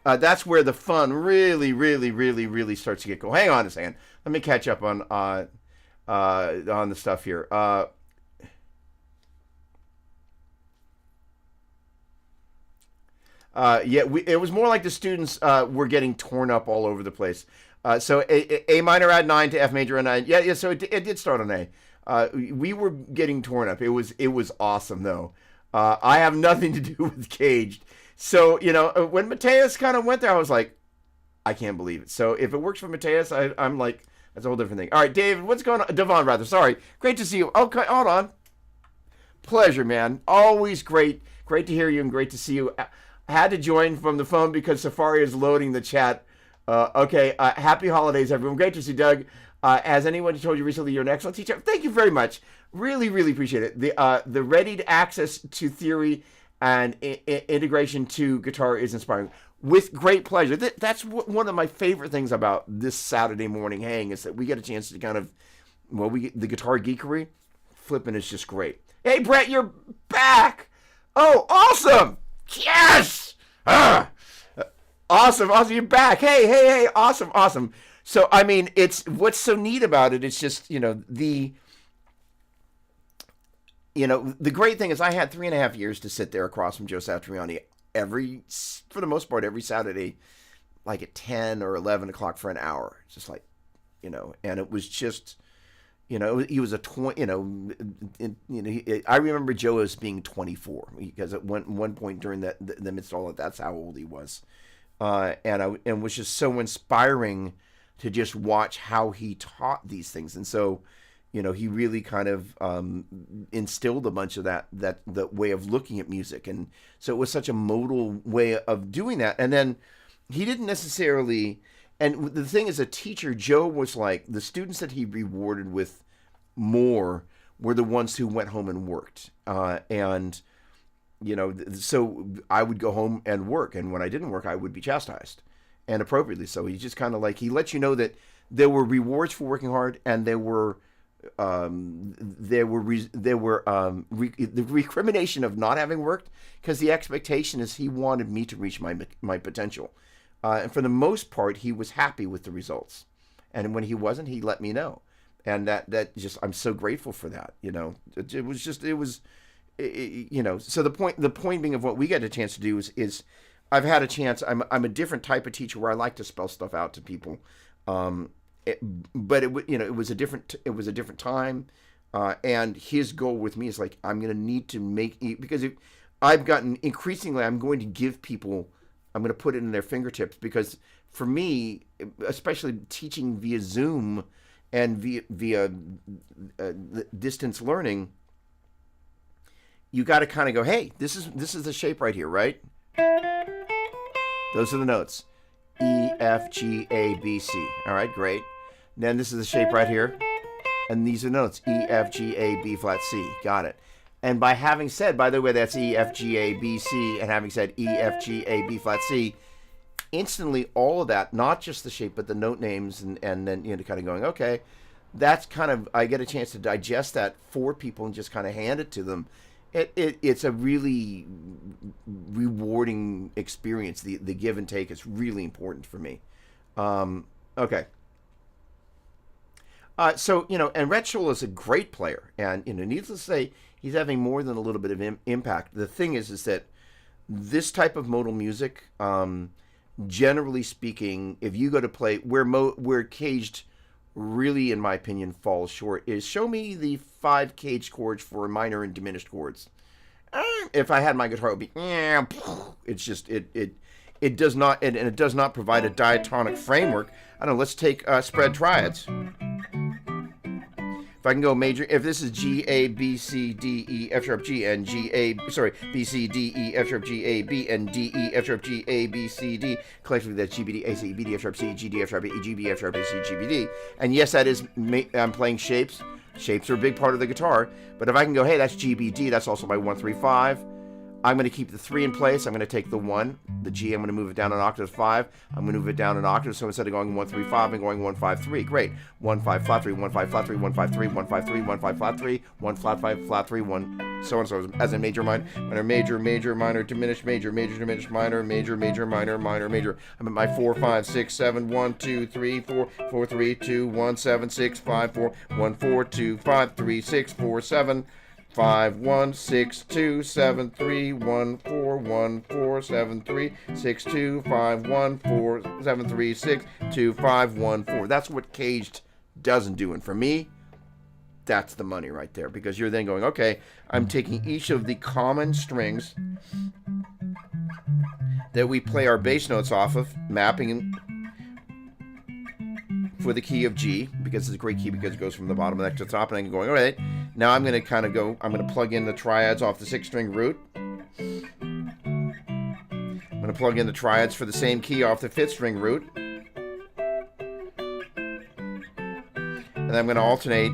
That's where the fun really starts to get going. Hang on a second. Let me catch up on the stuff here. It was more like the students were getting torn up all over the place. So A minor add 9 to F major add 9. Yeah. So it did start on A. We were getting torn up. It was awesome though. I have nothing to do with Caged. So when Mateus kind of went there, I was like, I can't believe it. So if it works for Mateus, I'm like, that's a whole different thing. All right, David, what's going on? Devon, rather. Sorry. Great to see you. Okay, hold on. Pleasure, man. Always great. Great to hear you and great to see you. I had to join from the phone because Safari is loading the chat. Okay. Happy holidays, everyone. Great to see Doug. Has anyone told you recently you're an excellent teacher? Thank you very much. Really appreciate it. The ready access to theory and integration to guitar is inspiring. With great pleasure. That's one of my favorite things about this Saturday morning hang is that we get a chance to kind of, the guitar geekery. Flipping is just great. Hey, Brett, you're back. Oh, awesome. Yes. Awesome. You're back. Hey. Awesome. So, I mean, it's what's so neat about it. It's just, the great thing is I had 3.5 years to sit there across from Joe Satriani for the most part, every Saturday, like at 10 or 11 o'clock for an hour. Just like, and it was just, he was I remember Joe as being 24 because at one point during the midst of all of that's how old he was. And was just so inspiring to just watch how he taught these things. And so, he really kind of instilled a bunch of that the way of looking at music. And so it was such a modal way of doing that. And then he didn't necessarily, and the thing as a teacher, Joe was like, the students that he rewarded with more were the ones who went home and worked. So I would go home and work. And when I didn't work, I would be chastised, and appropriately so. He just kind of he let you know that there were rewards for working hard, and there were the recrimination of not having worked, because the expectation is he wanted me to reach my potential. And for the most part, he was happy with the results. And when he wasn't, he let me know. And that just, I'm so grateful for that. So the point being of what we got a chance to do is I've had a chance. I'm a different type of teacher where I like to spell stuff out to people. But it was a different time. And his goal with me is like, I'm going to need to make, because I've gotten increasingly, I'm going to give people, I'm going to put it in their fingertips, because for me, especially teaching via Zoom and via distance learning, you got to kind of go, hey, this is the shape right here, right? Those are the notes. E, F, G, A, B, C. All right, great. Then this is the shape right here. And these are notes. E, F, G, A, B, flat, C. Got it. And by having said, by the way, that's E, F, G, A, B, C, and having said E, F, G, A, B, flat, C, instantly all of that, not just the shape, but the note names, and then, kind of going, okay, that's kind of, I get a chance to digest that for people and just kind of hand it to them. It's a really rewarding experience. The give and take is really important for me. Okay. So, and Rhett Schull is a great player. And, needless to say, he's having more than a little bit of impact. The thing is that this type of modal music, generally speaking, if you go to play, where Caged really, in my opinion, falls short, is show me the 5 caged chords for minor and diminished chords. If I had my guitar, it would be, it's just, it does not, and it does not provide a diatonic framework. I don't know, let's take spread triads. If I can go major, if this is G, A, B, C, D, E, F sharp, G, and B, C, D, E, F sharp, G, A, B, and D, E, F sharp, G, A, B, C, D. Collectively, that's G, B, D, A, C, B, D, F sharp, C, G, D, F sharp, E, G, B, F sharp, A, C, G, B, D. And yes, that is, I'm playing shapes. Shapes are a big part of the guitar. But if I can go, hey, that's G, B, D, that's also my 1, 3, 5. I'm going to keep the 3 in place. I'm going to take the 1, the G, I'm going to move it down an octave to 5. I'm going to move it down an octave. So instead of going 1, 3, 5, I'm going 1, 5, 3. Great. 1, 5, flat 3, 1, 5, flat 3, 1, 5, 3, 1, 5, 3, 1, 5, flat 3, 1, flat 5, flat 3, 1, so on, so as in major, minor, major, major, minor, diminished, major, major, diminished, minor, major, major, minor, minor, major. I'm at my 4, 5, 6, 7, 1, 2, 3, 4, 4, 3, 2, 1, 7, 6, 5, 4, 1, 4, 2, 5, 3, 6, 4, 7, 5, 1, 6, 2, 7, 3, 1, 4, 1, 4, 7, 3, 6, 2, 5, 1, 4, 7, 3, 6, 2, 5, 1, 4. That's what Caged doesn't do. And for me, that's the money right there. Because you're then going, okay, I'm taking each of the common strings that we play our bass notes off of, mapping them for the key of G, because it's a great key because it goes from the bottom of the neck to the top, and I'm going, all right, now I'm going to kind of go, I'm going to plug in the triads off the 6-string root. I'm going to plug in the triads for the same key off the 5th-string root. And I'm going to alternate,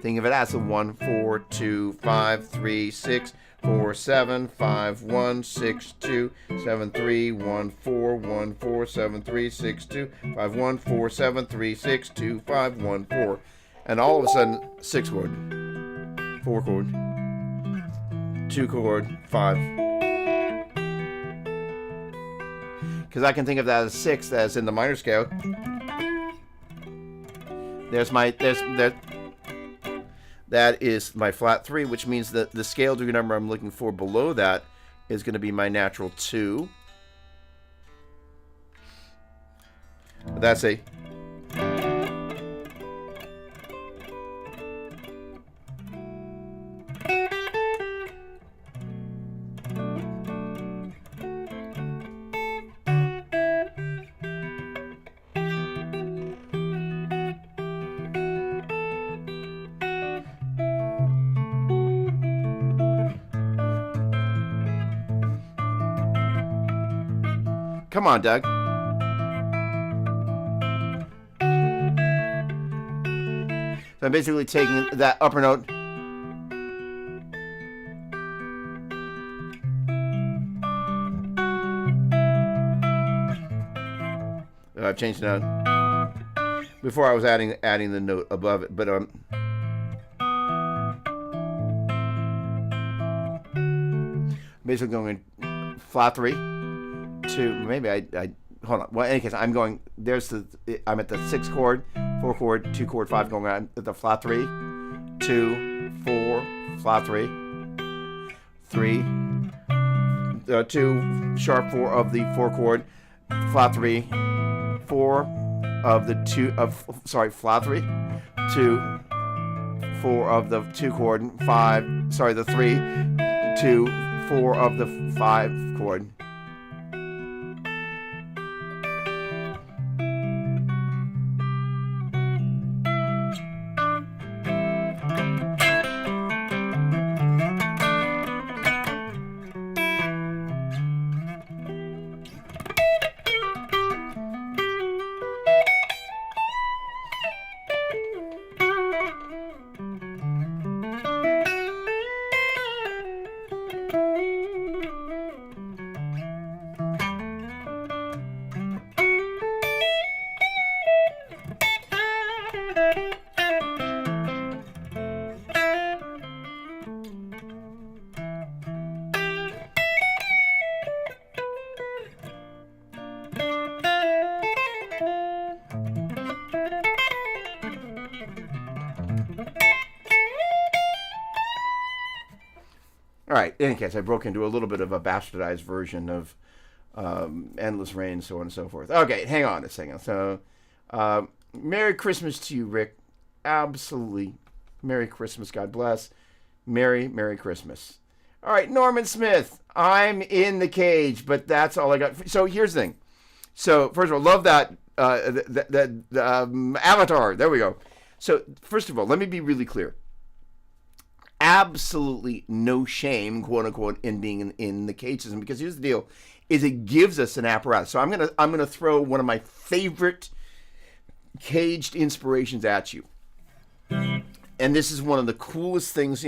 think of it as a 1, 4, 2, 5, 3, 6, 4, 7, 5, 1, 6, 2, 7, 3, 1, 4, 1, 4, 7, 3, 6, 2, 5, 1, 4, 7, 3, 6, 2, 5, 1, 4. And all of a sudden, 6 chord, 4 chord, 2 chord, 5. Because I can think of that as 6 as in the minor scale. That is my flat 3, which means that the scale degree number I'm looking for below that is going to be my natural 2. That's a... Come on, Doug. So I'm basically taking that upper note. I've changed the note. Before I was adding the note above it, but basically going flat 3. 2, maybe I hold on. Well, in any case, I'm going. I'm at the 6 chord, 4 chord, 2 chord, 5 going on at the flat 3, 2, 4, flat 3, 3. 2, sharp 4 of the 4 chord, flat 3, 4 of the 2 of flat 3, 2, 4 of the 2 chord, 5, the 3, 2, 4 of the 5 chord. All right, in any case, I broke into a little bit of a bastardized version of Endless Rain, so on and so forth. Okay, hang on a second. So, Merry Christmas to you, Rick. Absolutely. Merry Christmas. God bless. Merry Christmas. All right, Norman Smith. I'm in the cage, but that's all I got. So here's the thing. So, first of all, love that avatar. There we go. So, first of all, let me be really clear. Absolutely no shame, quote unquote, in being in the cage system, because here's the deal: is it gives us an apparatus. So I'm gonna throw one of my favorite caged inspirations at you, and this is one of the coolest things.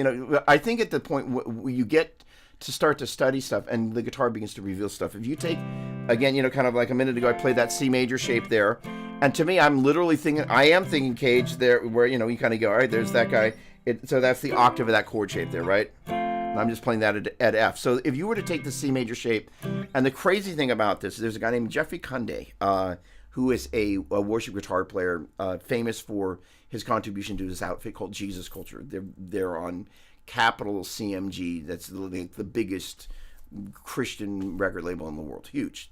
I think at the point where you get to start to study stuff and the guitar begins to reveal stuff. If you take, again, kind of like a minute ago, I played that C major shape there, and to me, I'm literally thinking cage there, where you kind of go, all right, there's that guy. So that's the octave of that chord shape there, right? And I'm just playing that at F. So if you were to take the C major shape, and the crazy thing about this, there's a guy named Jeffrey Cunday, who is a worship guitar player, famous for his contribution to this outfit called Jesus Culture. They're on Capital CMG. That's the biggest Christian record label in the world. Huge,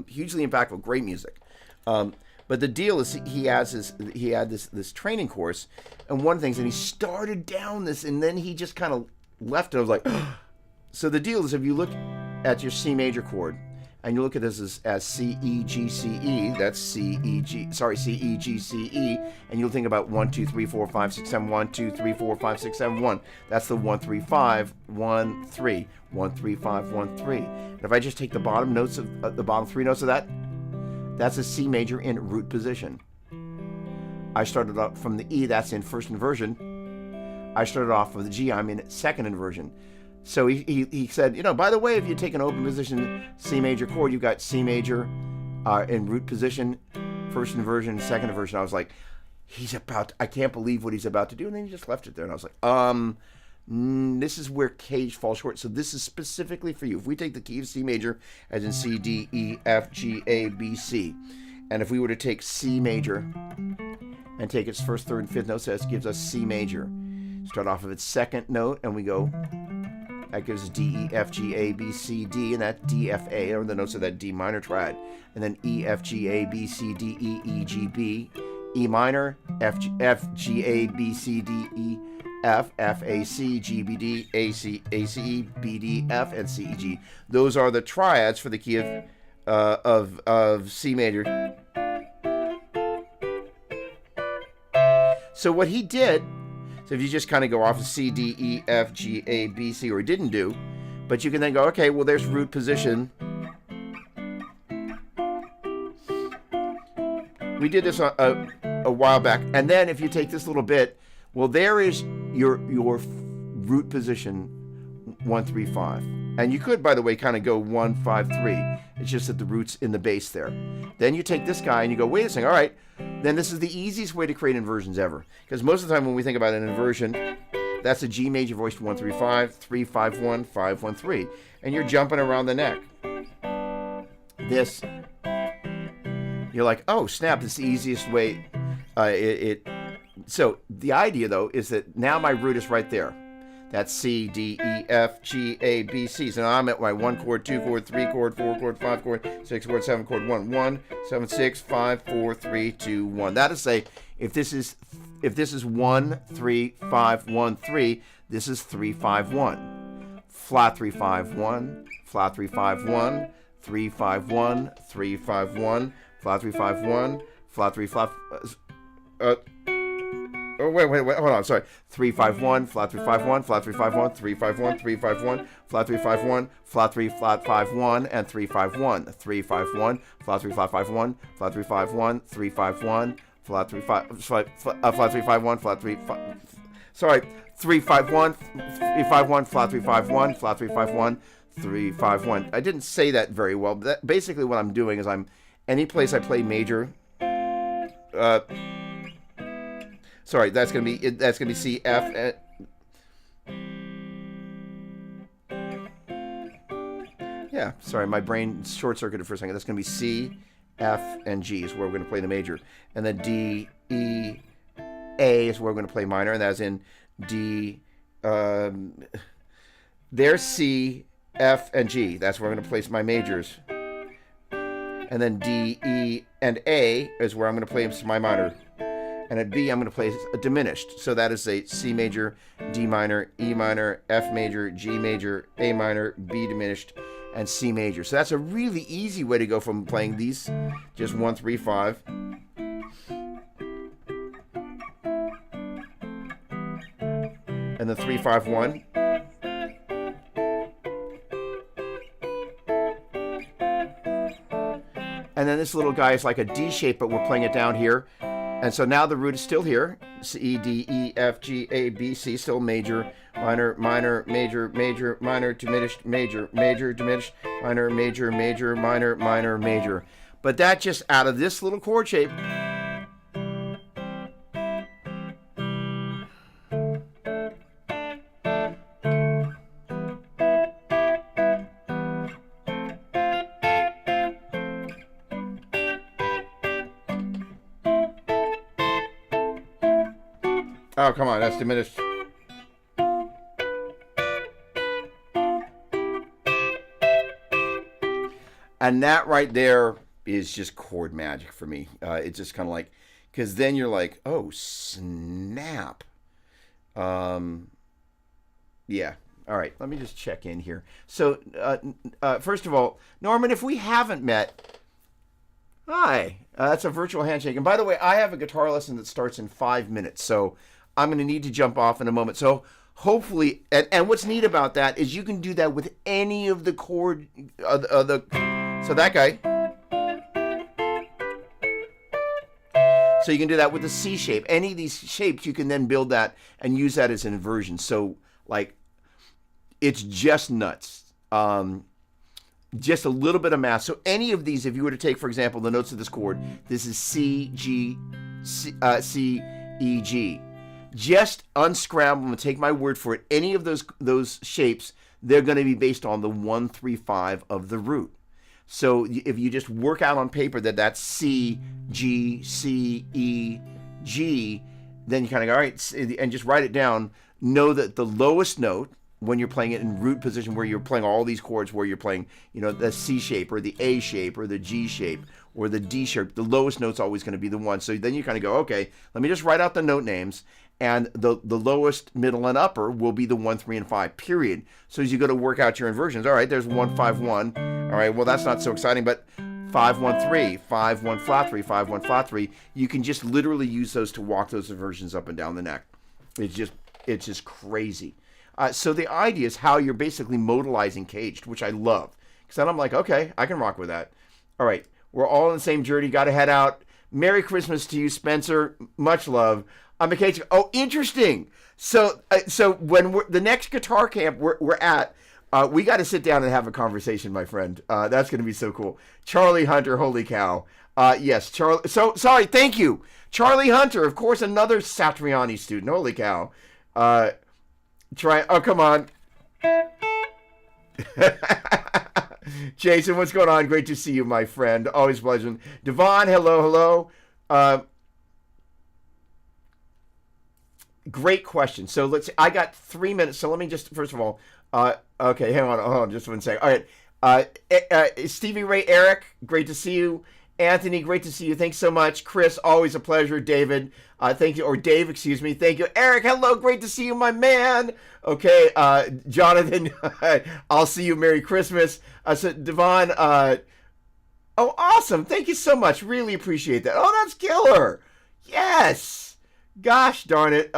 hugely impactful, great music. But the deal is he had this training course, and one of the things, and he started down this, and then he just kind of left it. I was like, so the deal is, if you look at your C major chord, and you look at this as C, E, G, C, E, that's C, E, G, C, E, G, C, E, and you'll think about 1, 2, 3, 4, 5, 6, 7, 1, 2, 3, 4, 5, 6, 7, 1. That's the 1, 3, 5, 1, 3, 1, 3, 5, 1, 3. And if I just take the bottom notes of the bottom 3 notes of that, that's a C major in root position. I started off from the E, that's in first inversion. I started off with the G, I'm in second inversion. So he said, by the way, if you take an open position C major chord, you've got C major in root position, first inversion, second inversion. I was like, I can't believe what he's about to do. And then he just left it there. And I was like, this is where cage falls short. So this is specifically for you. If we take the key of C major as in C, D, E, F, G, A, B, C, and if we were to take C major and take its first, third, and fifth notes, that gives us C major. Start off of its second note, and we go, that gives us D, E, F, G, A, B, C, D, and that D, F, A are the notes of that D minor triad. And then E, F, G, A, B, C, D, E, E, G, B, E minor, F, G, A, B, C, D, E, F, F, A, C, G, B, D, A, C, E, B, D, F, and C, E, G. Those are the triads for the key of C major. So what he did, so if you just kind of go off of C, D, E, F, G, A, B, C, or he didn't do, but you can then go, okay, well, there's root position. We did this a while back. And then if you take this little bit, well, there is your root position 1, 3, 5. And you could, by the way, kind of go 1, 5, 3. It's just that the root's in the bass there. Then you take this guy and you go, wait a second, all right. Then this is the easiest way to create inversions ever. Because most of the time when we think about an inversion, that's a G major voiced 1, 3, 5, 3, 5, 1, 5, 1, 3. And you're jumping around the neck. This, you're like, oh, snap, this is the easiest way. So the idea, though, is that now my root is right there. That's C, D, E, F, G, A, B, C. So now I'm at my 1 chord, 2 chord, 3 chord, 4 chord, 5 chord, 6 chord, 7 chord, 1, 1, 7, 6, 5, 4, 3, 2, 1. That is say, if this is 1, 3, 5, 1, 3, this is 3, 5, 1. Flat 3, 5, 1, flat 3, 5, 1, 3, 5, 1, 3, 5, 1, flat 3, 5, 1, flat 3, flat. Oh, wait, hold on, sorry. 3, 5, 1, flat 3, 5, 1, flat 3, 5, 1, 3, 5, 1, 3, 5, 1, flat 3, 5, 1, flat 3, flat 5, 1, and 3, 5, 1, 3, 5, 1, flat 3, flat 5, 1, flat 3, 5, 1, 3, 5, 1, flat 3, 5, flat 3, 5, 1, flat 3, 5, sorry, 3, 5, 1, 3, 5, 1, flat 3, 5, 1, flat 3, 5, 1, 3, 5, 1. I didn't say that very well, but that, basically what I'm doing is any place I play major, sorry, that's gonna be C, F. Yeah, sorry, my brain short-circuited for a second. That's gonna be C, F, and G is where we're gonna play the major, and then D, E, A is where we're gonna play minor, and that's in D. There's C, F, and G. That's where I'm gonna place my majors, and then D, E, and A is where I'm gonna play my minor. And at B, I'm going to play a diminished. So that is a C major, D minor, E minor, F major, G major, A minor, B diminished, and C major. So that's a really easy way to go from playing these, just 1, 3, 5. And the 3, 5, 1. And then this little guy is like a D shape, but we're playing it down here. And so now the root is still here. C, D, E, F, G, A, B, C, still major, minor, minor, major, major, minor, diminished, major, major, diminished, minor, major, major, minor, minor, major. But that just out of this little chord shape. Oh, come on, that's diminished. And that right there is just chord magic for me. It's just kind of like, because then you're like, oh, snap. Yeah. All right, let me just check in here. So, first of all, Norman, if we haven't met, hi. That's a virtual handshake. And by the way, I have a guitar lesson that starts in 5 minutes, so I'm going to need to jump off in a moment. So hopefully, and what's neat about that is you can do that with any of the chord, so that guy. So you can do that with the C shape. Any of these shapes, you can then build that and use that as an inversion. So like, it's just nuts. Just a little bit of math. So any of these, if you were to take, for example, the notes of this chord, this is C, G, C, E, G. Just unscramble and take my word for it. Any of those shapes, they're going to be based on the 1, 3, 5 of the root. So if you just work out on paper that that's C, G, C, E, G, then you kind of go, all right, and just write it down. Know that the lowest note, when you're playing it in root position, where you're playing all these chords, where you're playing, the C shape or the A shape or the G shape or the D shape, the lowest note's always going to be the 1. So then you kind of go, okay, let me just write out the note names, and the lowest, middle, and upper will be the 1, 3, and 5, period. So as you go to work out your inversions, all right, there's 1, 5, 1. All right, well, that's not so exciting, but 5, 1, 3, 5, 1, flat 3, 5, 1, flat 3. You can just literally use those to walk those inversions up and down the neck. It's just crazy. So the idea is how you're basically modalizing caged, which I love. Because then I'm like, okay, I can rock with that. All right, we're all in the same journey. Got to head out. Merry Christmas to you, Spencer. Much love. I'm a cage. Oh, interesting. So when the next guitar camp we're at, we got to sit down and have a conversation, my friend. That's going to be so cool. Charlie Hunter, holy cow. Yes, Charlie. So sorry, thank you, Charlie Hunter. Of course, another Satriani student. Holy cow. Oh, come on. Jason, what's going on? Great to see you, my friend. Always pleasant. Devon, hello. Great question. So I got 3 minutes. So let me just, first of all, okay, hang on, hold on just one second. All right. Stevie Ray, Eric, great to see you. Anthony, great to see you. Thanks so much. Chris, always a pleasure. David, thank you. Or Dave, excuse me. Thank you. Eric, hello. Great to see you, my man. Okay. Jonathan, I'll see you. Merry Christmas. So Devon, oh, awesome. Thank you so much. Really appreciate that. Oh, that's killer. Yes. Gosh darn it.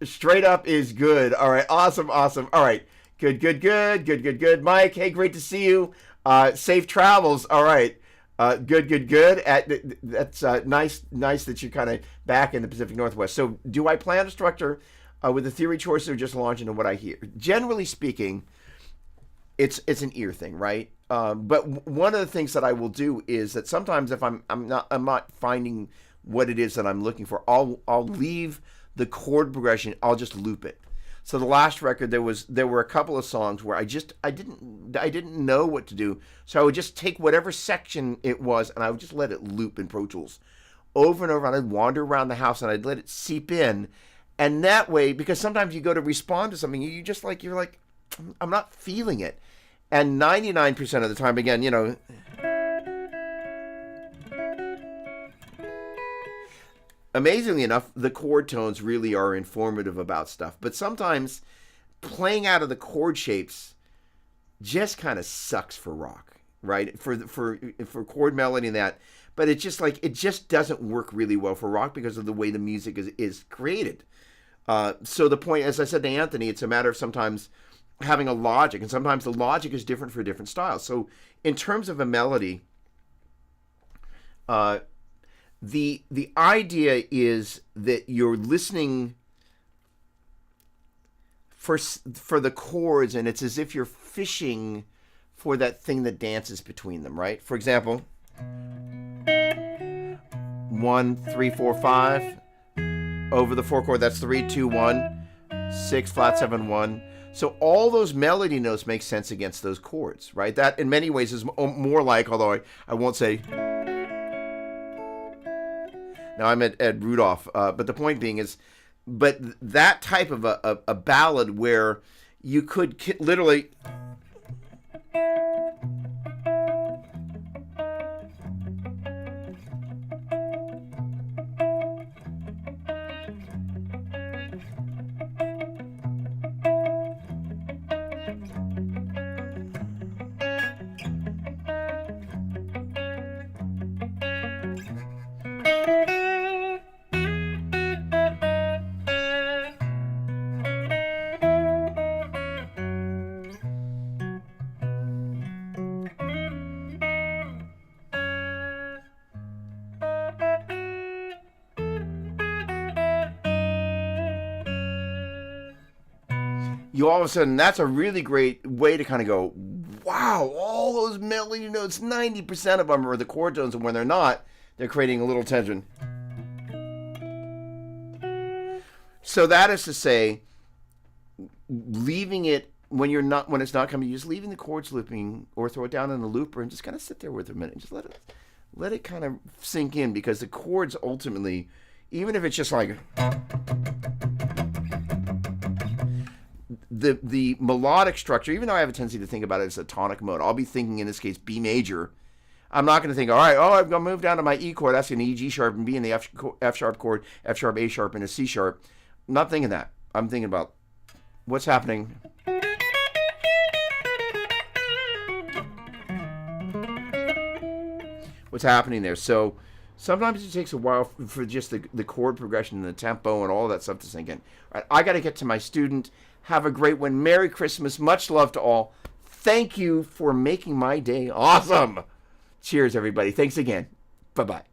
Straight up is good. All right. Awesome. Awesome. All right. Good. Mike, hey, great to see you. Safe travels. All right. Good. That's nice that you're kind of back in the Pacific Northwest. So do I plan a structure with the theory choices or just launch into what I hear? Generally speaking, it's an ear thing, right? But one of the things that I will do is that sometimes if I'm not finding what it is that I'm looking for, I'll leave the chord progression. I'll just loop it. So the last record, there were a couple of songs where I didn't know what to do. So I would just take whatever section it was and I would just let it loop in Pro Tools over and over. And I'd wander around the house and I'd let it seep in. And that way, because sometimes you go to respond to something, you're like, I'm not feeling it. And 99% of the time, again, amazingly enough, the chord tones really are informative about stuff. But sometimes playing out of the chord shapes just kind of sucks for rock, right? For chord melody and that. But it just doesn't work really well for rock because of the way the music is created. So the point, as I said to Anthony, it's a matter of sometimes having a logic, and sometimes the logic is different for different styles. So in terms of a melody, the idea is that you're listening for the chords, and it's as if you're fishing for that thing that dances between them, right? For example, 1, 3, 4, 5 over the 4 chord. That's 3, 2, 1, 6, flat 7, 1. So all those melody notes make sense against those chords, right? That in many ways is more like, although I won't say. Now I'm at Ed Rudolph, but the point being is, but that type of a ballad where you could literally. You all of a sudden, that's a really great way to kind of go, wow, all those melody notes, 90% of them are the chord tones, and when they're not, they're creating a little tension. So that is to say, leaving it when it's not coming, just leaving the chords looping or throw it down in a looper and just kind of sit there with it a minute. Just let it kind of sink in, because the chords ultimately, even if it's just like the melodic structure, even though I have a tendency to think about it as a tonic mode, I'll be thinking in this case B major. I'm not going to think, all right, I'm going to move down to my E chord, that's an E, G sharp, and B in the F sharp chord, F sharp, A sharp, and a C sharp. I'm not thinking that. I'm thinking about what's happening. What's happening there. So sometimes it takes a while for just the chord progression and the tempo and all that stuff to sink in. All right, I got to get to my student. Have a great one. Merry Christmas. Much love to all. Thank you for making my day awesome. Cheers, everybody. Thanks again. Bye-bye.